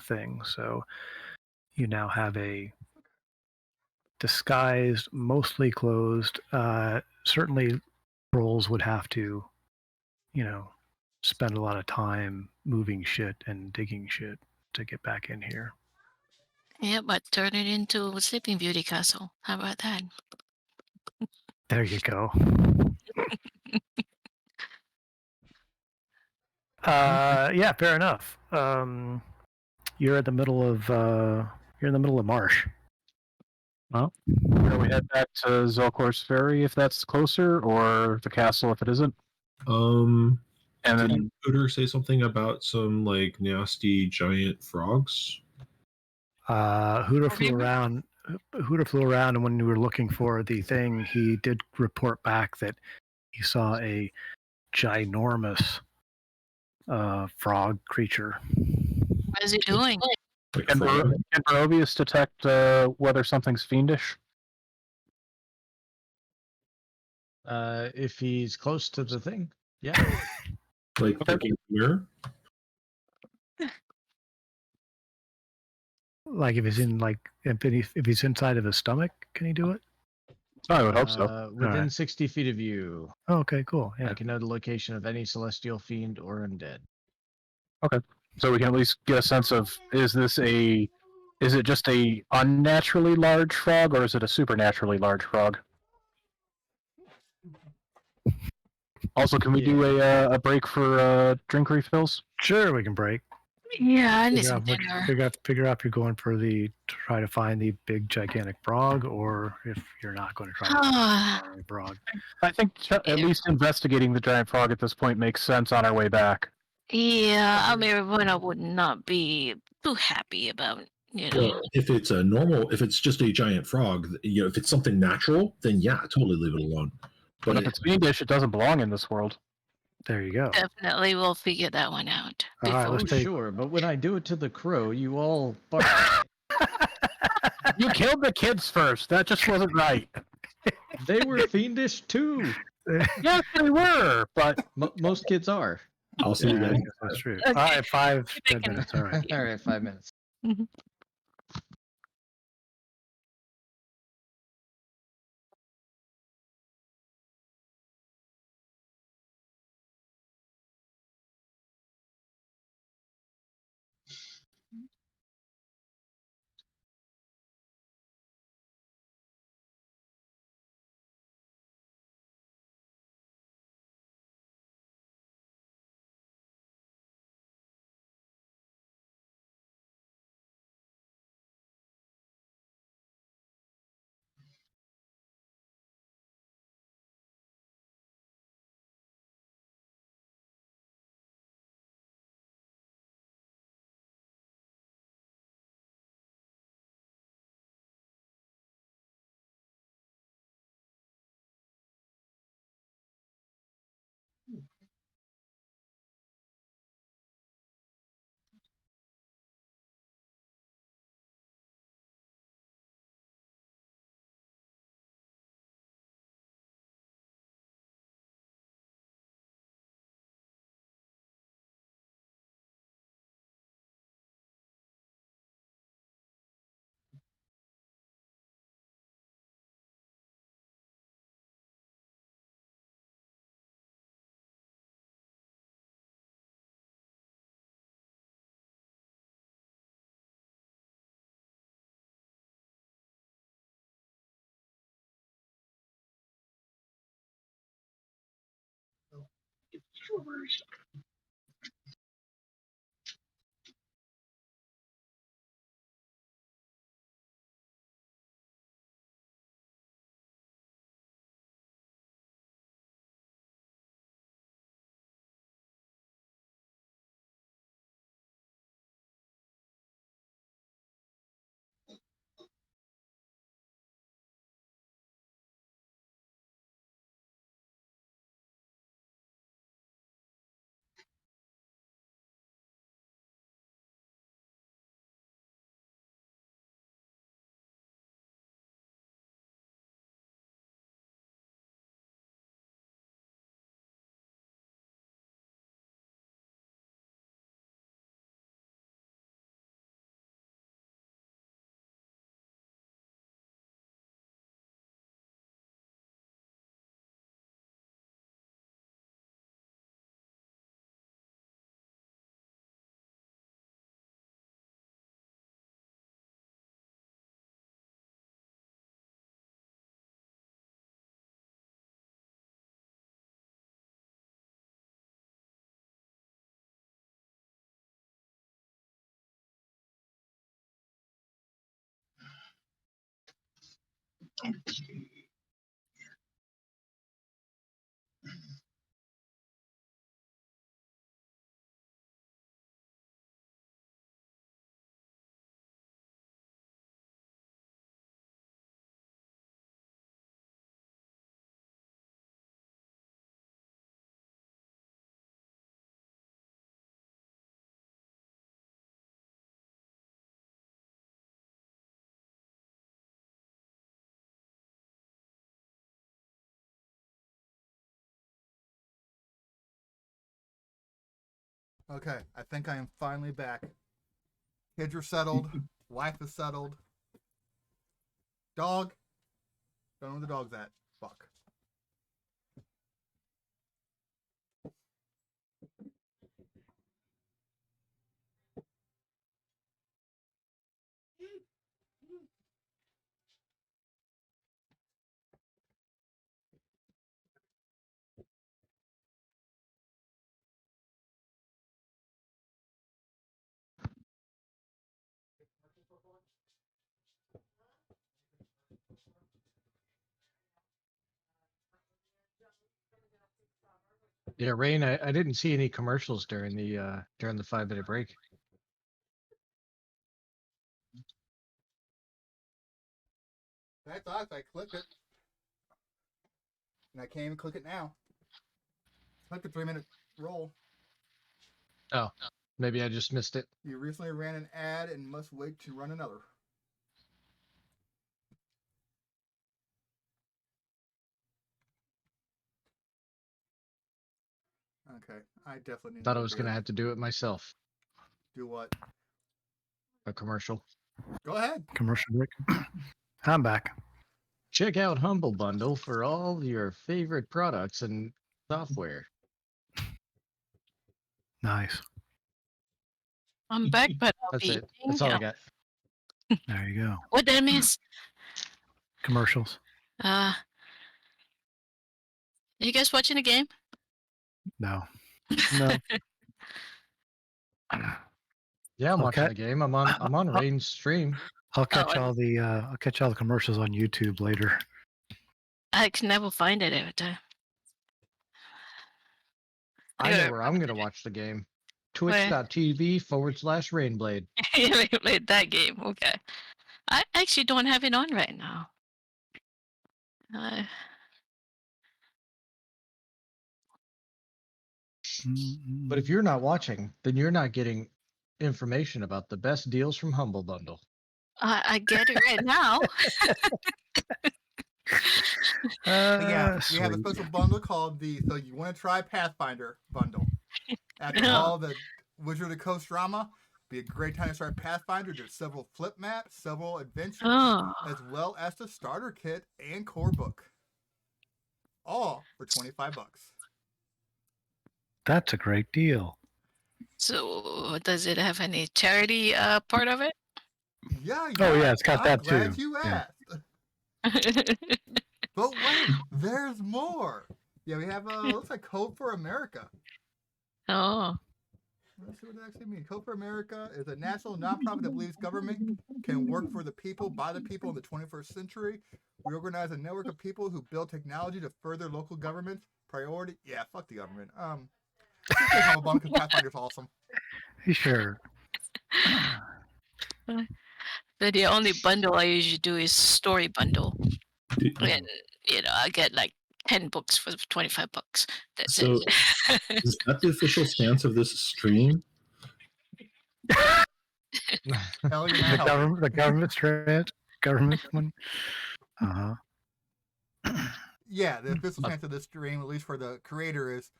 thing. So you now have a disguised, mostly closed. Certainly, trolls would have to, spend a lot of time moving shit and digging shit to get back in here. Yeah, but turn it into a Sleeping Beauty castle. How about that? There you go. Yeah, fair enough. You're in the middle of marsh. Well, can we head back to Zelkor's Ferry if that's closer, or the castle if it isn't? And then did Hooter say something about some nasty giant frogs? Hooter flew around, and when we were looking for the thing, he did report back that he saw a ginormous frog creature. What is he doing? Can Barovius detect whether something's fiendish? If he's close to the thing, yeah. Where? Like if he's inside of his stomach, can he do it? I would hope so. Within 60 feet of you. Oh, okay, cool. Yeah. I can know the location of any celestial fiend or undead. Okay. So we can at least get a sense of is it just a unnaturally large frog or is it a supernaturally large frog? Also, can we do a break for drink refills? Sure, we can break. Yeah, I need some dinner. Figure out if you're going for try to find the big gigantic frog, or if you're not going to try to find the frog. I think at least investigating the giant frog at this point makes sense on our way back. Yeah, I mean, Ravona would not be too happy about You know. Well, if it's a normal, if it's just a giant frog, if it's something natural, then yeah, totally leave it alone. But if it's fiendish, it doesn't belong in this world. There you go. Definitely we'll figure that one out. All right, let's take. Sure, but when I do it to the crow, you all bark. You killed the kids first. That just wasn't right. They were fiendish too. Yes, they were, but Most kids are. I'll see you Yeah, I guys. guess that's true. Okay. All right, 5, 10 Chicken. minutes. All right. All right, 5 minutes. Strawberries. Okay, I think I am finally back. Kids are settled. Wife is settled. Dog. Don't know where the dog's at. Fuck. Yeah, Rain, I didn't see any commercials during the 5-minute break. I thought I clicked it. And I can't even click it now. Click the 3-minute roll. Oh, maybe I just missed it. You recently ran an ad and must wait to run another. Okay, I definitely need. Thought I was gonna have to do it myself. Do what? A commercial. Go ahead. Commercial break. I'm back. Check out Humble Bundle for all your favorite products and software. Nice. I'm back, but I'll That's be it. That's all I got. There you go. What did I miss? Commercials. You guys watching the game? No. No. Yeah, I'm watching Okay. the game. I'm on Rain's stream. I'll catch I- all the commercials on YouTube later. I can never find it every time. I know where I'm gonna watch the game. Twitch.tv/Rainblade. You played that game. Okay. I actually don't have it on right now. But if you're not watching, then you're not getting information about the best deals from Humble Bundle. I get it right now. Yeah, we have a Sweet. special bundle called the So You Want to Try Pathfinder bundle. After Yeah. all the Wizard of the Coast drama, be a great time to start Pathfinder. There's several flip maps, several adventures, Oh, as well as the starter kit and core book. All for $25. That's a great deal. so does it have any charity part of it? Yeah, Oh, yeah, it's got I'm that glad too. you Yeah. asked. But wait, there's more. Yeah, we have looks like Code for America. Oh, Let's see what that actually means. Code for America is a national nonprofit that believes government can work for the people, by the people in the 21st century. We organize a network of people who build technology to further local government's priority. Yeah, fuck the government. Just take Humble Bundle because Pathfinder's awesome. Sure. but the only bundle I usually do is story bundle, and I get like 10 books for $25. That's So- it. Is that the official stance of this stream? Hell, you're The not helping. government one. Uh-huh. Yeah, the official stance of this stream, at least for the creator, is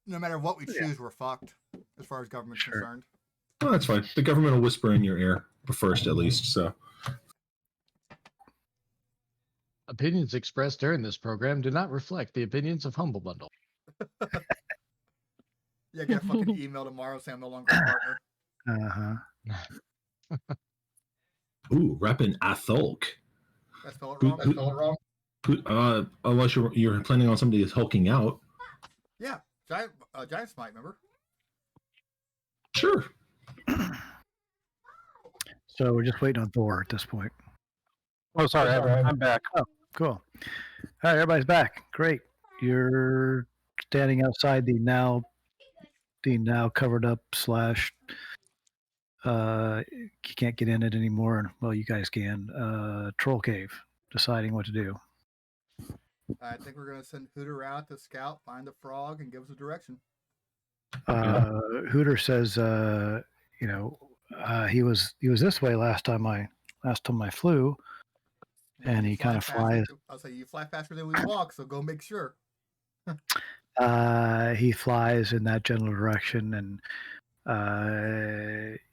no matter what we choose, we're fucked as far as government's Sure. concerned. Oh, that's fine. The government will whisper in your ear first, at least. So Opinions expressed during this program do not reflect the opinions of Humble Bundle. Yeah, get a fucking email tomorrow saying I'm no longer a partner. Uh-huh. ooh, Rappan Athulk. That's spelled wrong. Unless you're planning on somebody that's hulking out. Yeah, giant smite, remember? Sure. So we're just waiting on Thor at this point. Oh, sorry, I'm back. Oh, cool. All right, everybody's back. Great. You're standing outside the now covered up / you can't get in it anymore. Well, you guys can. Troll cave. Deciding what to do. I think we're gonna send Hooter out to scout, find the frog, and give us a direction. Hooter says, he was this way last time I flew, and you he fly kind of faster- flies. I'll say you fly faster than we walk, so go make sure. He flies in that general direction, and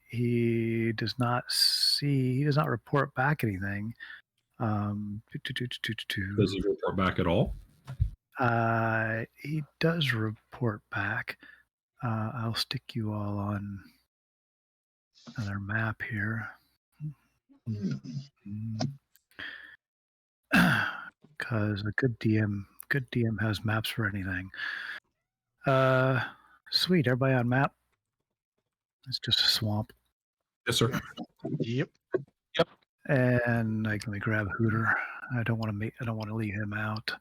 he does not report back anything. Does he report back at all? He does report back. I'll stick you all on another map here. Because a good DM has maps for anything. Sweet, everybody on map. It's just a swamp. Yes, sir. Yep. And let me grab Hooter. I don't want to leave him out.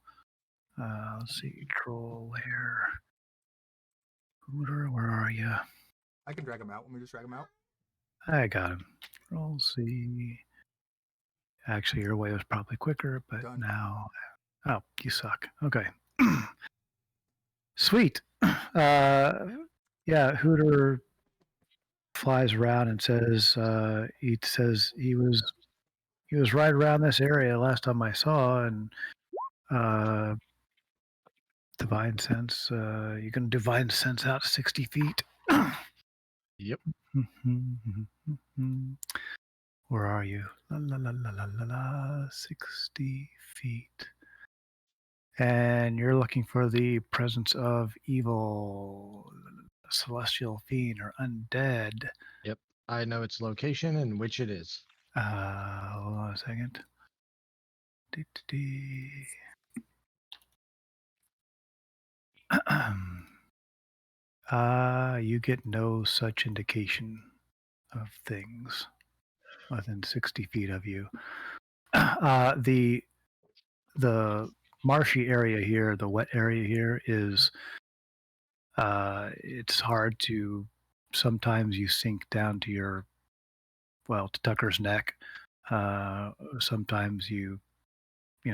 Let's see, troll here. Hooter, where are you? I can drag him out. Let me just drag him out. I got him. Troll C. Actually, your way was probably quicker, but Done. now, oh, you suck. Okay. Sweet. Yeah, Hooter flies around and says he was right around this area last time I saw, and divine sense. You can divine sense out 60 feet. Yep. Where are you? La la la la la la la. 60 feet. And you're looking for the presence of evil, celestial fiend, or undead. Yep. I know its location and which it is. Hold on a second. You get no such indication of things within 60 feet of you. The marshy area here, the wet area here is, it's hard to, sometimes you sink down to to Tucker's neck. Sometimes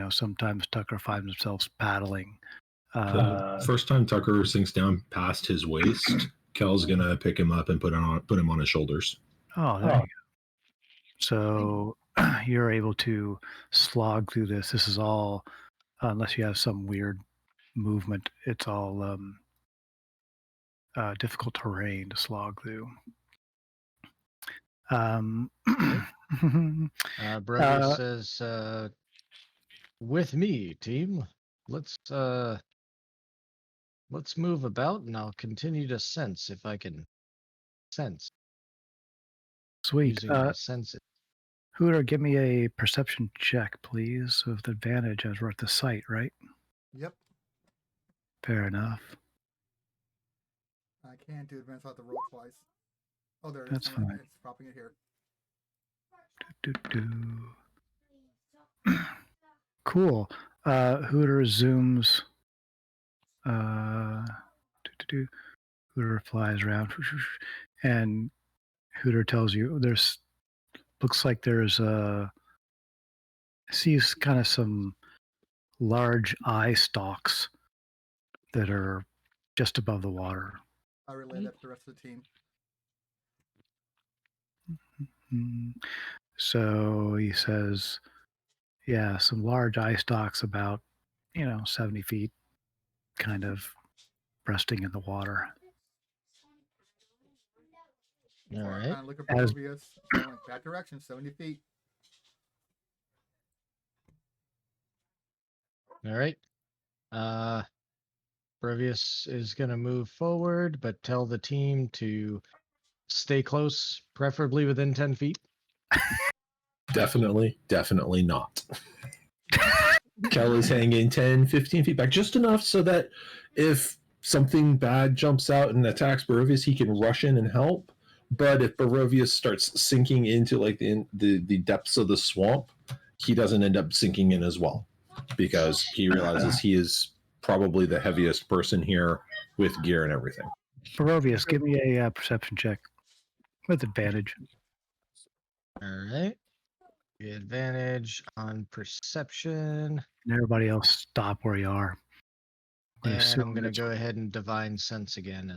sometimes Tucker finds himself paddling. First time Tucker sinks down past his waist, Kel's gonna pick him up and put him on his shoulders. Oh, there you go. So you're able to slog through this. This is all, unless you have some weird movement, it's all difficult terrain to slog through. Brothers says, with me, team. Let's move about, and I'll continue to sense if I can sense. Sweet. Using my senses. Hooter, give me a perception check, please, with advantage as we're at the site, right? Yep. Fair enough. I can't do advance without the roll twice. Oh, there it is. That's fine. It's dropping it here. Cool. Hooter zooms. Hooter flies around, and Hooter tells you looks like there's sees kind of some large eye stalks that are just above the water. I relay that to the rest of the team. So he says, yeah, some large eye stalks about 70 feet, kind of resting in the water. All right. Look at Barovius going that direction, 70 feet. All right. Brevius is going to move forward, but tell the team to stay close, preferably within 10 feet. Definitely not. Kel is hanging 10, 15 feet back, just enough so that if something bad jumps out and attacks Barovius, he can rush in and help. But if Barovius starts sinking into like the depths of the swamp, he doesn't end up sinking in as well, because he realizes he is probably the heaviest person here with gear and everything. Barovius, give me a perception check with advantage. All right. The advantage on perception. And everybody else stop where you are. And I'm going to go ahead and divine sense again.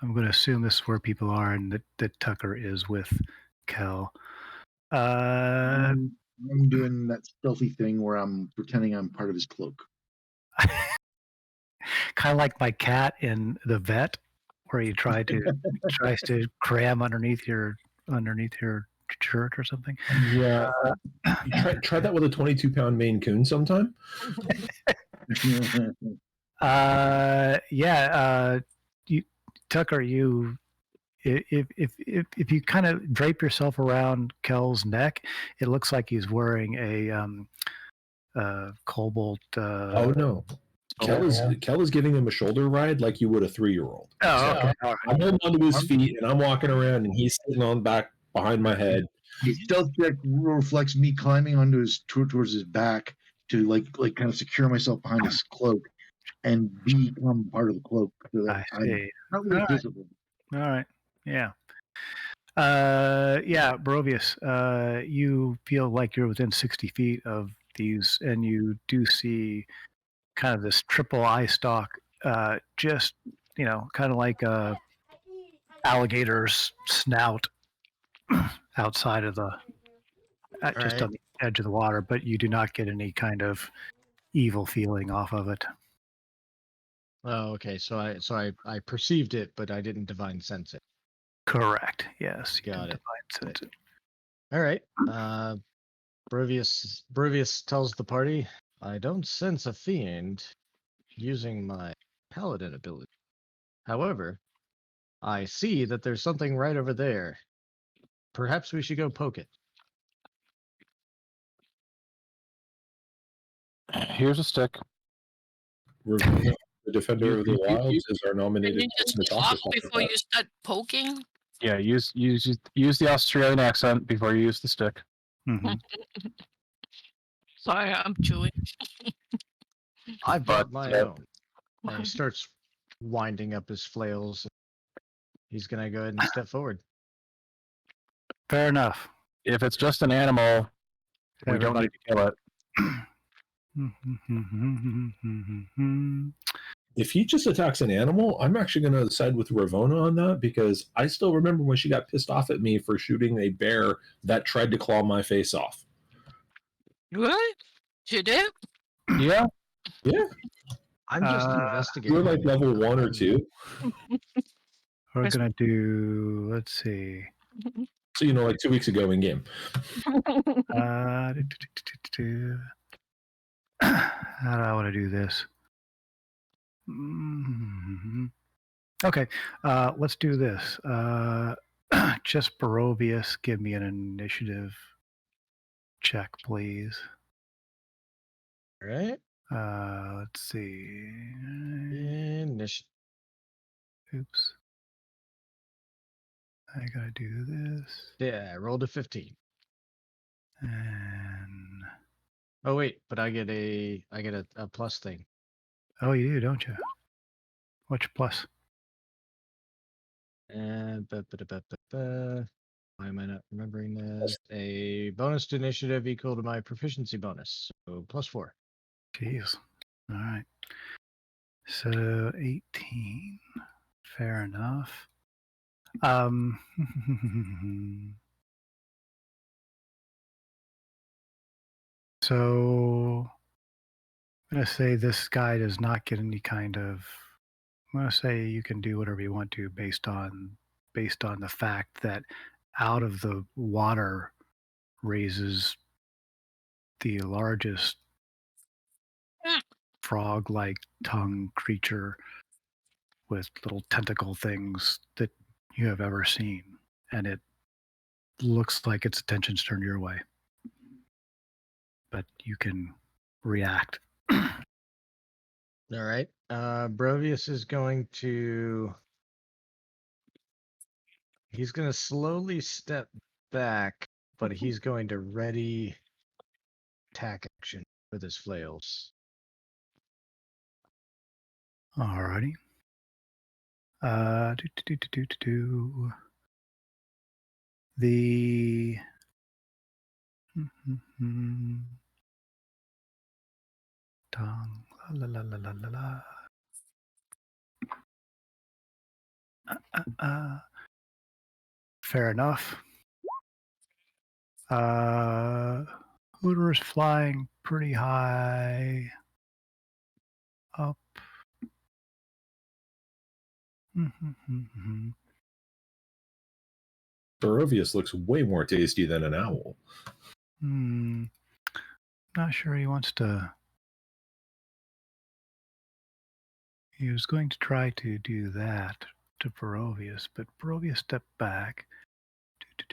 I'm going to assume this is where people are, and that Tucker is with Kel. I'm doing that stealthy thing where I'm pretending I'm part of his cloak. Kind of like my cat in The Vet, where he tries to cram underneath your shirt or something. Yeah. Try that with a 22-pound Maine Coon sometime. Tucker, if you kind of drape yourself around Kel's neck, it looks like he's wearing a cobalt. Oh no. Kel is giving him a shoulder ride like you would a 3-year-old. Oh, okay. All right. I'm holding onto his feet and I'm walking around and he's sitting on back behind my head. His stealth check reflects me climbing onto towards his back to like kind of secure myself behind his cloak and become part of the cloak so that I'm not really visible. All right. Yeah. Yeah, Barovius, you feel like you're within 60 feet of these, and you do see kind of this triple eye stalk, just, kind of like a alligator's snout outside of the, just right. on the edge of the water, but you do not get any kind of evil feeling off of it. Oh, okay. So I perceived it, but I didn't divine sense it. Correct. Yes. You Got can it. divine sense it. All right. Brevius tells the party, I don't sense a fiend using my paladin ability. However, I see that there's something right over there. Perhaps we should go poke it. Here's a stick. Ravona, the Defender of the You- Wilds, is our Can nominated you just person to talk talk to us about before that. you start poking? Yeah, use the Australian accent before you use the stick. Mm-hmm. Sorry, I'm chewing. I brought But, my own. And he starts winding up his flails. He's gonna go ahead and step forward. Fair enough. If it's just an animal, we don't need to kill it. If he just attacks an animal, I'm actually going to side with Ravona on that, because I still remember when she got pissed off at me for shooting a bear that tried to claw my face off. What? You did? Yeah. Yeah. I'm just investigating. You're like level 1 or 2. We're going to do, let's see. So, like 2 weeks ago in game. How do I want to do this? Okay, let's do this. Just Barovius, give me an initiative check, please. All right. Let's see. Initiative. Oops. I gotta do this. Yeah, I rolled a 15. And oh wait, but I get a plus thing. oh, you do, don't you? What's your plus? And why am I not remembering this? A bonus to initiative equal to my proficiency bonus, so +4. Jeez. All right. So 18. Fair enough. So I'm going to say this guy does not get any kind of. I'm going to say you can do whatever you want to based on the fact that out of the water raises the largest frog-like tongue creature with little tentacle things that you have ever seen, and it looks like its attention's turned your way, but you can react. All right. Brovius is going to. He's going to slowly step back, but he's going to ready attack action with his flails. Alrighty. The tongue. La la la la la la. Fair enough. Hooter is flying pretty high up. Barovius looks way more tasty than an owl. Not sure he wants to. He was going to try to do that to Barovius, but Barovius stepped back.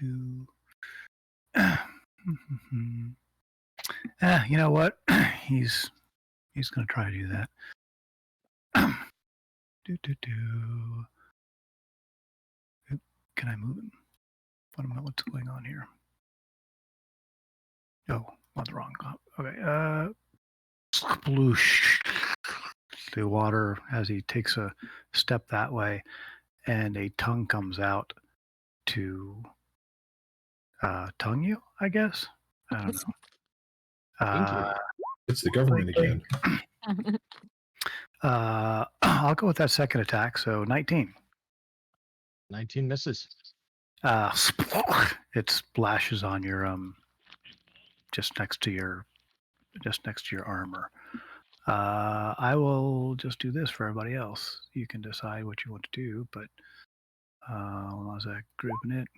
You know what? He's going to try to do that. Can I move him? What's going on here? Oh, on the wrong. Okay. Sploosh. The water as he takes a step that way, and a tongue comes out to tongue you, I guess. I don't know. Thank you. It's the government again. I'll go with that second attack. So 19. 19 misses. It splashes on your just next to your armor. I will just do this for everybody else. You can decide what you want to do, but hold on a sec, grouping it.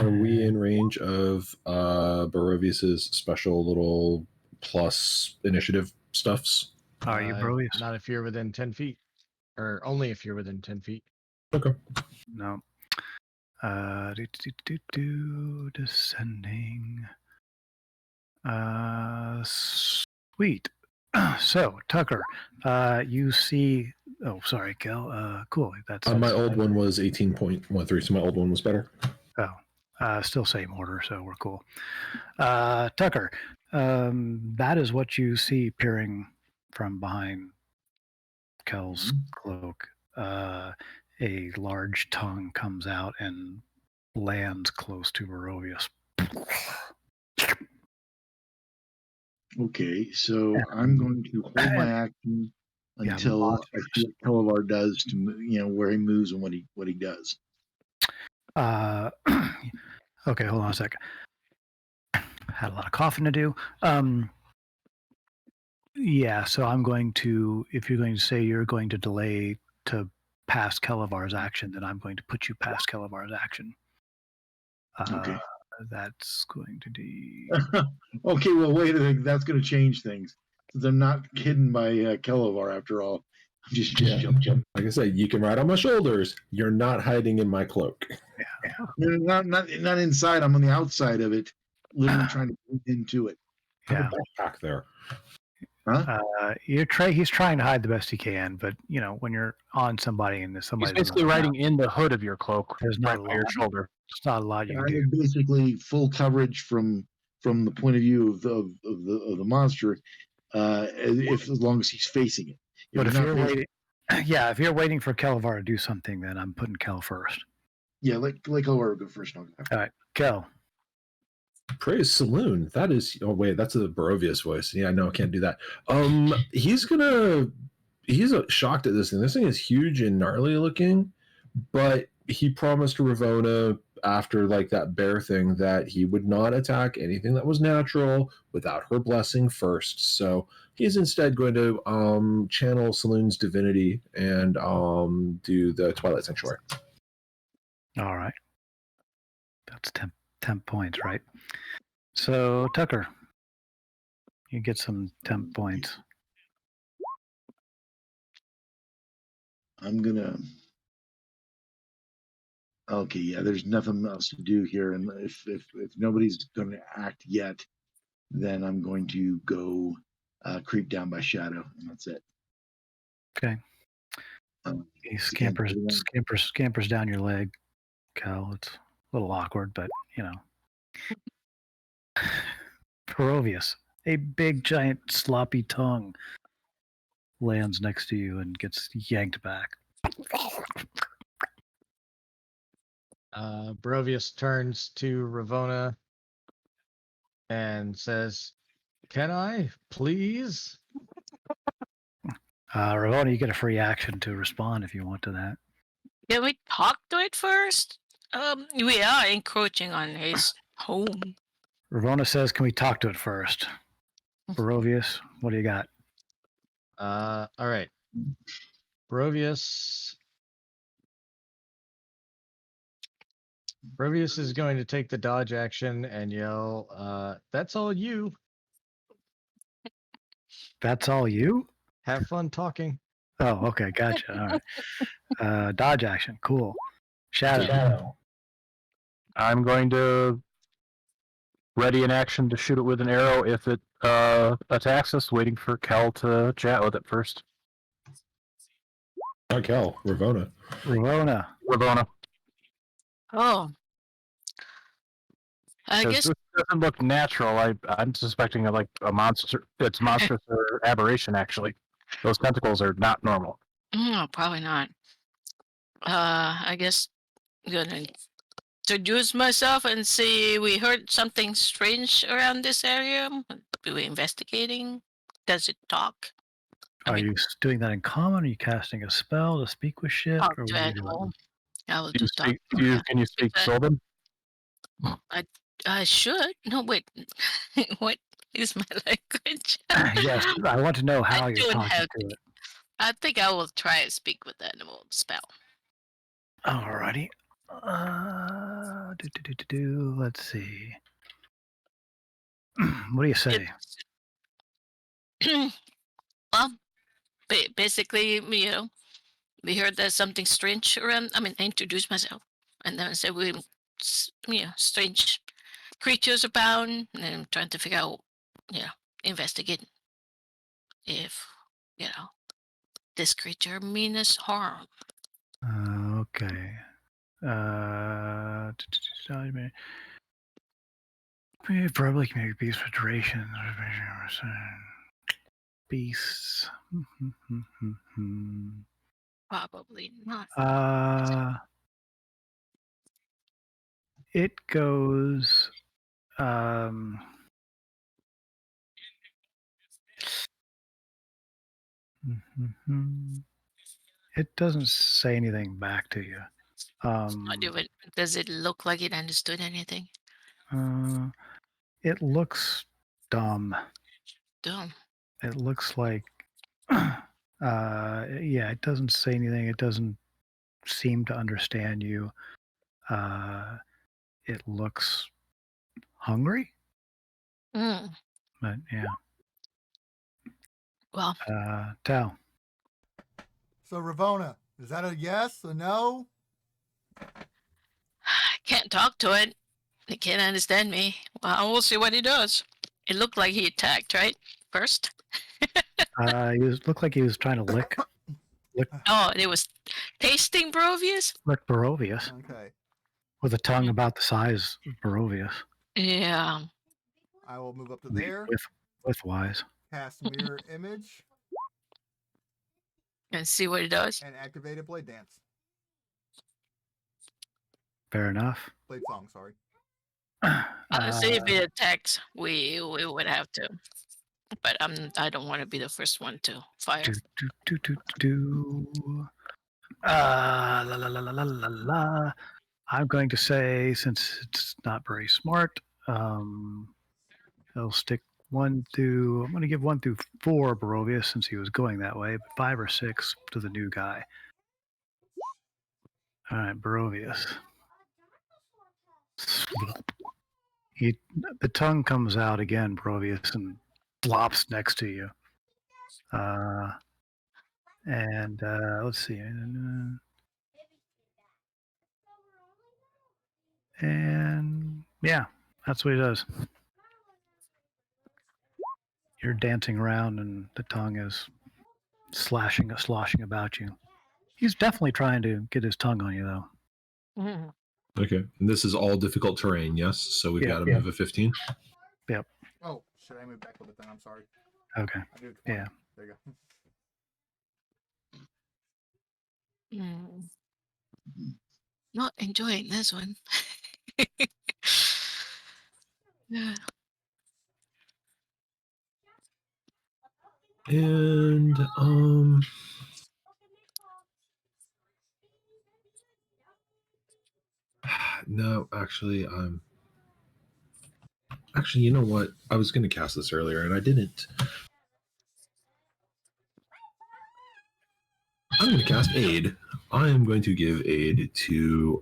Are we in range of Barovius's special little plus initiative stuffs? Are you, Barovius? Not if you're within 10 feet. Or only if you're within 10 feet. Okay. No. Descending. Sweet. So, Tucker, you see. Oh, sorry, Kel. Cool. That's My old one was 18.13, so my old one was better. Oh, still same order, so we're cool. Tucker, that is what you see peering from behind Kel's cloak. A large tongue comes out and lands close to Barovius. Okay, so I'm going to hold my action until I see what Televar does to where he moves and what he does. Okay, hold on a second. Had a lot of coughing to do. Yeah, so I'm going to, if you're going to say you're going to delay to pass Kelevar's action, then I'm going to put you past Kelevar's action. Okay. That's going to be... Okay, well, wait a minute. That's going to change things. Since I'm not hidden by Kelevar after all. I'm just jump. Like I said, you can ride on my shoulders. You're not hiding in my cloak. Yeah. Not inside. I'm on the outside of it, literally trying to get into it. Yeah. Back there. Huh? He's trying to hide the best he can, but when you're on somebody and there's somebody, He's basically riding in the hood of your cloak. There's not right by your shoulder. It's not a lot you can I do. have basically full coverage from the point of view of the monster, as long as he's facing it. But if you're waiting, if you're waiting for Kelevar to do something, then I'm putting Kel first. Yeah, let Kelevar go first. All right, Kel. Praise Saloon. That is. Oh wait, that's a Barovius voice. Yeah, no, I can't do that. He's shocked at this thing. This thing is huge and gnarly looking, but he promised Ravona after that bear thing that he would not attack anything that was natural without her blessing first. So he's instead going to channel Saloon's divinity and do the Twilight Sanctuary. All right. That's 10 points, right? So, Tucker, you get some temp points. I'm gonna. Okay, yeah. There's nothing else to do here, and if nobody's going to act yet, then I'm going to go creep down by shadow, and that's it. Okay. He scampers down your leg, Cal. It's a little awkward, but Barovius, a big, giant, sloppy tongue lands next to you and gets yanked back. Barovius turns to Ravona and says, "Can I, please?" Ravona, you get a free action to respond if you want to that. Can we talk to it first? We are encroaching on his home. Ravona says, "Can we talk to it first?" Barovius, what do you got? All right. Barovius is going to take the dodge action and yell, "That's all you." That's all you? Have fun talking. Oh, okay, gotcha. All right. Dodge action, cool. Shadow. I'm going to ready an action to shoot it with an arrow if it attacks us, waiting for Kel to chat with it first. Not Kel, Ravona. Ravona. Oh. I guess this doesn't look natural. I'm suspecting a monster. It's monstrous or aberration, actually. Those tentacles are not normal. no, probably not. I guess I'm gonna introduce myself and see we heard something strange around this area. Are we investigating? Does it talk? Are you doing that in common? Are you casting a spell to speak with shit? Talk Or to what are you doing? animal. I will Do do you talk. speak? Can you speak Sylvan? I should. No, wait. What is my language? Yes, I want to know how I you're don't talking have to it. I think I will try and speak with the animal spell. Alrighty. Let's see. What do you say? Well, basically, we heard there's something strange around. I mean, I introduced myself, and then I said strange creatures abound, and I'm trying to figure out, investigate if, this creature mean us harm. Okay. Probably community beast for duration. Beasts. Probably not. It goes. It doesn't say anything back to you. Does it look like it understood anything? It looks dumb. Dumb. It looks like, yeah, it doesn't say anything. It doesn't seem to understand you. It looks hungry. Mm. But yeah. Well, Tao. So Ravona, is that a yes, a no? I can't talk to it. It can't understand me. Well, we'll see what he does. It looked like he attacked, right? First. Looked like he was trying to lick. Oh, it was tasting Barovius? Lick Barovius. Okay. With a tongue about the size of Barovius. Yeah. I will move up to there. With wise. Cast mirror image. And see what it does. And activate a blade dance. Fair enough. Blade song, sorry. See if it attacks. We would have to. But I don't want to be the first one to fire. I'm going to say, since it's not very smart, I'll stick 1 through. I'm going to give 1 through 4 Barovius since he was going that way, but 5 or 6 to the new guy. All right, Barovius. The tongue comes out again, Barovius, and flops next to you. And let's see. And yeah, that's what he does. You're dancing around, and the tongue is sloshing about you. He's definitely trying to get his tongue on you, though. Mm-hmm. Okay, and this is all difficult terrain, yes? So we've got to move a 15. Yep. Oh, should I move back a little bit then? I'm sorry. Okay. I do 20. Yeah. There you go. Not enjoying this one. Yeah. And no, actually, you know what? I was going to cast this earlier and I didn't. I'm going to cast aid. I am going to give aid to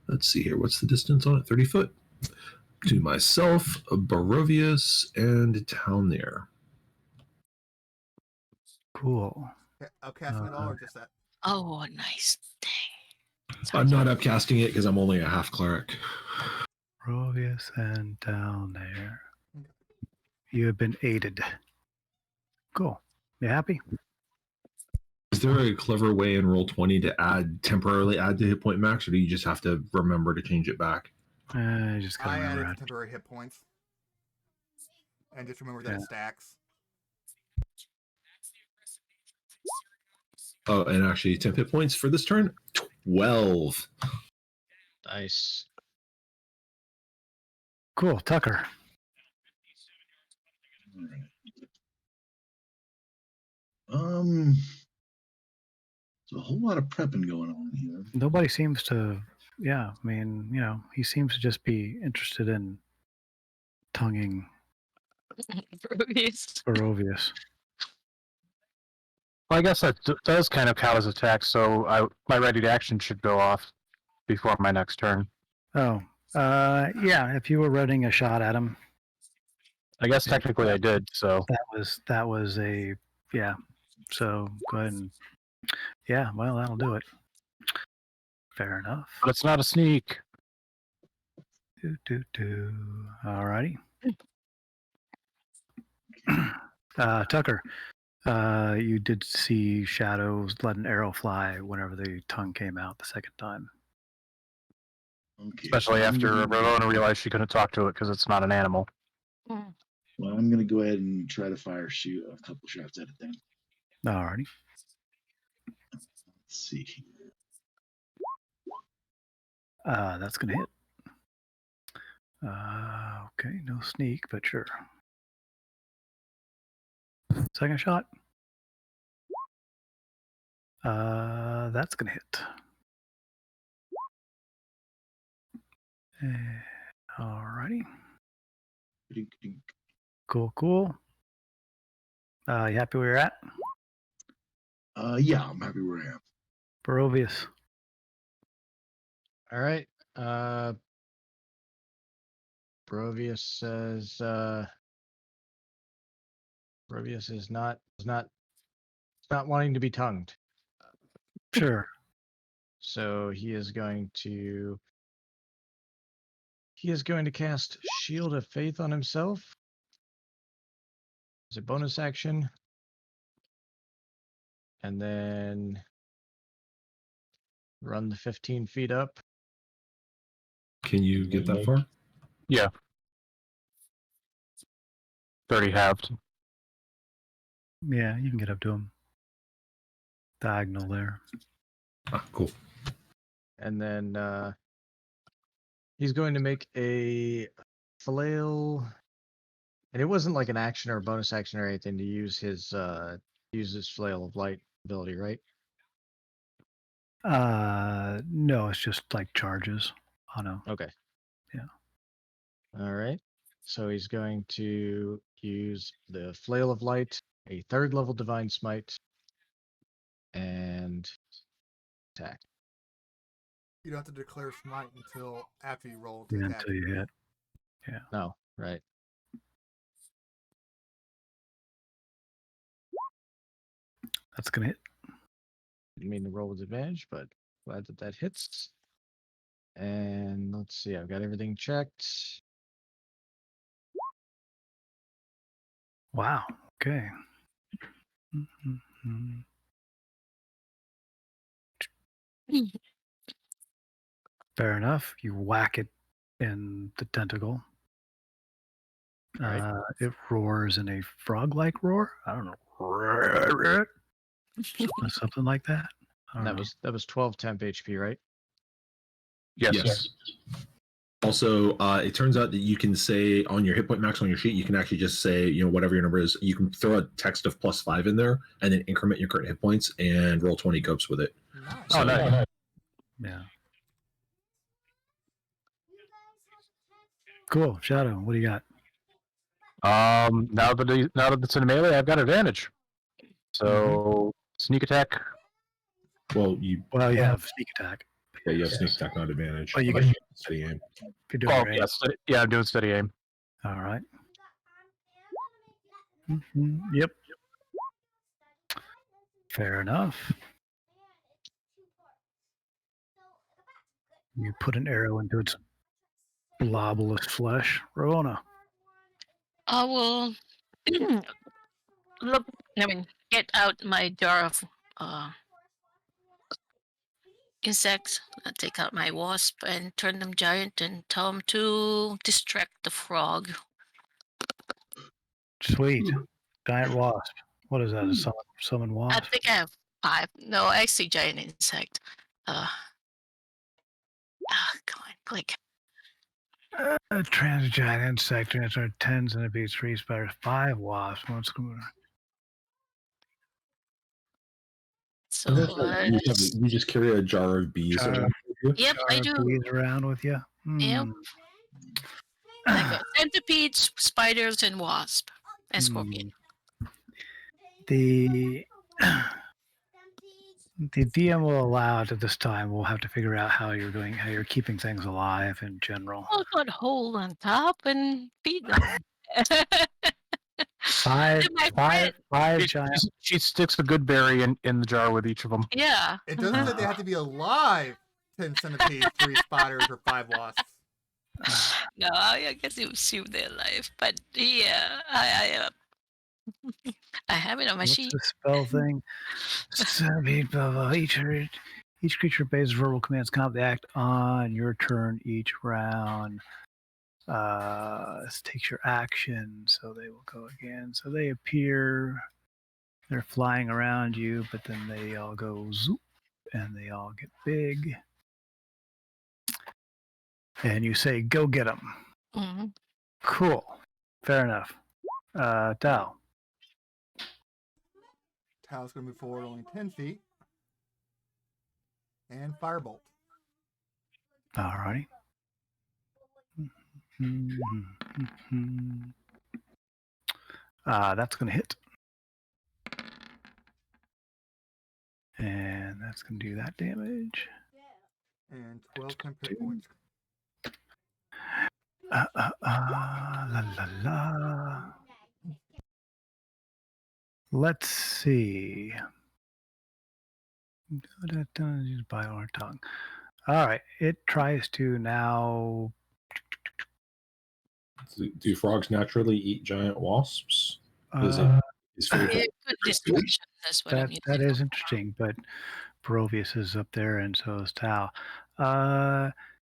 let's see here. What's the distance on it? 30 foot. To myself, Barovius, and Town there. Cool. I'll cast it all or just that? Oh, nice thing. I'm not upcasting it because I'm only a half cleric. Barovius and down there. You have been aided. Cool. You happy? Is there a clever way in Roll20 to temporarily add to hit point max, or do you just have to remember to change it back? Just I added temporary hit points. And just remember that it stacks. Oh, and actually 10 hit points for this turn? 12. Nice. Cool, Tucker. All right. There's a whole lot of prepping going on here. Nobody seems to. Yeah, I mean, he seems to just be interested in tonguing Yes. Barovius. Well, I guess that does kind of count as attack, so my ready to action should go off before my next turn. Oh, yeah. If you were running a shot at him, I guess technically I did, so. that was a yeah. So go ahead and well, that'll do it. Fair enough. But it's not a sneak. All righty. Tucker, you did see Shadows let an arrow fly whenever the tongue came out the second time. Okay. Especially after Ramona realized she couldn't talk to it because it's not an animal. Mm. Well, I'm going to go ahead and try to shoot a couple shots at it then. All righty. Let's see. That's going to hit. Okay, no sneak, but sure. Second shot. That's going to hit. All righty. Cool. You happy where you're at? Yeah, I'm happy where I am. Barovius. All right. Barovius says Barovius is not wanting to be tongued. Sure. So he is going to cast Shield of Faith on himself. As a bonus action. And then run the 15 feet up. Can you get that far? Yeah. 30 halved. Yeah, you can get up to him. Diagonal there. Ah, cool. And then he's going to make a flail. And it wasn't like an action or a bonus action or anything to use his flail of light ability, right? No, it's just like charges on a. Okay. Yeah. All right. So he's going to use the flail of light, a 3rd level divine smite, and attack. You don't have to declare smite until after you roll to Yeah, attack. until you hit. Yeah. No, right. That's gonna hit. Didn't mean to roll with advantage, but glad that hits. And let's see, I've got everything checked. Wow. Okay. Mm-hmm. Fair enough. You whack it in the tentacle. Right. It roars in a frog-like roar. I don't know. Something like that. I don't know. That was 12 temp HP, right? Yes. Also, it turns out that you can say on your hit point max on your sheet, you can actually just say, whatever your number is. You can throw a text of +5 in there and then increment your current hit points and roll 20 copes with it. Nice. Oh, nice. Yeah. Cool. Shadow, what do you got? Now that it's in melee, I've got advantage. So sneak attack. Well, you have sneak attack. Yeah, you have sneak attack, not advantage. Oh, you But can- steady aim. If you're doing Oh, range. yes. Yeah, I'm doing steady aim. All right. Yep. Fair enough. You put an arrow into its blobulous flesh. Rona. I will get out my jar of insects, take out my wasp and turn them giant and tell them to distract the frog. Sweet. Giant wasp. What is that? A summon I wasp? think I have 5. No, actually giant insect. Come on, click. A transgiant insect, transfer 10 centipedes, 3 spiders, 5 wasps. So You just carry a jar of bees Jar- around with you? yep, I do. Bees around with you. Yep. I got centipedes, spiders, and wasp, and scorpion. The the DM will allow it at this time. We'll have to figure out how you're keeping things alive in general. I'll put hole on top and feed them. Five She, giant. she sticks a good berry in the jar with each of them. Yeah. It doesn't say they have to be alive. 10 centipedes, 3 spiders, or 5 wasps. No, I guess you assume they're alive, but yeah, I have it on my What's sheet. the spell thing? Each creature obeys verbal commands can't act on your turn each round. This takes your action, so they will go again. So they appear, they're flying around you, but then they all go zoop, and they all get big. And you say, "Go get them." Mm-hmm. Cool. Fair enough. Tao. Tao's going to move forward only 10 feet. And firebolt. Alrighty. That's going to hit. And that's going to do that damage. And 12 hit points. La. Let's see. By our tongue. All right. It tries to now. Do frogs naturally eat giant wasps? Is Good description. That's what I'm using. That is interesting, but Barovius is up there, and so is Tau.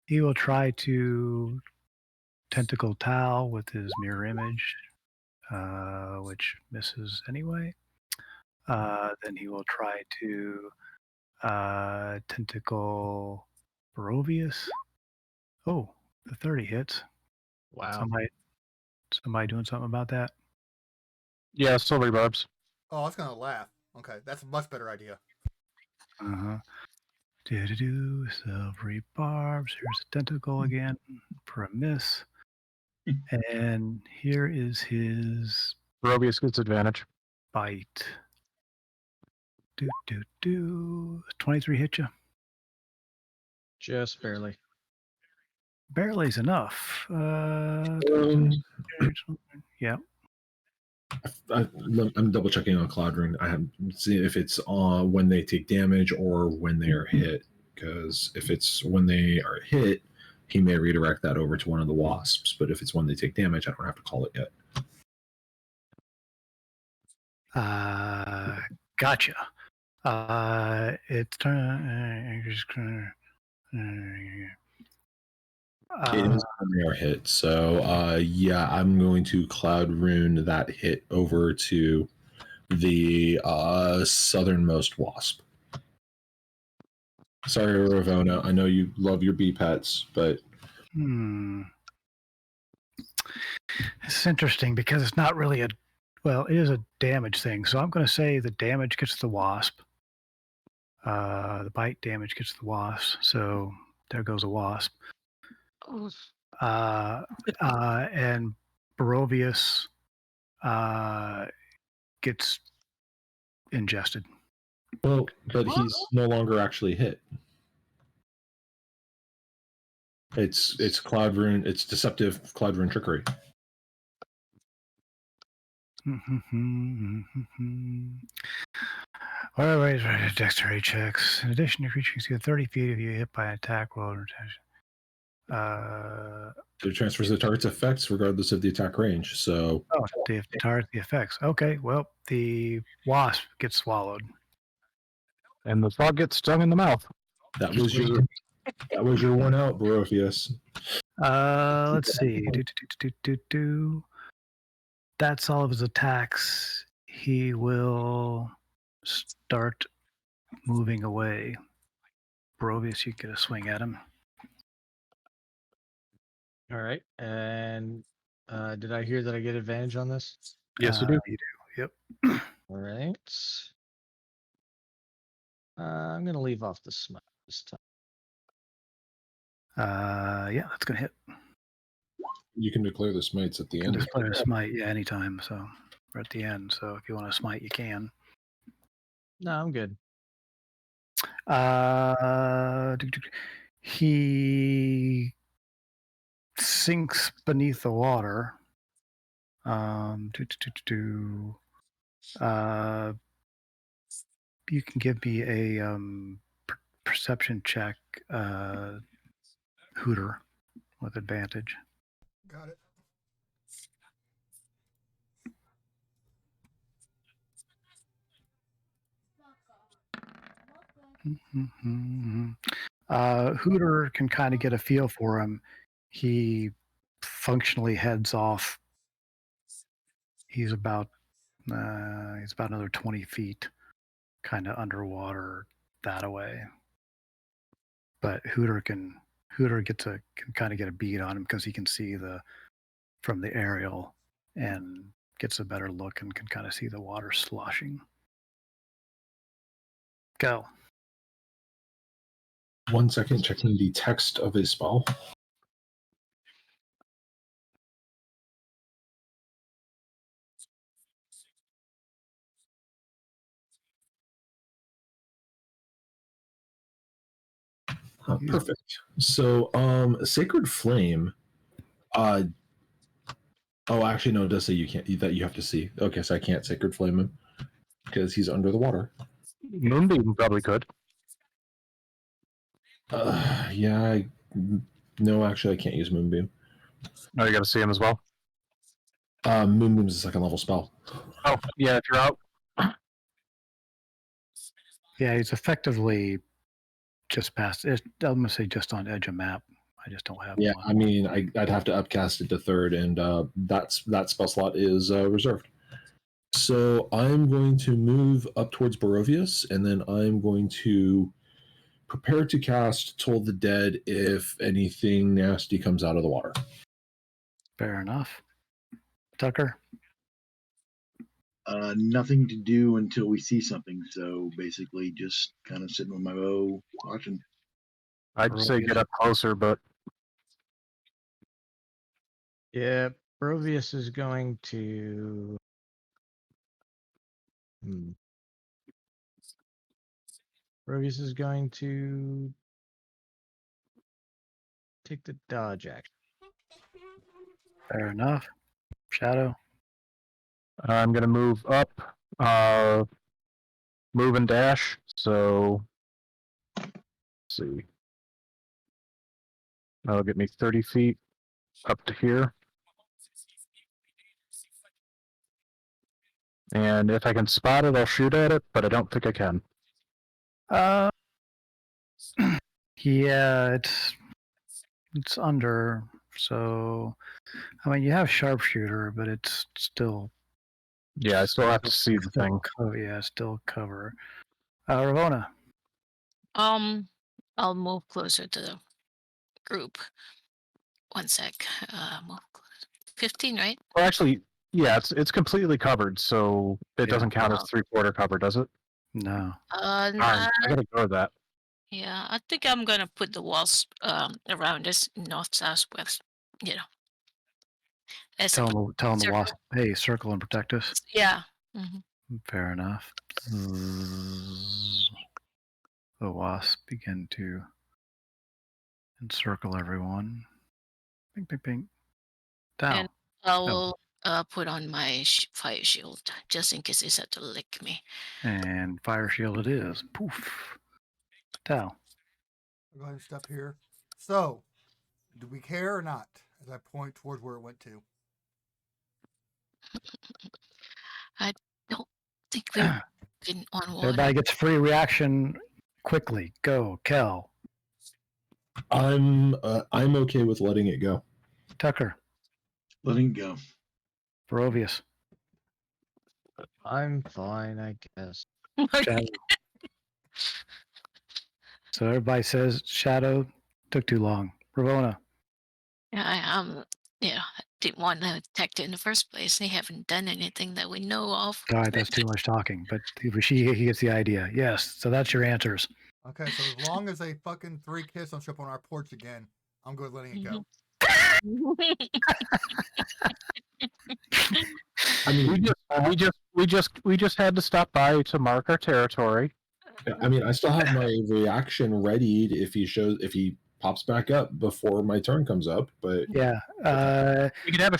He will try to tentacle Tau with his mirror image, which misses anyway. Then he will try to tentacle Barovius. Oh, the 30 hits. Wow. Somebody doing something about that? Yeah, silvery barbs. Oh, I was going to laugh. Okay, that's a much better idea. Silvery barbs. Here's a tentacle again for a miss. And here is his Barovius gets advantage. bite. 23 hit you. Just barely. Barely's enough. Yeah. I'm double checking on Cloudrune. I haven't seen if it's when they take damage or when they are hit. Because if it's when they are hit, he may redirect that over to one of the wasps. But if it's when they take damage, I don't have to call it yet. Gotcha. It's turn. It is when they are hit. So yeah, I'm going to Cloud Rune that hit over to the southernmost wasp. Sorry, Ravona. I know you love your bee pets, but it's interesting because it's not really it is a damage thing. So I'm going to say the damage gets the wasp. The bite damage gets the wasp. So there goes a wasp. And Barovius gets ingested. Well, but he's no longer actually hit. It's Cloud Rune. It's deceptive Cloud Rune trickery. Whatever, dexterity checks. In addition, your creature can see 30 feet if you hit by an attack roll or It transfers the target's effects regardless of the attack range. So, the target the effects. Okay, well, the wasp gets swallowed, and the frog gets stung in the mouth. That was your one out, Barovius. Let's see. That's all of his attacks. He will start moving away. Barovius, you get a swing at him. All right. And did I hear that I get advantage on this? Yes, you do. You do. Yep. All right. I'm gonna leave off the smite this time. Yeah, that's gonna hit. You can declare the smites at the You end. can display a smite, yeah, anytime. So we're at the end. So if you want to smite, you can. No, I'm good. He sinks beneath the water. You can give me a perception check, Hooter, with advantage. Got it. Hooter can kind of get a feel for him. He functionally heads off. He's about another 20 feet, kind of underwater that away. But Hooter can kind of get a bead on him because he can see from the aerial and gets a better look and can kind of see the water sloshing. Go. 1 second, checking the text of a spell. Perfect. So, Sacred Flame. Oh, actually, no. It does say you can't. That you have to see. Okay, so I can't Sacred Flame him because he's under the water. Moonbeam probably could. Yeah. No, actually, I can't use Moonbeam. Oh, you got to see him as well. Moonbeam's a second level spell. Oh, yeah. If you're out, Yeah, he's effectively just past it. I'm gonna say just on edge of map. I just don't have Yeah, one. I mean, I'd have to upcast it to third, and that spell slot is reserved. So I'm going to move up towards Barovius, and then I'm going to prepare to cast Toll the Dead if anything nasty comes out of the water. Fair enough. Tucker? Nothing to do until we see something. So basically, just kind of sitting with my bow, watching. I'd say get up closer, but Yeah, Provius is going to. Provius is going to take the dodge action. Fair enough. Shadow? I'm going to move up, move and dash. So, let's see. That'll get me 30 feet up to here. And if I can spot it, I'll shoot at it, but I don't think I can. Yeah, it's under. So, I mean, you have sharpshooter, but it's still. Yeah, I still have to see the thing. Yeah, still cover. Ravona? I'll move closer to the group. 1 sec. Move closer. 15, right? Well, actually, yeah, it's completely covered, so it doesn't count as 3/4 cover, does it? No. Darn, I gotta go with that. Yeah, I think I'm gonna put the walls around us, north, south, west. You know. As Tell them the circle. wasp, hey, circle and protect us. Yeah. Mm-hmm. Fair enough. The wasps begin to encircle everyone. Ping, ping, ping. Down. And I will put on my fire shield just in case it's had to lick me. And fire shield it is. Poof. Down. I'll go ahead and step here. So, do we care or not? As I point towards where it went to. I don't think we've been on water. Everybody gets free reaction quickly. Go, Kel. I'm okay with letting it go. Tucker. Letting it go. Barovius. I'm fine, I guess. Shadow. So everybody says Shadow took too long. Ravona. Yeah, didn't want to attack it in the first place. They haven't done anything that we know of. All right, that's too much talking, but he gets the idea. Yes, so that's your answers. Okay, so as long as they fucking 3 kids don't show up on our porch again, I'm good letting it go. I mean, we just had to stop by to mark our territory. I mean, I still have my reaction ready if he pops back up before my turn comes up. But Yeah. We can have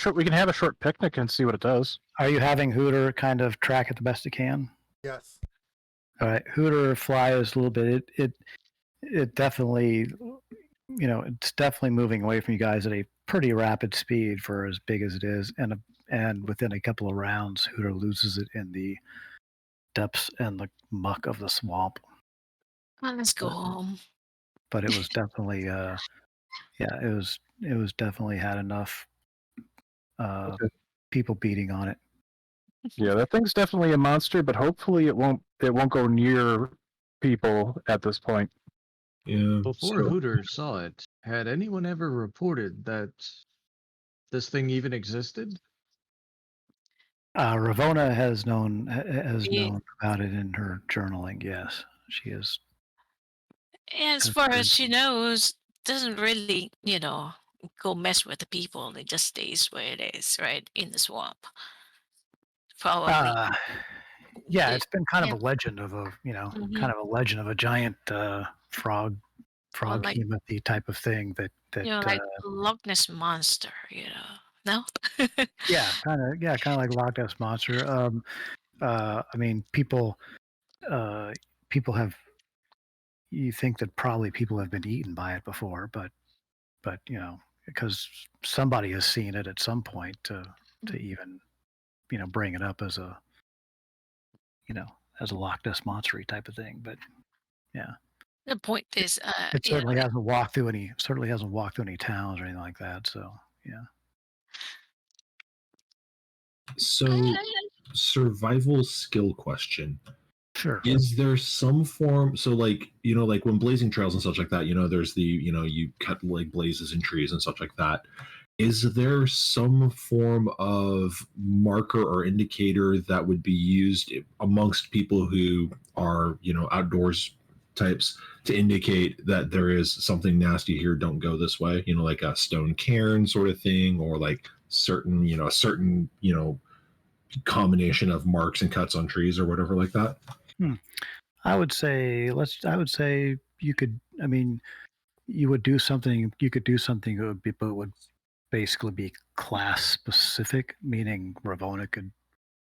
a short picnic and see what it does. Are you having Hooter kind of track it the best it can? Yes. All right, Hooter flies a little bit. It definitely, it's definitely moving away from you guys at a pretty rapid speed for as big as it is, and within a couple of rounds, Hooter loses it in the depths and the muck of the swamp. Let's go home. But it was definitely, it was definitely had enough people beating on it. Yeah, that thing's definitely a monster, but hopefully it won't go near people at this point. yeah. Before Hooter saw it, had anyone ever reported that this thing even existed? Ravona has known about it in her journaling. Yes, she is. As far as she knows, doesn't really, go mess with the people. It just stays where it is, right in the swamp. Probably. Yeah, it's been kind of a legend of a kind of a legend of a giant frog like, hemathy type of thing that like Loch Ness monster. No. yeah, kind of like Loch Ness monster. I mean, people have. You think that probably people have been eaten by it before, but because somebody has seen it at some point to even bring it up as a as a Loch Ness monster type of thing. But yeah, The point is, it certainly hasn't walked through any towns or anything like that. So yeah. So, survival skill question. Sure. Is there some form? So, like when blazing trails and such like that, there's the you cut like blazes in trees and such like that. Is there some form of marker or indicator that would be used amongst people who are outdoors types to indicate that there is something nasty here? Don't go this way. Like a stone cairn sort of thing, or like certain combination of marks and cuts on trees or whatever like that. I would say you could. I mean, you would do something. You could do something that would basically be class specific, meaning Ravona could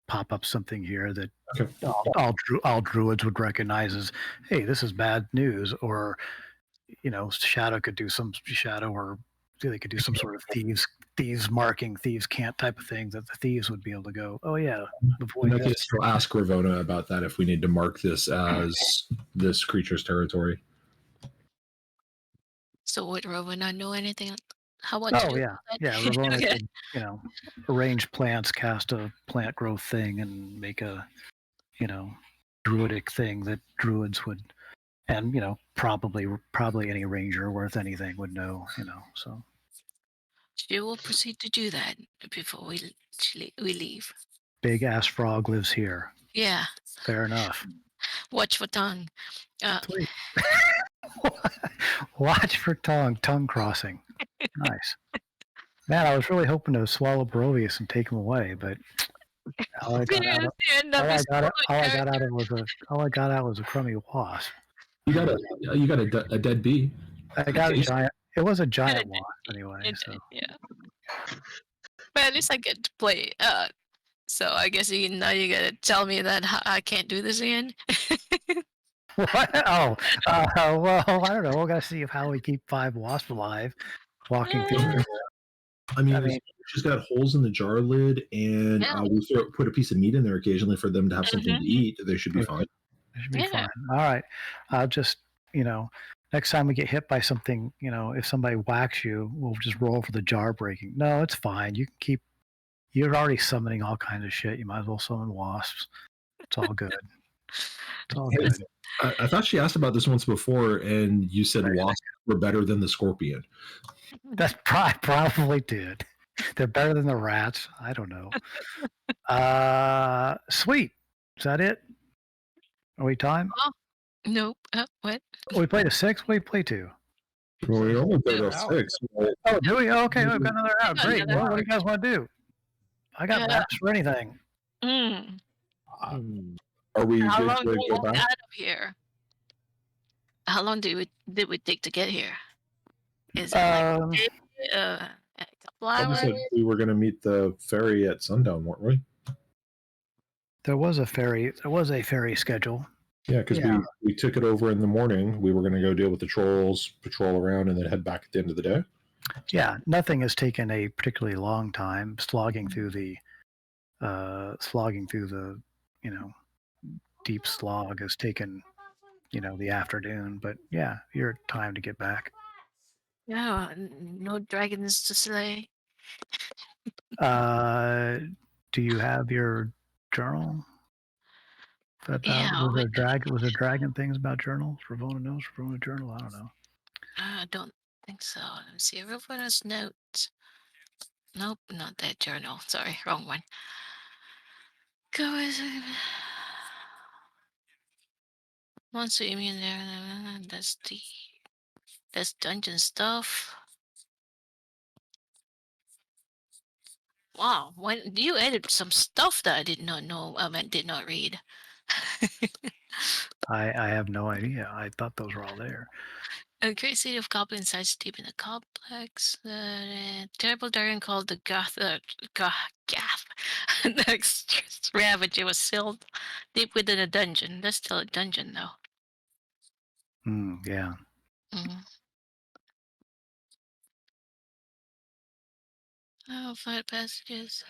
pop up something here that all druids would recognize as, hey, this is bad news, or Shadow could do some Shadow, or they could do some sort of thieves marking, thieves can't type of thing that the thieves would be able to go, oh yeah. In that case, we'll ask Ravona about that if we need to mark this as this creature's territory. So would Ravona know anything? How about Ravona could arrange plants, cast a plant growth thing, and make a druidic thing that druids would, and probably any ranger worth anything would know, so she will proceed to do that before we leave. Big ass frog lives here. Yeah, fair enough. Watch for tongue. Watch for tongue crossing. Nice. Man, I was really hoping to swallow Barovius and take him away, but all I got out was a crummy wasp. You got a dead bee. I got a giant. It was a giant wasp anyway. So yeah. But at least I get to play. So I guess now you gotta tell me that I can't do this again. What? Oh, well, I don't know. We gotta see how we keep 5 wasps alive, walking through. I mean, she's got holes in the jar lid, and we put a piece of meat in there occasionally for them to have something to eat. They should be fine. They should be fine. All right. I'll just, next time we get hit by something, if somebody whacks you, we'll just roll for the jar breaking. No, it's fine. You can keep. You're already summoning all kinds of shit. You might as well summon wasps. It's all good. all Hey, good. I thought she asked about this once before, and you said wasps were better than the scorpion. That's probably did. They're better than the rats. I don't know. Sweet. Is that it? Are we time? Oh, nope. What? We played a 6. What did we play to? Well, we only played Another a hour. 6. But Oh, do we? Oh, okay, we've got another hour. got Great. another Well, what do you guys want to do? I got maps for anything. Mm. are we How good long to do we go get back? out of here? How long did we take to get here? Is it like Um, a couple I hours? said we were going to meet the ferry at sundown, weren't we? there was a ferry. There was a ferry schedule. Yeah, because Yeah. we took it over in the morning. We were going to go deal with the trolls, patrol around, and then head back at the end of the day. Yeah, nothing has taken a particularly long time. Slogging through the, deep slog has taken, the afternoon. But yeah, your time to get back. Yeah, no dragons to slay. Do you have your journal? Yeah, Was there dragon things about journals? Ravona knows Ravona journal. I don't know. I don't think so. Let me see. Ravona's notes. Nope, not that journal. Sorry, wrong one. Go is once you mean there. That's dungeon stuff. Wow, when you added some stuff that I did not know. Did not read. I have no idea. I thought those were all there. A great city of goblins sides deep in the complex. Terrible dragon called the Gath. The next ravage. It was sealed deep within a dungeon. That's still a dungeon, though. Yeah. Mm. Oh, fight passages.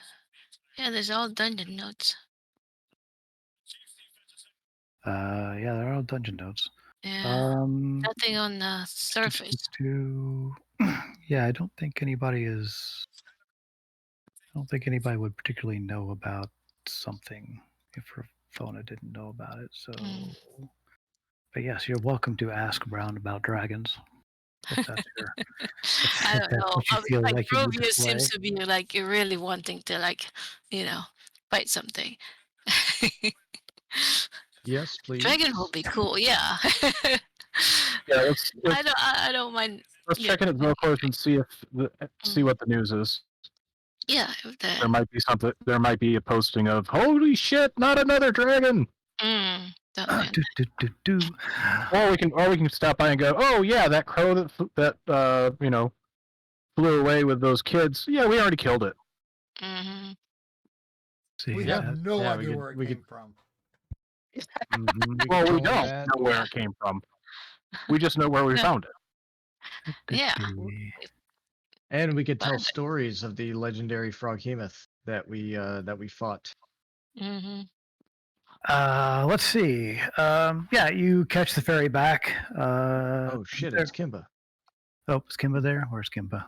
Yeah, there's all dungeon notes. Yeah, they're all dungeon notes. Yeah, nothing on the surface. Yeah, I don't think anybody would particularly know about something if Ravona didn't know about it. So, but yes, you're welcome to ask Brown about dragons. If that's your, I don't know. what you I mean, feel like like you need to Rovius seems play. to be like really wanting to fight something. Yes, please. Dragon will be cool, yeah. Yeah, I don't mind. let's check in at Zilcors and see see what the news is. Yeah, if There the might be something. There might be a posting of "Holy shit, not another dragon!" that man. Or we can stop by and go, "Oh yeah, that crow that flew away with those kids. Yeah, we already killed it." Mm-hmm. See, We Yeah. have no Yeah, idea we where it could- came from. Well, tell we him don't that. know where it came from. We just know where we No. found it. Yeah. And we could tell Found it. stories of the legendary Froghemoth that we fought. Mm-hmm. Let's see. Yeah, you catch the ferry back. Oh shit, it's Kimba. Oh, is Kimba there? Where's Kimba?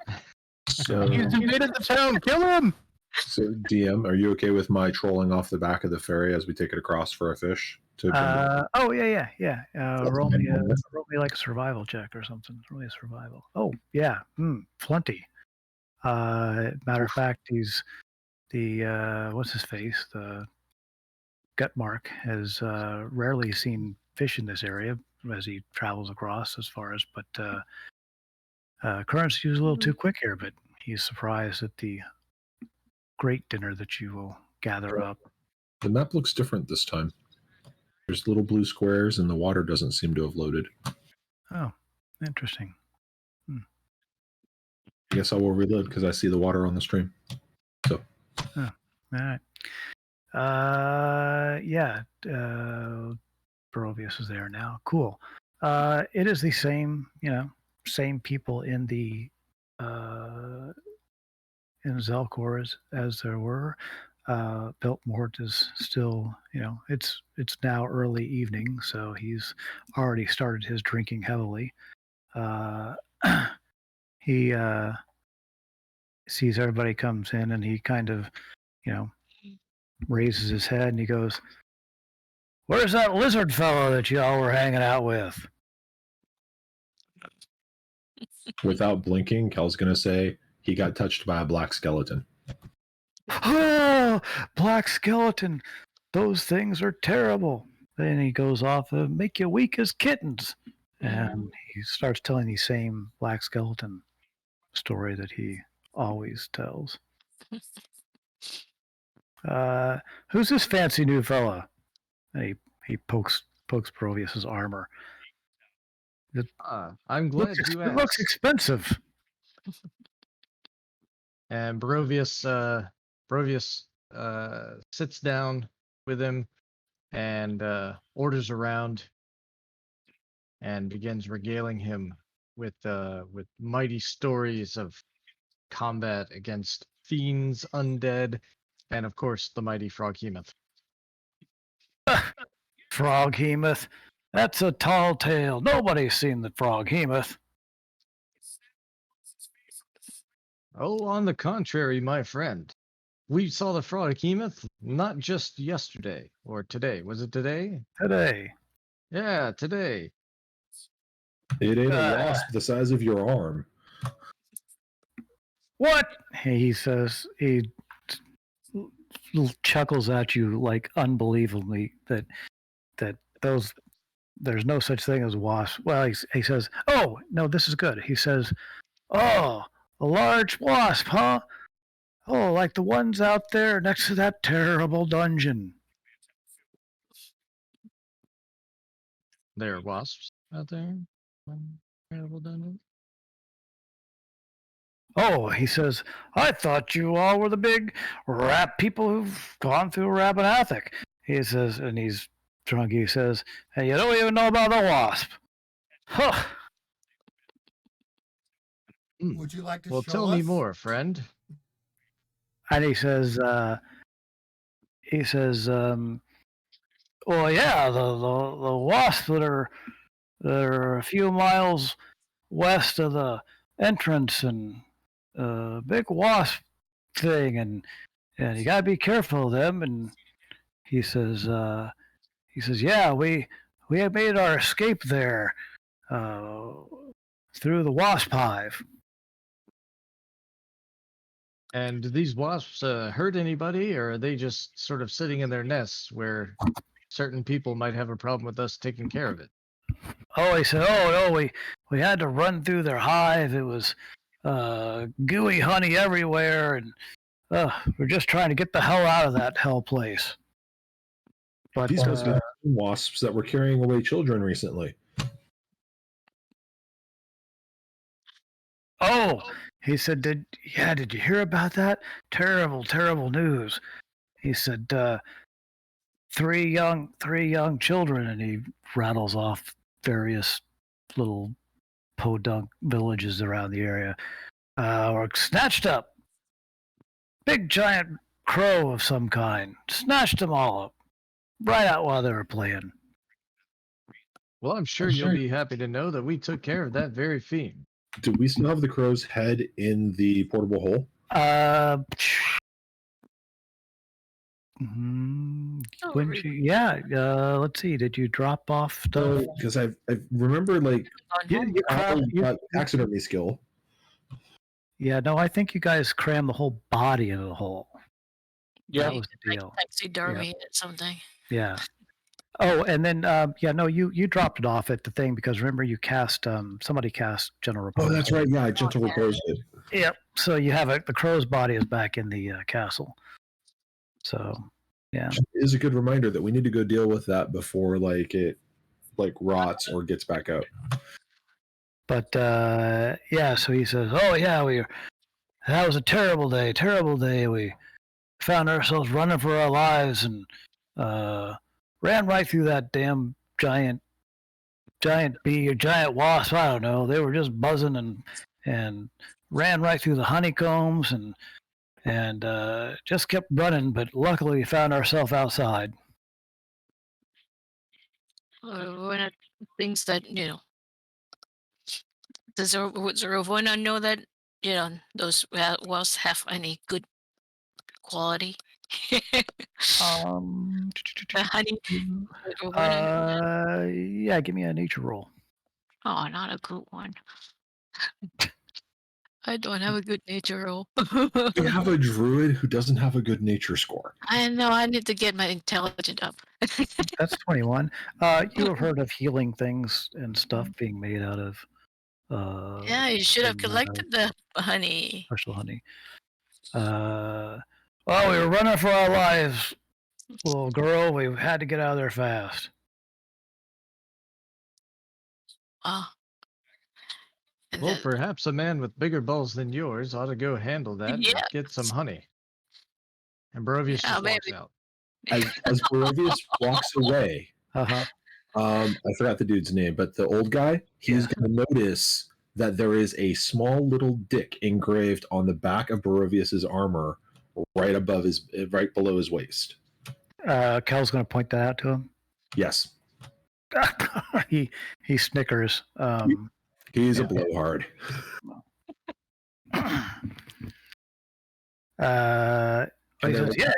So, He's invaded the town. Kill him! so DM, are you okay with my trolling off the back of the ferry as we take it across for a fish? Oh yeah. Roll me like a survival check or something. Roll me a survival. Oh yeah, plenty. Matter of fact, he's the what's his face? The Gutmark has rarely seen fish in this area as he travels across as far as, but currency was a little too quick here, but he's surprised at the great dinner that you will gather up. The map looks different this time. There's little blue squares, and the water doesn't seem to have loaded. Oh, interesting. I guess I will reload because I see the water on the stream. So, all right. Yeah. Barovius is there now. Cool. It is the same, same people in the in Zelkor as there were. Biltmort is still, it's now early evening, so he's already started his drinking heavily. He sees everybody comes in, and he kind of, raises his head and he goes, Where's that lizard fellow that y'all were hanging out with? Without blinking, Kel's going to say he got touched by a black skeleton. Oh, black skeleton. Those things are terrible. Then he goes off and make you weak as kittens. And he starts telling the same black skeleton story that he always tells. Who's this fancy new fella? And he pokes Provius's armor. I'm glad you It looks asked. expensive. And Barovius sits down with him and orders around and begins regaling him with mighty stories of combat against fiends, undead, and of course the mighty Froghemoth. Froghemoth? That's a tall tale. Nobody's seen the Froghemoth. Oh, on the contrary, my friend. We saw the Froghemoth not just yesterday or today. Was it today? Today. Yeah, today. It ain't a wasp the size of your arm. What? He says, he chuckles at you like unbelievably that those there's no such thing as wasps. Well, he says, oh no, this is good. He says, oh, a large wasp, huh? Oh, like the ones out there next to that terrible dungeon. There are wasps out there. Terrible dungeon. Oh, he says, I thought you all were the big rap people who've gone through Rappan Athulk. He says, and he's drunk. He says, hey, you don't even know about the wasp. Huh. Would you like to Well, show tell us? me more, friend. And he says, well, yeah, the wasps that are a few miles west of the entrance, and big wasp thing, and you gotta be careful of them. And he says, yeah, we have made our escape there through the wasp hive. And do these wasps hurt anybody, or are they just sort of sitting in their nests where certain people might have a problem with us taking care of it? Oh, he said, oh no, we had to run through their hive. It was gooey honey everywhere, and we're just trying to get the hell out of that hell place. But These guys got wasps that were carrying away children recently. Oh, he said, did you hear about that? Terrible news. He said, three young children, and he rattles off various little podunk villages around the area, were snatched up. Big giant crow of some kind snatched them all up right out while they were playing. Well, I'm sure you'll be happy to know that we took care of that very fiend. Do we still have the crow's head in the portable hole? Let's see. Did you drop off the? Because I remember like you got taxidermy skill. Yeah, no, I think you guys crammed the whole body into the hole. Yeah, that was the deal. Taxidermy or something. Yeah. Oh, and then you dropped it off at the thing because remember you cast somebody cast Gentle Repose. Oh, that's right. Yeah, Gentle Repose did. Yep. So you have it. The crow's body is back in the castle. So yeah, it is a good reminder that we need to go deal with that before it rots or gets back out. But yeah, so he says, oh yeah, that was a terrible day. We found ourselves running for our lives and ran right through that damn giant bee or giant wasp. I don't know. They were just buzzing and ran right through the honeycombs and just kept running. But luckily, we found ourselves outside. One of the things that does Ravonna know that those wasps have any good quality? The honey. With Ravonna. Yeah, give me a nature roll. Oh, not a good one. I don't have a good nature roll. We have a druid who doesn't have a good nature score. I know. I need to get my intelligence up. That's 21. You have heard of healing things and stuff being made out of Yeah, you should have some, collected the honey. special honey. Well, we were running for our lives, little girl. We had to get out of there fast. Ah. And Well, then, perhaps a man with bigger balls than yours ought to go handle that and yeah, get some honey. And Barovius yeah, just walks maybe. out. As Barovius walks away, Uh-huh. I forgot the dude's name, but the old guy, he's Yeah. going to notice that there is a small little dick engraved on the back of Barovius's armor, right below his waist. Kel's going to point that out to him. Yes, he snickers. he's Yeah. a blowhard. He says, yeah.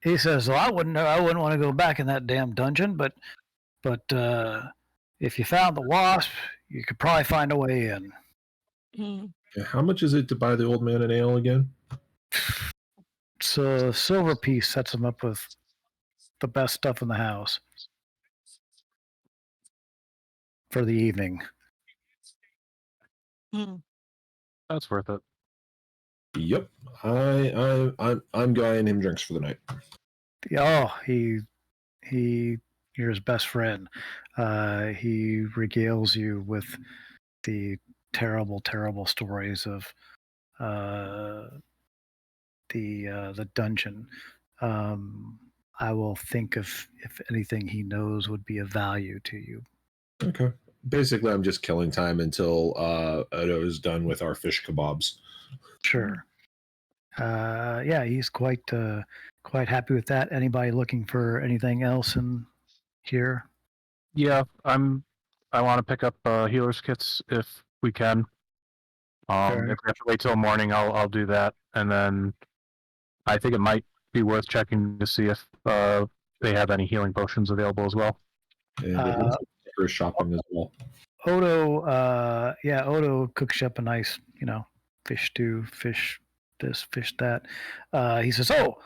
He says, well, I wouldn't want to go back in that damn dungeon, but if you found the wasp, you could probably find a way in. Yeah, how much is it to buy the old man an ale again? So silver piece sets him up with the best stuff in the house for the evening. That's worth it. Yep, I'm buying him drinks for the night. Oh, you're his best friend. He regales you with the terrible, terrible stories of the dungeon. I will think if anything he knows would be of value to you. Okay. Basically, I'm just killing time until Odo is done with our fish kebabs. Sure. Yeah, he's quite happy with that. Anybody looking for anything else in here? Yeah, I want to pick up healers kits if we can. Sure. If we have to wait till morning, I'll do that, and then I think it might be worth checking to see if they have any healing potions available as well. And it looks like for shopping as well. Odo cooks you up a nice, fish stew, fish this, fish that. He says, "Oh,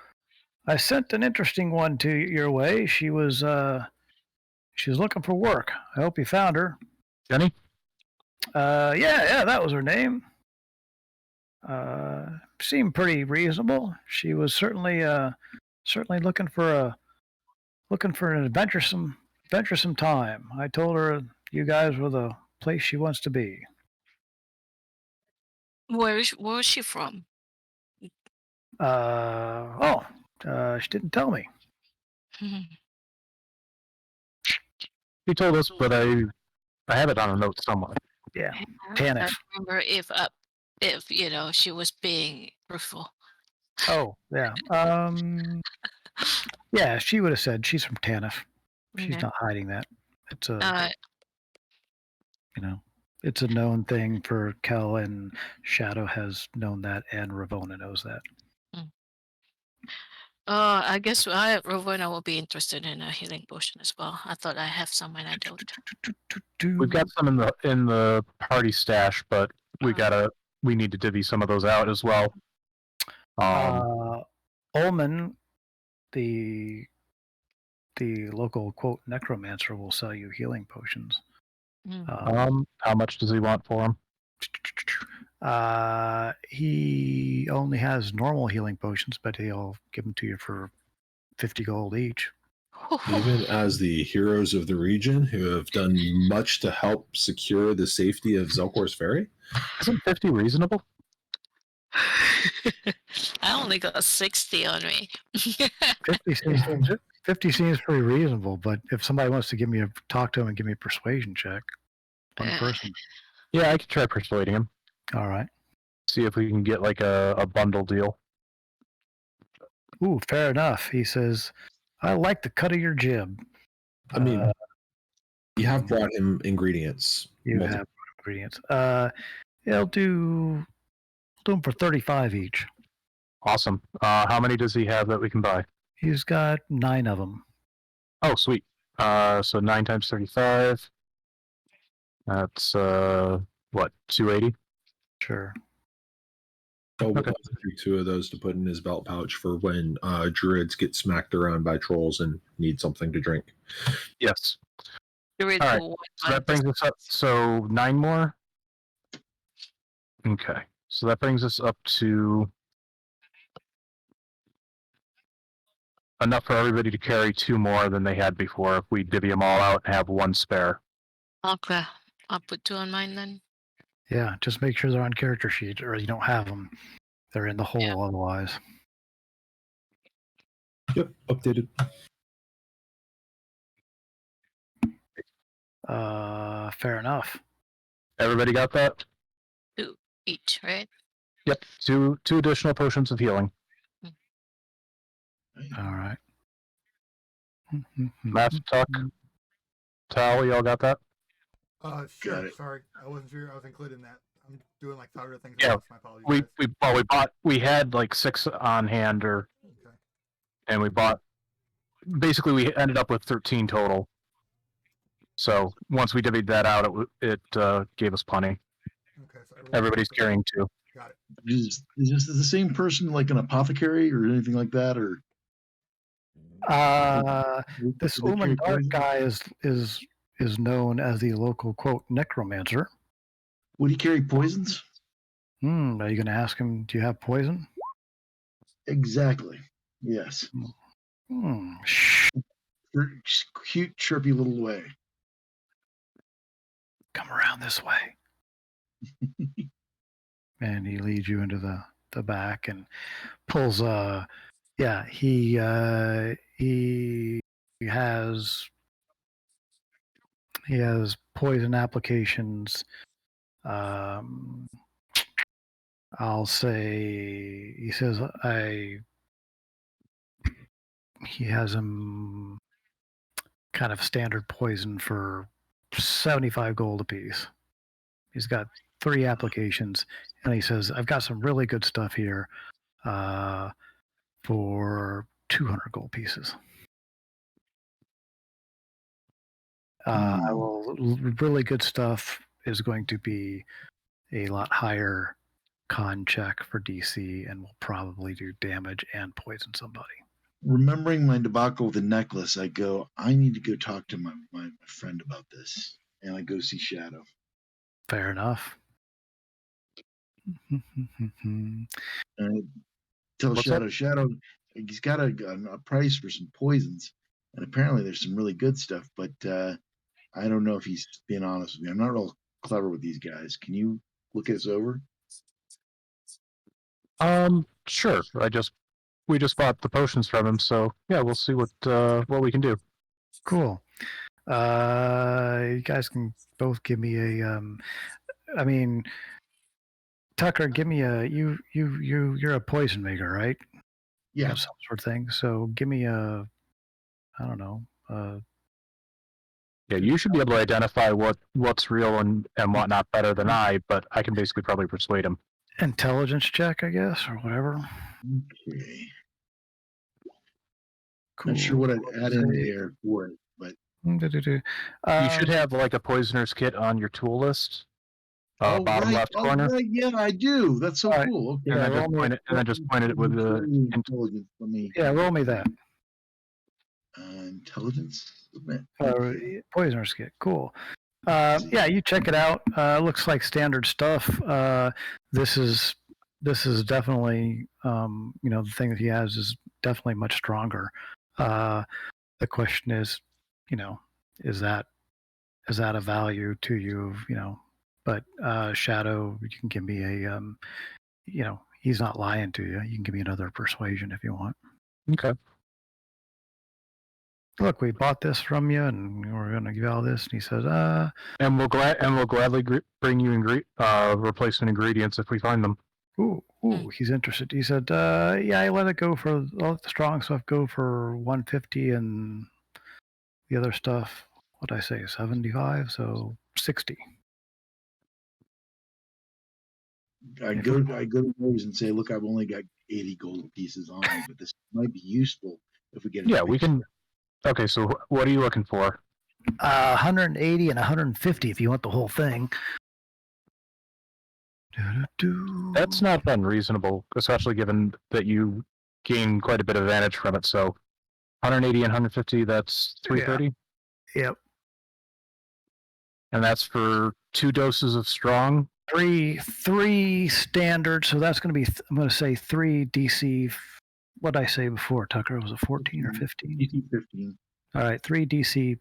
I sent an interesting one to your way. She was looking for work. I hope you found her." Jenny? Yeah, that was her name. Seemed pretty reasonable. She was certainly looking for an adventuresome time. I told her you guys were the place she wants to be. Where is she from? She didn't tell me. He told us, but I have it on a note somewhere. Yeah, I Tanif. remember if she was being truthful. Oh, yeah. Yeah, she would have said she's from Tanif. She's not hiding that. It's a it's a known thing for Kel, and Shadow has known that, and Ravonna knows that. I guess Ravonna will be interested in a healing potion as well. I thought I have some and I don't. We've got some in the party stash, but we need to divvy some of those out as well. Ullman, the local quote necromancer, will sell you healing potions. How much does he want for them? He only has normal healing potions, but he'll give them to you for 50 gold each. Even as the heroes of the region who have done much to help secure the safety of Zelkor's Ferry? Isn't 50 reasonable? I only got 60 on me. 50 seems pretty reasonable, but if somebody wants to talk to him and give me a persuasion check, one person. Yeah, I could try persuading him. All right. See if we can get like a bundle deal. Ooh, fair enough. He says, "I like the cut of your jib." I mean, you have brought him ingredients. You have ingredients. He'll do them for 35 each. Awesome. How many does he have that we can buy? He's got 9 of them. Oh, sweet. So 9 times 35. That's what, 280? Sure. Oh, we'll Okay. buy 2 of those to put in his belt pouch for when druids get smacked around by trolls and need something to drink. Yes. All right. All right. So that brings us up. So 9 more. Okay. So that brings us up to enough for everybody to carry 2 more than they had before. If we divvy them all out and have 1 spare. Okay. I'll put 2 on mine then. Yeah, just make sure they're on character sheet, or you don't have them. They're in the hole Yeah. otherwise. Yep, updated. Fair enough. Everybody got that? 2 each, right? Yep. Two additional potions of healing. All right. Math, Tuck, Tal, y'all got that? Sure. Got it. Sorry, I wasn't sure I was including that. I'm doing like 5 other things. Yeah, At once. My apologies. Guys. We had like 6 on hand, Okay. and we bought. Basically, we ended up with 13 total. So once we divvied that out, it gave us plenty. Okay. So Everybody's carrying 2. Got it. Is this the same person like an apothecary or anything like that, or This do they carry Uman Dark poison? guy is known as the local quote necromancer. Would he carry poisons? Are you going to ask him? Do you have poison? Exactly. Yes. Shh. Cute, chirpy little way. Come around this way. And he leads you into the back and pulls he has poison applications. I'll say he says he has them kind of standard poison for 75 gold apiece. He's got 3 applications, and he says, I've got some really good stuff here for 200 gold pieces. I will. Really good stuff is going to be a lot higher con check for DC, and will probably do damage and poison somebody. Remembering my debacle with the necklace, I go, I need to go talk to my friend about this. And I go see Shadow. Fair enough. And I tell What's Shadow, he's got a price for some poisons. And apparently there's some really good stuff, but I don't know if he's being honest with me. I'm not real clever with these guys. Can you look us over? Sure. We just bought the potions from him, so yeah, we'll see what we can do. Cool. You guys can both give me a. I mean, Tucker, give me a. You're a poison maker, right? Yeah. Some sort of thing. So give me a. I don't know. Yeah, you should be able to identify what's real and whatnot better than I, but I can basically probably persuade him. Intelligence check, I guess, or whatever. Okay. Cool. Not sure what I'd add in there for it, but You should have like a poisoner's kit on your tool list. Bottom left corner. Right. Yeah, I do. That's so cool. Okay. And then just point it with the intelligence. Let me. Yeah, roll me that. Intelligence. Poisoner's kit. Cool. Yeah, you check it out. Looks like standard stuff. This is definitely the thing that he has is definitely much stronger. The question is, is that a value to you? But Shadow, you can give me a he's not lying to you. You can give me another persuasion if you want. Okay. Look, we bought this from you, and we're going to give you all this. And he says, and we'll gladly bring you replacement ingredients if we find them. Ooh, he's interested. He said, yeah, I let it go for all the strong stuff go for 150, and the other stuff, what did I say, 75? So 60. I go to Rose and say, look, I've only got 80 gold pieces on me, but this might be useful if we get it. Yeah, we can. Okay, so what are you looking for? 180 and 150 if you want the whole thing. That's not unreasonable, especially given that you gain quite a bit of advantage from it. So 180 and 150, that's 330. Yep. And that's for 2 doses of strong. Three standard. So that's going to be, I'm going to say 3 DC. What did I say before, Tucker? Was it 14 or 15? DC 15. All right, 3 DC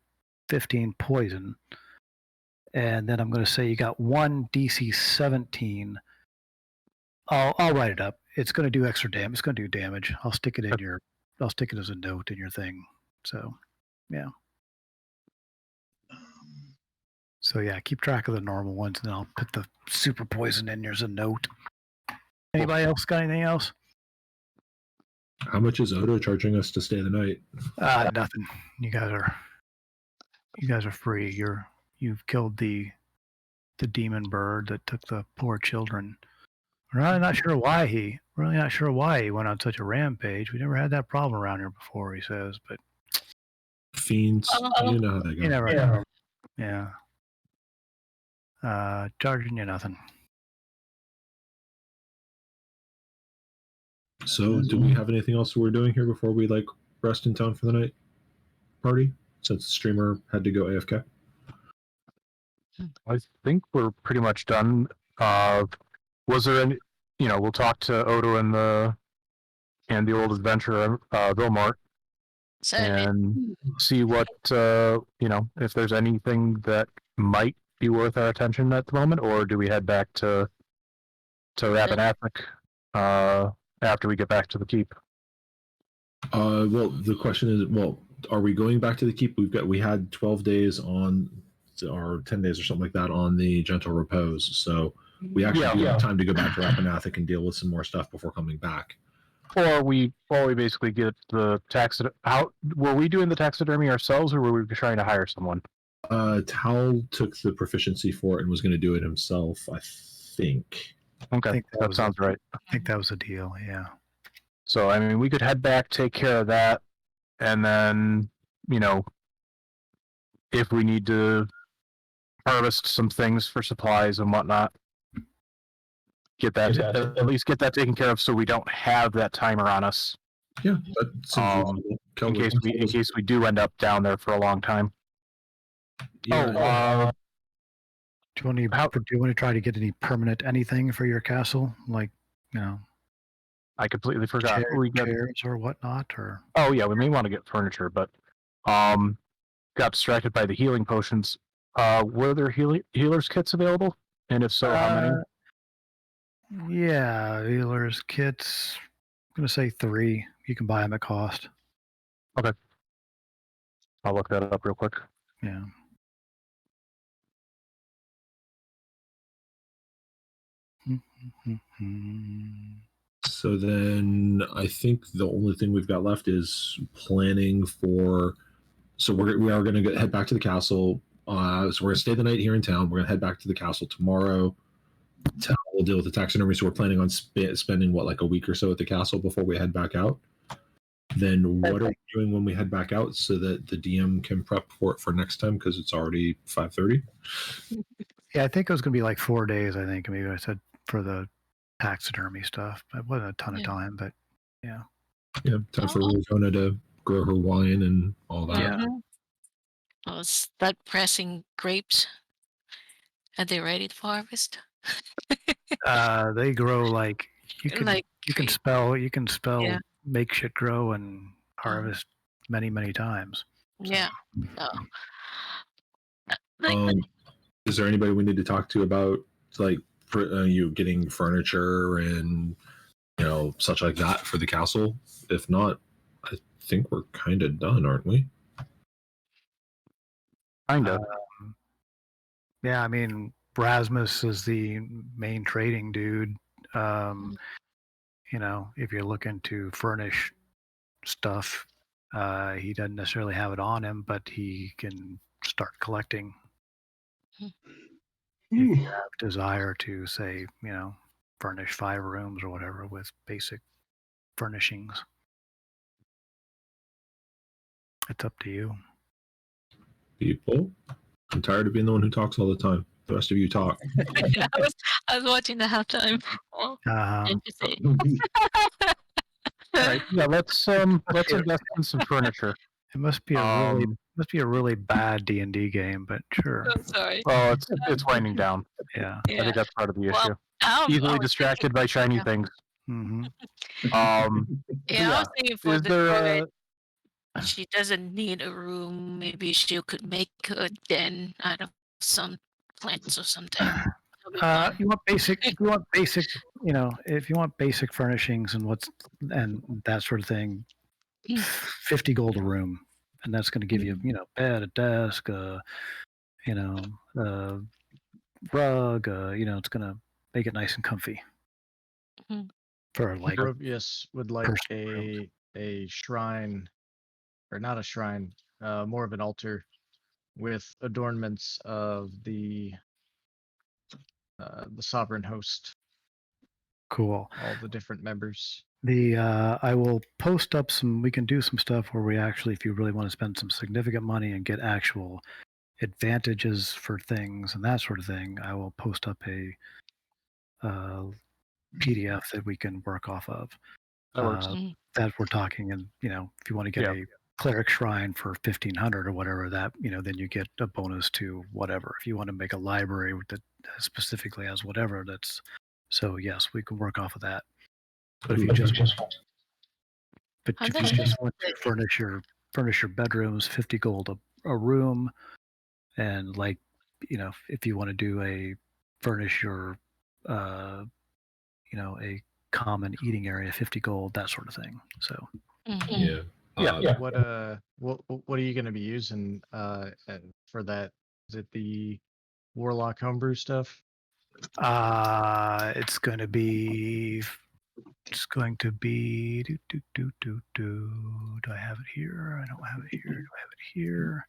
15 poison. And then I'm going to say you got 1 DC 17. I'll write it up. It's going to do extra damage. It's going to do damage. I'll stick it in your. I'll stick it as a note in your thing. So, yeah. So yeah, keep track of the normal ones, and then I'll put the super poison in there as a note. Anybody else got anything else? How much is Odo charging us to stay the night? Nothing. You guys are free. You've killed the demon bird that took the poor children. We're really not sure why he went on such a rampage. We never had that problem around here before, he says, but Fiends, you know how they go. you never know. Yeah. Charging you nothing. So, do we have anything else we're doing here before we rest in town for the night party? Since the streamer had to go AFK. I think we're pretty much done. Was there any? We'll talk to Odo and the old adventurer Vilmart, and see what if there's anything that might be worth our attention at the moment, or do we head back to Rappan after we get back to the keep? Well, the question is, are we going back to the keep? We had 12 days on, or 10 days or something like that on the gentle repose. So we actually have time to go back to Rappan and deal with some more stuff before coming back. Or we basically get the taxidermy. How were we doing the taxidermy ourselves, or were we trying to hire someone? Tal took the proficiency for it and was going to do it himself, I think. Okay, that sounds right. I think that was the deal, yeah. So, I mean, we could head back, take care of that, and then, if we need to harvest some things for supplies and whatnot, at least get that taken care of so we don't have that timer on us. Yeah, that seems reasonable. In case we do end up down there for a long time. Yeah. Do you want to try to get any permanent anything for your castle? I completely forgot. Chairs or whatnot, or we may want to get furniture, but got distracted by the healing potions. Were there healers kits available? And if so, how many? Yeah, healers kits. I'm gonna say 3. You can buy them at cost. Okay. I'll look that up real quick. Yeah. So then I think the only thing we've got left is planning for. So we are going to head back to the castle. So we're going to stay the night here in town. We're going to head back to the castle tomorrow. We'll deal with the taxidermy. So we're planning on spending a week or so at the castle before we head back out. Then what are we doing when we head back out so that the DM can prep for it for next time, because it's already 5:30? Yeah, I think it was going to be 4 days. I think maybe I said for the taxidermy stuff. It wasn't a ton of time, but yeah. Yeah, time for Ravonna to grow her wine and all that. Yeah. Oh, start pressing grapes. Are they ready for harvest? They grow you can spell make shit grow and harvest many, many times. So. Yeah. Is there anybody we need to talk to about you getting furniture and such like that for the castle? If not, I think we're kind of done, aren't we? Kind of. Yeah, I mean, Rasmus is the main trading dude. If you're looking to furnish stuff, he doesn't necessarily have it on him, but he can start collecting. If you have desire to, say, furnish 5 rooms or whatever with basic furnishings. It's up to you. People, I'm tired of being the one who talks all the time. The rest of you talk. I was watching the halftime. Oh, interesting. All right, yeah, let's invest in some furniture. It must be a really bad D&D game, but sure. I'm sorry. Oh, it's winding down. Yeah. I think that's part of the issue. I Easily was distracted by shiny things. Mm-hmm. I Yeah. was thinking for Is the there druid, she doesn't need a room. Maybe she could make a den out of some plants or something. That'll be fun. You want basic. If you want basic, if you want basic furnishings and that sort of thing, 50 gold a room, and that's going to give you, bed, a desk, rug. It's going to make it nice and comfy. Mhm. For like Probius would like personal rooms. a shrine, or not a shrine, more of an altar with adornments of the sovereign host, Cool. all the different members. I will post up we can do some stuff where we actually, if you really want to spend some significant money and get actual advantages for things and that sort of thing, I will post up a PDF that we can work off of. That works. That we're talking, and if you want to get a cleric shrine for 1,500 or whatever, that then you get a bonus to whatever. If you want to make a library that specifically has whatever, that's so yes, we can work off of that. But if you just want to furnish your bedrooms, 50 gold a room, and if you want to do furnish your a common eating area, 50 gold, that sort of thing. So Yeah. What are you going to be using for that? Is it the Warlock homebrew stuff? it's going to be do I have it here? I don't have it here. Do I have it here?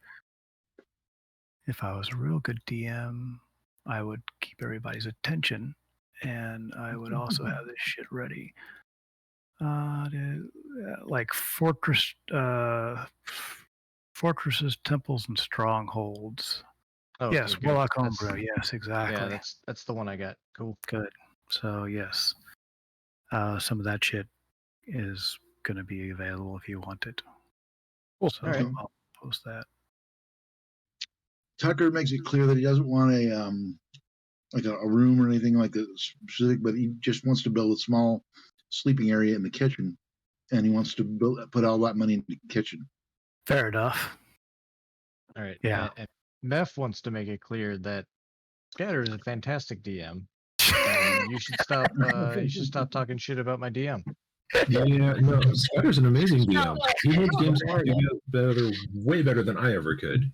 If I was a real good DM, I would keep everybody's attention, and I would also have this shit ready. Like fortresses, temples, and strongholds. Oh, yes, okay, Warlock good. homebrew. Yes, exactly. Yeah, that's the one I got. Cool. Good. So yes, some of that shit is going to be available if you want it. Cool. So Alright. I'll post that. Tucker makes it clear that he doesn't want a room or anything like that specific, but he just wants to build a small sleeping area in the kitchen, and he wants to put all that money in the kitchen. Fair enough. All right. Yeah. And Meph wants to make it clear that Scatter is a fantastic DM. And you should stop. You should stop talking shit about my DM. Yeah, no, Scatter's an amazing DM. He makes games way better than I ever could.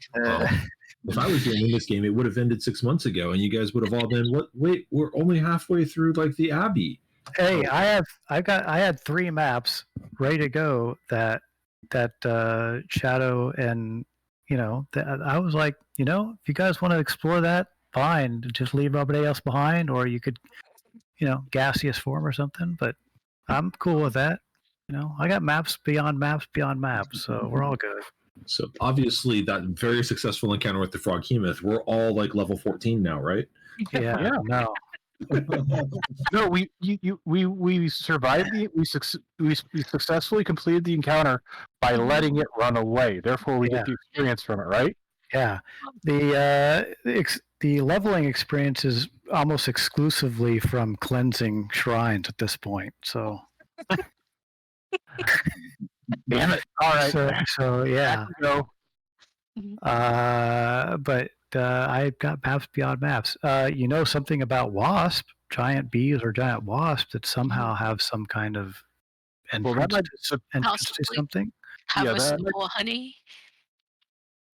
If I was doing this game, it would have ended 6 months ago, and you guys would have all been, what? Wait, we're only halfway through like the Abbey. Hey, I had 3 maps ready to go that Shadow and I was like, if you guys want to explore that, fine, just leave everybody else behind, or you could, gaseous form or something. But I'm cool with that. I got maps beyond maps beyond maps, so we're all good. So obviously, that very successful encounter with the Froghemoth, we're all like level 14 now, right? Yeah. No. No, we survived we successfully completed the encounter by letting it run away. Therefore, we get the experience from it, right? Yeah. The leveling experience is almost exclusively from cleansing shrines at this point. So. Damn it! All right. So yeah. Go. But I've got maps beyond maps. Something about wasp, giant bees or giant wasps that somehow have some kind of entrance to something. Harvestable honey.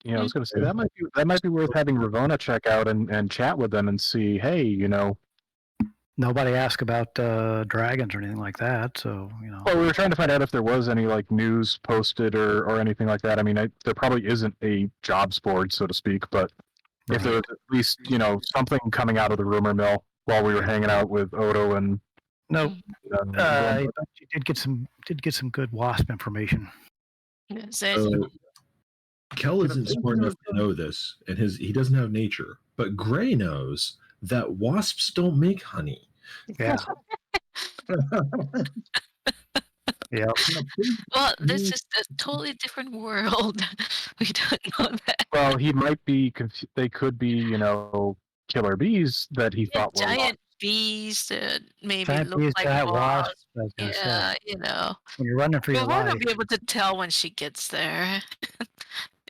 Yeah, I was going to say that might be worth having Ravona check out and chat with them and see. Hey, Nobody asked about dragons or anything like that, so Well, we were trying to find out if there was any like news posted or anything like that. I mean, there probably isn't a jobs board, so to speak, but if there was at least something coming out of the rumor mill while we were hanging out with Odo and Nope. No, But you did get some good wasp information. Yes, it- So Kel isn't smart enough to know this, and he doesn't have nature. But Gray knows that wasps don't make honey. Yeah. Yeah. well, this is a totally different world. We don't know that. well, he might be. They could be, killer bees that he Yeah, thought were giant bees that maybe Giant look bees, like giant wasps. wasps. I was gonna Yeah, say, when you're running for we your want to life, be able to tell when she gets there.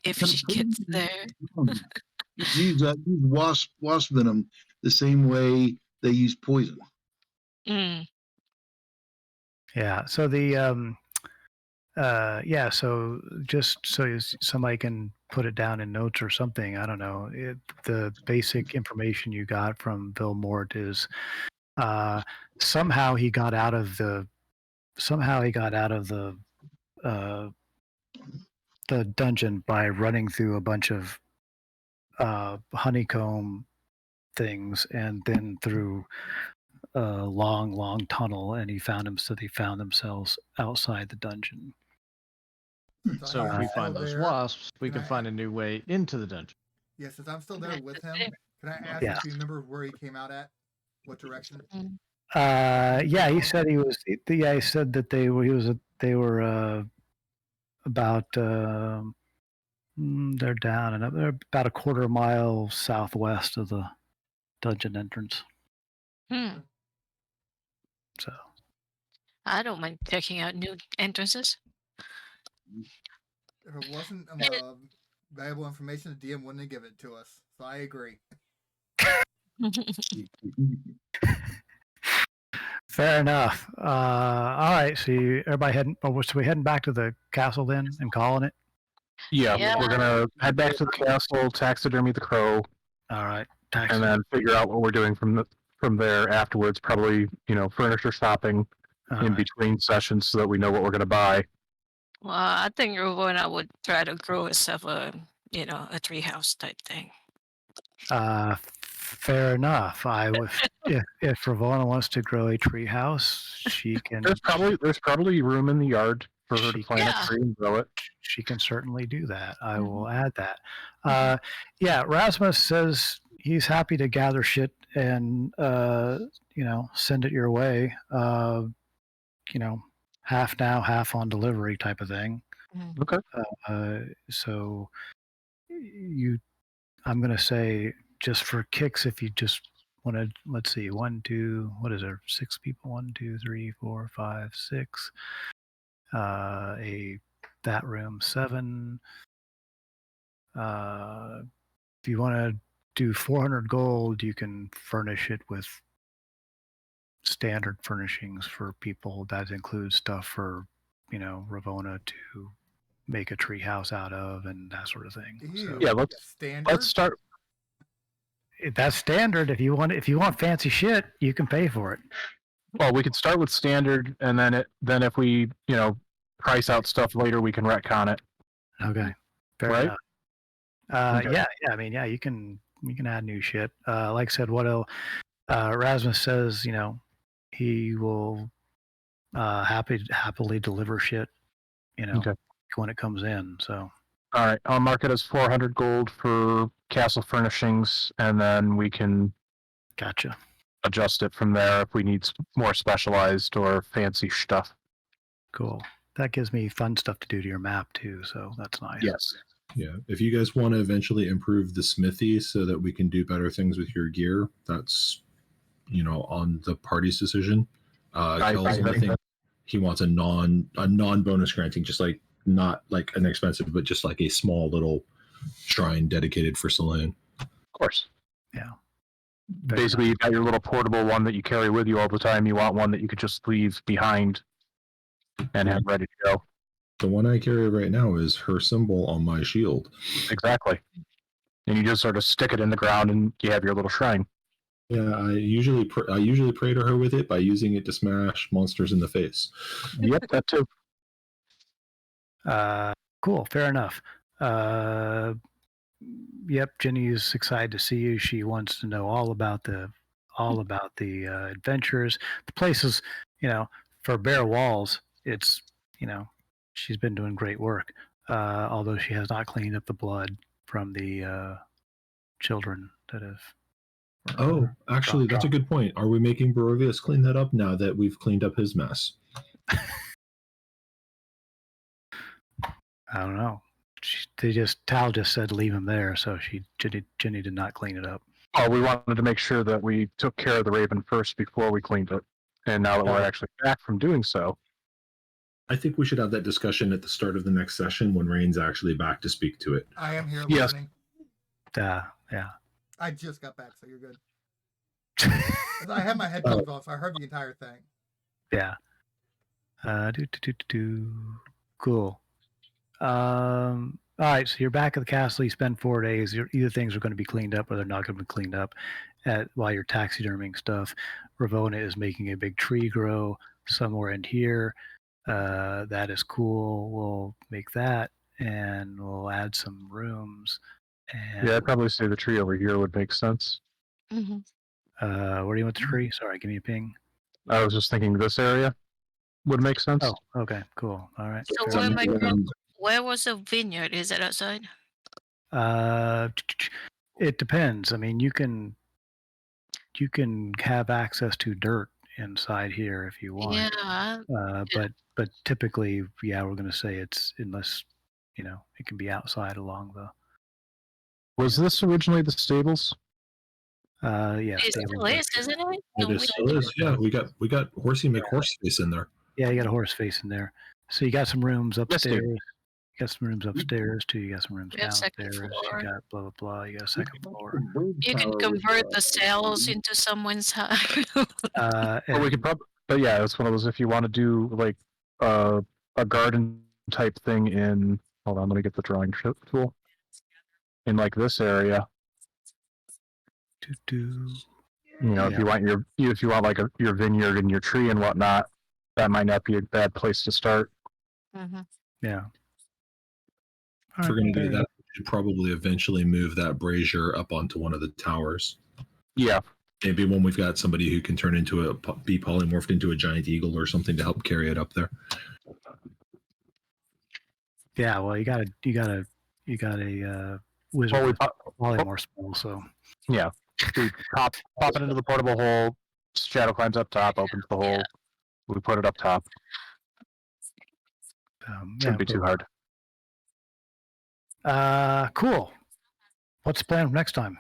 If she gets there. use wasp venom the same way they use poison. Mm. yeah. So the so just so somebody can put it down in notes or something. I don't know. The basic information you got from Bill Mort is somehow he got out of the dungeon by running through a bunch of honeycomb things and then through a long tunnel, and they found themselves outside the dungeon. So if we find those wasps, we can find a new way into the dungeon. Yeah, since I'm still there with him, can I ask if you remember where he came out at? What direction? Yeah, he said he was. Yeah, he said that they were about. They're down and they're about a quarter mile southwest of the dungeon entrance. So I don't mind checking out new entrances. If it wasn't valuable information, the DM wouldn't have given it to us. So I agree. fair enough. All right, so everybody heading? Oh, so we heading back to the castle then and calling it? Yeah, we're gonna head back to the castle, taxidermy the crow. All right, and then figure out what we're doing from there afterwards. Probably, furniture shopping in between sessions so that we know what we're going to buy. Well, I think Ravona would try to grow herself a treehouse type thing. Fair enough. If Ravona wants to grow a treehouse, she can. There's probably room in the yard for her to plant a tree and grow it. She can certainly do that. I will add that. Rasmus says he's happy to gather shit and send it your way. Half now, half on delivery type of thing. Okay. So I'm gonna say, just for kicks, if you just want to, let's see, 1, 2, what is there? 6 people. 1, 2, 3, 4, 5, 6. That room 7. If you want to do 400 gold, you can furnish it with standard furnishings for people. That includes stuff for, Ravona to make a tree house out of and that sort of thing. So, yeah, let's start. That's standard. If you want fancy shit, you can pay for it. Well, we could start with standard, and then if we price out stuff later, we can retcon it. Okay. Fair right? enough. Okay. Yeah. You can add new shit. Like I said, Rasmus says, he will happily deliver shit, when it comes in. So. All right, I'll mark it as 400 gold for castle furnishings, and then we can adjust it from there if we need more specialized or fancy stuff. Cool. That gives me fun stuff to do to your map too, so that's nice. Yes. Yeah. If you guys want to eventually improve the smithy so that we can do better things with your gear, that's on the party's decision. I think he wants a non bonus granting, just like not like an expensive, but just like a small little shrine dedicated for Selene. Of course. Yeah. Basically, you've got your little portable one that you carry with you all the time. You want one that you could just leave behind and have ready to go. The one I carry right now is her symbol on my shield. Exactly. And you just sort of stick it in the ground and you have your little shrine. Yeah, I usually pray to her with it by using it to smash monsters in the face. Yep, that too. Cool. Fair enough. Yep, Jenny's excited to see you. She wants to know all about the all about the adventures. The place is, for bare walls, it's, she's been doing great work. Although she has not cleaned up the blood from the children that have. Oh, actually, that's a good point. Are we making Barovius clean that up now that we've cleaned up his mess? I don't know. Tal just said leave him there, so Jenny did not clean it up. Oh, we wanted to make sure that we took care of the Raven first before we cleaned it. And now that we're actually back from doing so. I think we should have that discussion at the start of the next session when Rain's actually back to speak to it. I am here Yes. listening. Yeah. I just got back, so you're good. I had my headphones off, so I heard the entire thing. Yeah. Cool. All right, so you're back at the castle. You spend 4 days. Either things are going to be cleaned up or they're not going to be cleaned up. While you're taxiderming stuff, Ravona is making a big tree grow somewhere in here. That is cool. We'll make that, and we'll add some rooms. And Yeah, I'd probably say the tree over here would make sense. where do you want the tree? Sorry, give me a ping. I was just thinking this area would make sense. Oh, okay, cool. All right. So where was the vineyard? Is it outside? It depends. I mean, you can have access to dirt inside here if you want. Yeah. But typically, yeah, we're going to say it's unless it can be outside along the. Was this originally the stables? Yes. It still is, isn't it? It still is. Yeah, we got Horsey McHorseface in there. Yeah, you got a horse face in there. So you got some rooms upstairs. Yes, You got some rooms upstairs too. You got some rooms We have second downstairs. floor. You got blah blah blah. You got a second floor. You can convert the cells into someone's house. Or we could probably, but yeah, it's one of those. If you want to do like a garden type thing in, hold on, let me get the drawing tool. In like this area, if you want like your vineyard and your tree and whatnot, that might not be a bad place to start. Yeah. If we're going to do that, we should probably eventually move that brazier up onto one of the towers. Yeah. Maybe when we've got somebody who can turn into be polymorphed into a giant eagle or something to help carry it up there. Yeah. Well, you got a wizard polymorph spell, so. Yeah. We pop it into the portable hole. Shadow climbs up top, opens the hole. We put it up top. Shouldn't be too hard. Cool. What's the plan for next time?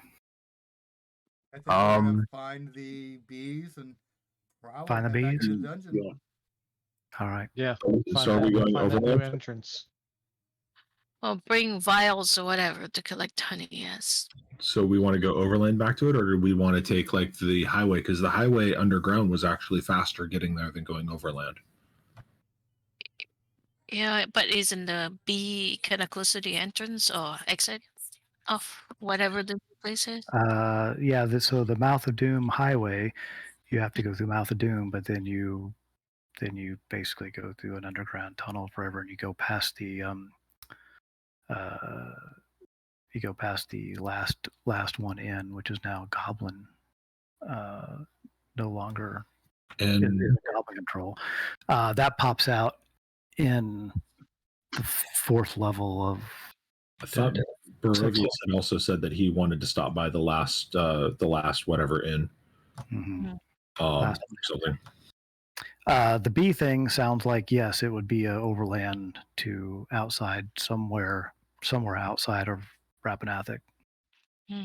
I think we're gonna find the bees and probably find the head back bees? to the dungeon. Yeah. All right. Yeah. So are we going find that new overland? entrance. Well, bring vials or whatever to collect honey, yes. So we want to go overland back to it, or do we want to take like the highway? Because the highway underground was actually faster getting there than going overland. Yeah, but isn't the bee kind of close to the entrance or exit of whatever the place is? Yeah. So the Mouth of Doom highway, you have to go through Mouth of Doom, but then you basically go through an underground tunnel forever, and you go past the last one in, which is now Goblin, no longer And in Goblin control. That pops out in the 4th level of. I thought Barovius had also said that he wanted to stop by the last whatever inn. Something. The bee thing sounds like, yes, it would be a overland to outside somewhere outside of Rappan,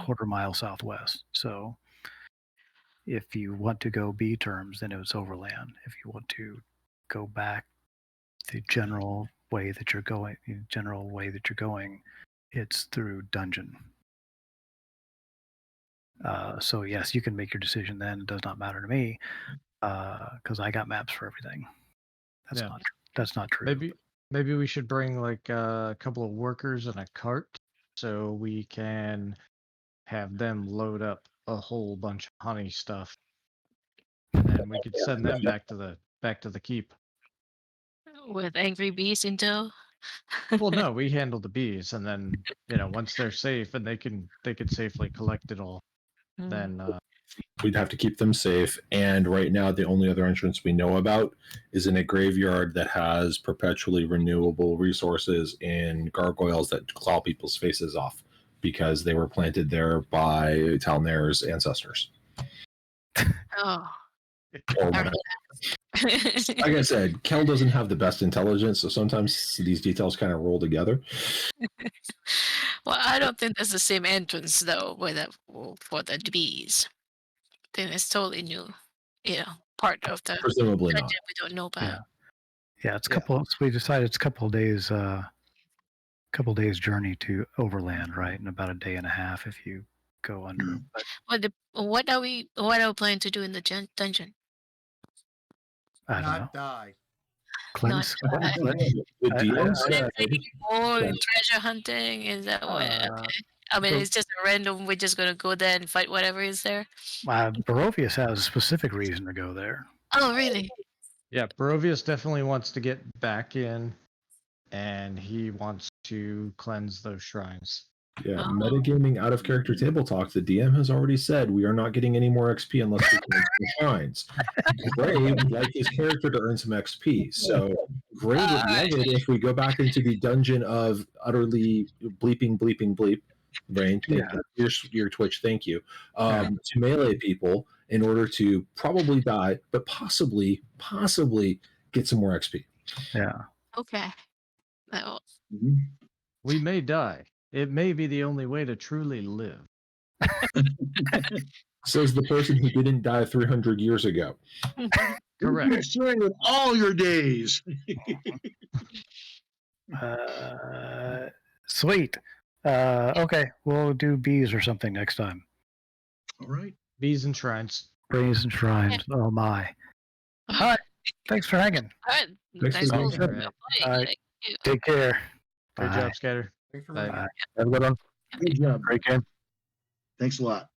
quarter mile southwest. So if you want to go bee terms, then it's overland. If you want to go back the general way that you're going, it's through dungeon. So yes, you can make your decision then. It does not matter to me, because I got maps for everything. That's not true. Maybe we should bring like a couple of workers and a cart so we can have them load up a whole bunch of honey stuff, and then we could send them back to the keep. With angry bees in tow? Well, no, we handle the bees, and then once they're safe and they could safely collect it all, then we'd have to keep them safe. And right now, the only other entrance we know about is in a graveyard that has perpetually renewable resources and gargoyles that claw people's faces off because they were planted there by Talnair's ancestors. Oh. Or All whatever. right. Like I said, Kel doesn't have the best intelligence, so sometimes these details kind of roll together. Well, I don't think that's the same entrance though for the bees. Then it's totally new, part of the Presumably not. dungeon we don't know about. Yeah, it's a Yeah. couple. So we decided it's a couple of days. Couple days journey to Overland, right? And about a day and a half if you go under. But What are we planning to do in the dungeon? I don't know. Not die. Cleanse. Not die. The DMs? More treasure hunting? Is that what? Okay. I mean, it's just a random. We're just gonna go there and fight whatever is there. Barovius has a specific reason to go there. Oh, really? Yeah, Barovius definitely wants to get back in, and he wants to cleanse those shrines. Yeah, Oh. metagaming out of character table talk. The DM has already said we are not getting any more XP unless we cleanse the shrines. Gray would like his character to earn some XP, so Gray would love it if we go back into the dungeon of utterly bleeping bleep. Brain, your Twitch, thank you. To melee people in order to probably die, but possibly get some more XP. Yeah. Okay. Well, We may die. It may be the only way to truly live. Says the person who didn't die 300 years ago. Correct. You're sharing with all your days. Sweet. Okay, we'll do bees or something next time. All right. Bees and shrines. Bees and shrines. Oh my. All right. Thanks for hanging. all right. Thanks Nice for little being here. play. All right. Thank you. Take care. Great Bye. job, Scatter. Thanks for Bye. running. Bye. Have a good one. Good job. Great game. Thanks a lot.